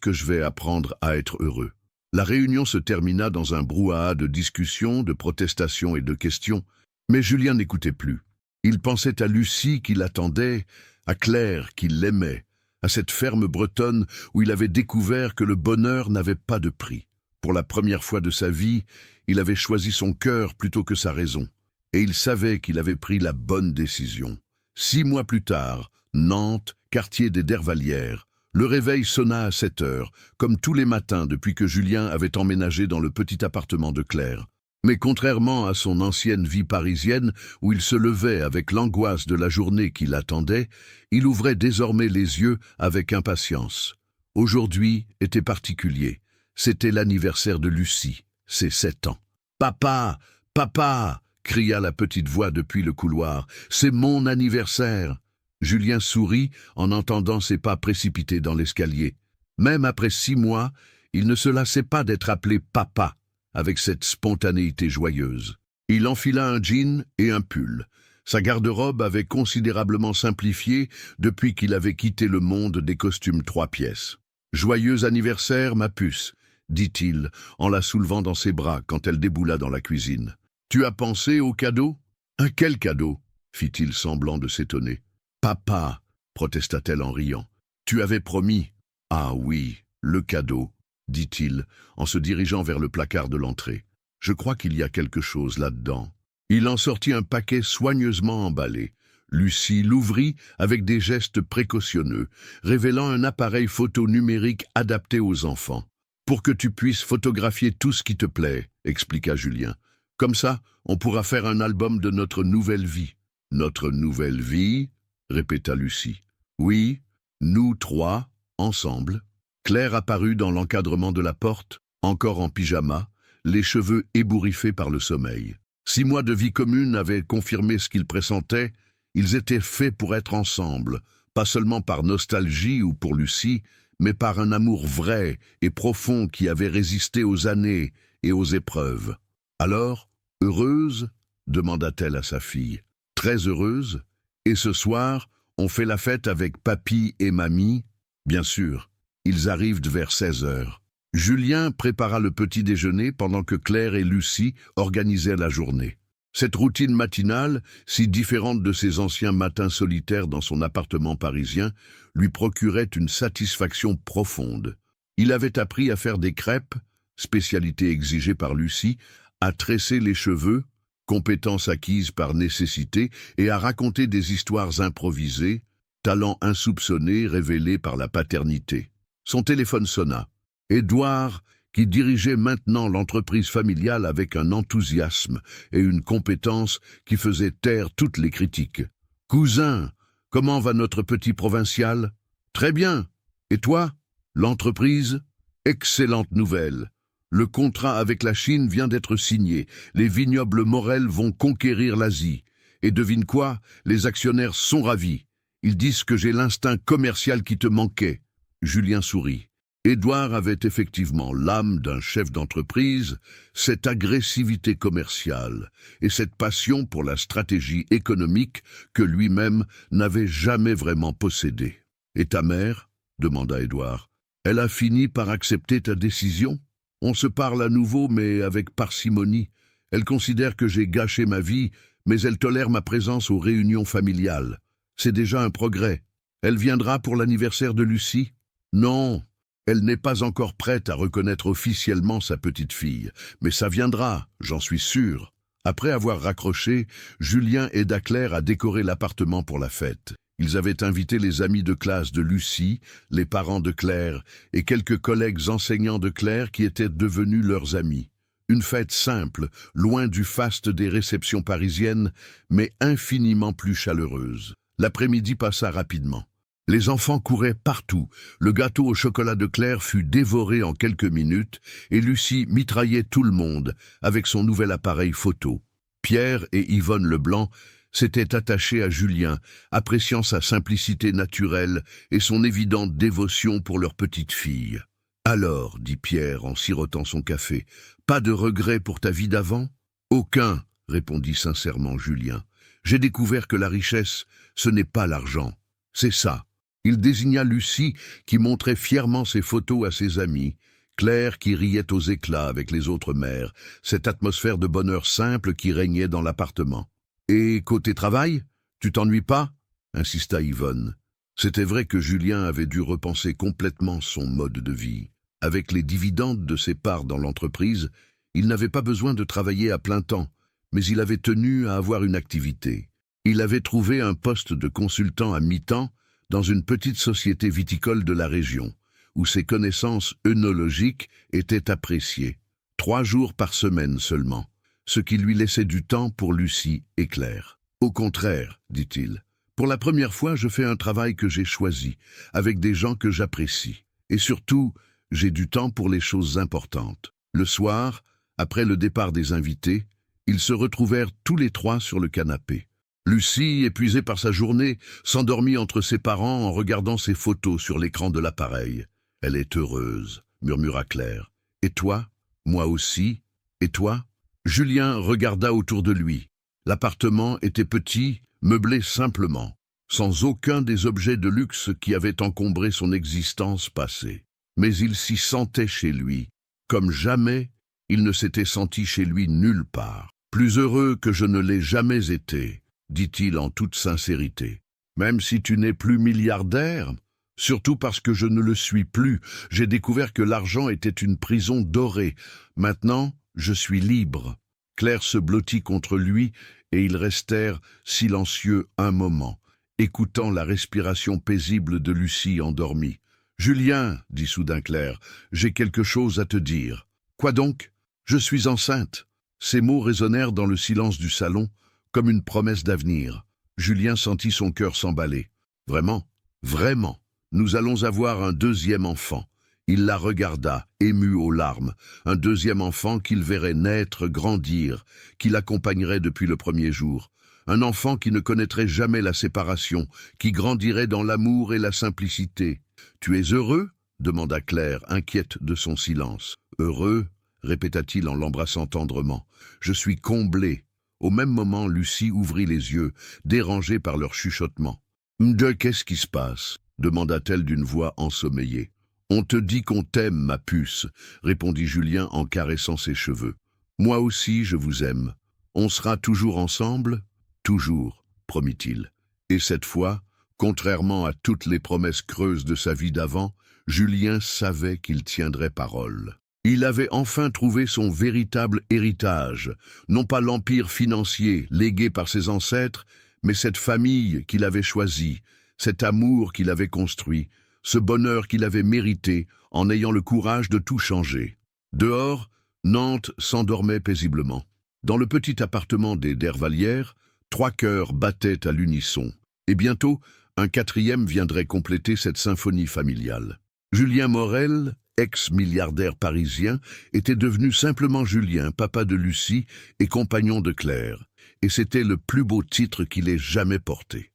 que je vais apprendre à être heureux. » La réunion se termina dans un brouhaha de discussions, de protestations et de questions, mais Julien n'écoutait plus. Il pensait à Lucie qui l'attendait, à Claire qui l'aimait, à cette ferme bretonne où il avait découvert que le bonheur n'avait pas de prix. Pour la première fois de sa vie, il avait choisi son cœur plutôt que sa raison, et il savait qu'il avait pris la bonne décision. 6 mois plus tard, Nantes, quartier des Dervalières. Le réveil sonna à 7 heures, comme tous les matins depuis que Julien avait emménagé dans le petit appartement de Claire. Mais contrairement à son ancienne vie parisienne, où il se levait avec l'angoisse de la journée qui l'attendait, il ouvrait désormais les yeux avec impatience. Aujourd'hui était particulier. C'était l'anniversaire de Lucie, ses 7 ans. « Papa, papa !» cria la petite voix depuis le couloir. « C'est mon anniversaire !» Julien sourit en entendant ses pas précipités dans l'escalier. Même après 6 mois, il ne se lassait pas d'être appelé « papa » avec cette spontanéité joyeuse. Il enfila un jean et un pull. Sa garde-robe avait considérablement simplifié depuis qu'il avait quitté le monde des costumes 3 pièces. « Joyeux anniversaire, ma puce !» dit-il, en la soulevant dans ses bras quand elle déboula dans la cuisine. « Tu as pensé au cadeau ?»« Un quel cadeau ?» fit-il semblant de s'étonner. « Papa !» protesta-t-elle en riant. « Tu avais promis. »« Ah oui, le cadeau, » dit-il, en se dirigeant vers le placard de l'entrée. « Je crois qu'il y a quelque chose là-dedans. » Il en sortit un paquet soigneusement emballé. Lucie l'ouvrit avec des gestes précautionneux, révélant un appareil photo numérique adapté aux enfants. « Pour que tu puisses photographier tout ce qui te plaît, » expliqua Julien. « Comme ça, on pourra faire un album de notre nouvelle vie. »« Notre nouvelle vie ?» répéta Lucie. « Oui, nous 3, ensemble. » Claire apparut dans l'encadrement de la porte, encore en pyjama, les cheveux ébouriffés par le sommeil. 6 mois de vie commune avaient confirmé ce qu'ils pressentaient. Ils étaient faits pour être ensemble, pas seulement par nostalgie ou pour Lucie, mais par un amour vrai et profond qui avait résisté aux années et aux épreuves. « Alors, heureuse ?» demanda-t-elle à sa fille. « Très heureuse. Et ce soir, on fait la fête avec papy et mamie ?»« Bien sûr. Ils arrivent vers 16 heures. » Julien prépara le petit déjeuner pendant que Claire et Lucie organisaient la journée. Cette routine matinale, si différente de ses anciens matins solitaires dans son appartement parisien, lui procurait une satisfaction profonde. Il avait appris à faire des crêpes, spécialité exigée par Lucie, à tresser les cheveux, compétence acquise par nécessité, et à raconter des histoires improvisées, talent insoupçonné révélé par la paternité. Son téléphone sonna. Édouard, qui dirigeait maintenant l'entreprise familiale avec un enthousiasme et une compétence qui faisait taire toutes les critiques. « Cousin, comment va notre petit provincial ? » « Très bien. Et toi ? L'entreprise ? Excellente nouvelle. Le contrat avec la Chine vient d'être signé. Les vignobles Morel vont conquérir l'Asie. Et devine quoi ? Les actionnaires sont ravis. Ils disent que j'ai l'instinct commercial qui te manquait. » Julien sourit. Édouard avait effectivement l'âme d'un chef d'entreprise, cette agressivité commerciale et cette passion pour la stratégie économique que lui-même n'avait jamais vraiment possédée. « Et ta mère ?» demanda Édouard. « Elle a fini par accepter ta décision ? On se parle à nouveau, mais avec parcimonie. Elle considère que j'ai gâché ma vie, mais elle tolère ma présence aux réunions familiales. C'est déjà un progrès. Elle viendra pour l'anniversaire de Lucie ? Non. Elle n'est pas encore prête à reconnaître officiellement sa petite fille, mais ça viendra, j'en suis sûr. » Après avoir raccroché, Julien aida Claire à décorer l'appartement pour la fête. Ils avaient invité les amis de classe de Lucie, les parents de Claire et quelques collègues enseignants de Claire qui étaient devenus leurs amis. Une fête simple, loin du faste des réceptions parisiennes, mais infiniment plus chaleureuse. L'après-midi passa rapidement. Les enfants couraient partout, le gâteau au chocolat de Claire fut dévoré en quelques minutes et Lucie mitraillait tout le monde avec son nouvel appareil photo. Pierre et Yvonne Leblanc s'étaient attachés à Julien, appréciant sa simplicité naturelle et son évidente dévotion pour leur petite fille. « Alors, dit Pierre en sirotant son café, pas de regret pour ta vie d'avant ? » « Aucun, répondit sincèrement Julien. J'ai découvert que la richesse, ce n'est pas l'argent, c'est ça. Il désigna Lucie qui montrait fièrement ses photos à ses amis, Claire qui riait aux éclats avec les autres mères, cette atmosphère de bonheur simple qui régnait dans l'appartement. « Et côté travail, tu t'ennuies pas ?» insista Yvonne. C'était vrai que Julien avait dû repenser complètement son mode de vie. Avec les dividendes de ses parts dans l'entreprise, il n'avait pas besoin de travailler à plein temps, mais il avait tenu à avoir une activité. Il avait trouvé un poste de consultant à mi-temps dans une petite société viticole de la région, où ses connaissances œnologiques étaient appréciées. 3 jours par semaine seulement, ce qui lui laissait du temps pour Lucie et Claire. « Au contraire, dit-il, pour la première fois, je fais un travail que j'ai choisi, avec des gens que j'apprécie. Et surtout, j'ai du temps pour les choses importantes. » Le soir, après le départ des invités, ils se retrouvèrent tous les 3 sur le canapé. Lucie, épuisée par sa journée, s'endormit entre ses parents en regardant ses photos sur l'écran de l'appareil. « Elle est heureuse, » murmura Claire. « Et toi ? Moi aussi. Et toi ?» Julien regarda autour de lui. L'appartement était petit, meublé simplement, sans aucun des objets de luxe qui avaient encombré son existence passée. Mais il s'y sentait chez lui. Comme jamais, il ne s'était senti chez lui nulle part. « Plus heureux que je ne l'ai jamais été, » dit-il en toute sincérité. « Même si tu n'es plus milliardaire, surtout parce que je ne le suis plus, j'ai découvert que l'argent était une prison dorée. Maintenant, je suis libre. » Claire se blottit contre lui et ils restèrent silencieux un moment, écoutant la respiration paisible de Lucie endormie. « Julien, dit soudain Claire, j'ai quelque chose à te dire. »« Quoi donc ? Je suis enceinte. » Ces mots résonnèrent dans le silence du salon, comme une promesse d'avenir. Julien sentit son cœur s'emballer. « Vraiment, vraiment, nous allons avoir un 2e enfant. » Il la regarda, ému aux larmes, un 2e enfant qu'il verrait naître, grandir, qui l'accompagnerait depuis le premier jour. Un enfant qui ne connaîtrait jamais la séparation, qui grandirait dans l'amour et la simplicité. « Tu es heureux ?» demanda Claire, inquiète de son silence. « Heureux ?» répéta-t-il en l'embrassant tendrement. « Je suis comblé. » Au même moment, Lucie ouvrit les yeux, dérangée par leur chuchotement. « Qu'est-ce qui se passe ?» demanda-t-elle d'une voix ensommeillée. « On te dit qu'on t'aime, ma puce, » répondit Julien en caressant ses cheveux. « Moi aussi, je vous aime. On sera toujours ensemble ?»« Toujours, » promit-il. Et cette fois, contrairement à toutes les promesses creuses de sa vie d'avant, Julien savait qu'il tiendrait parole. Il avait enfin trouvé son véritable héritage, non pas l'empire financier légué par ses ancêtres, mais cette famille qu'il avait choisie, cet amour qu'il avait construit, ce bonheur qu'il avait mérité en ayant le courage de tout changer. Dehors, Nantes s'endormait paisiblement. Dans le petit appartement des Dervalières, 3 cœurs battaient à l'unisson. Et bientôt, un 4e viendrait compléter cette symphonie familiale. Julien Morel, ex-milliardaire parisien, était devenu simplement Julien, papa de Lucie et compagnon de Claire. Et c'était le plus beau titre qu'il ait jamais porté.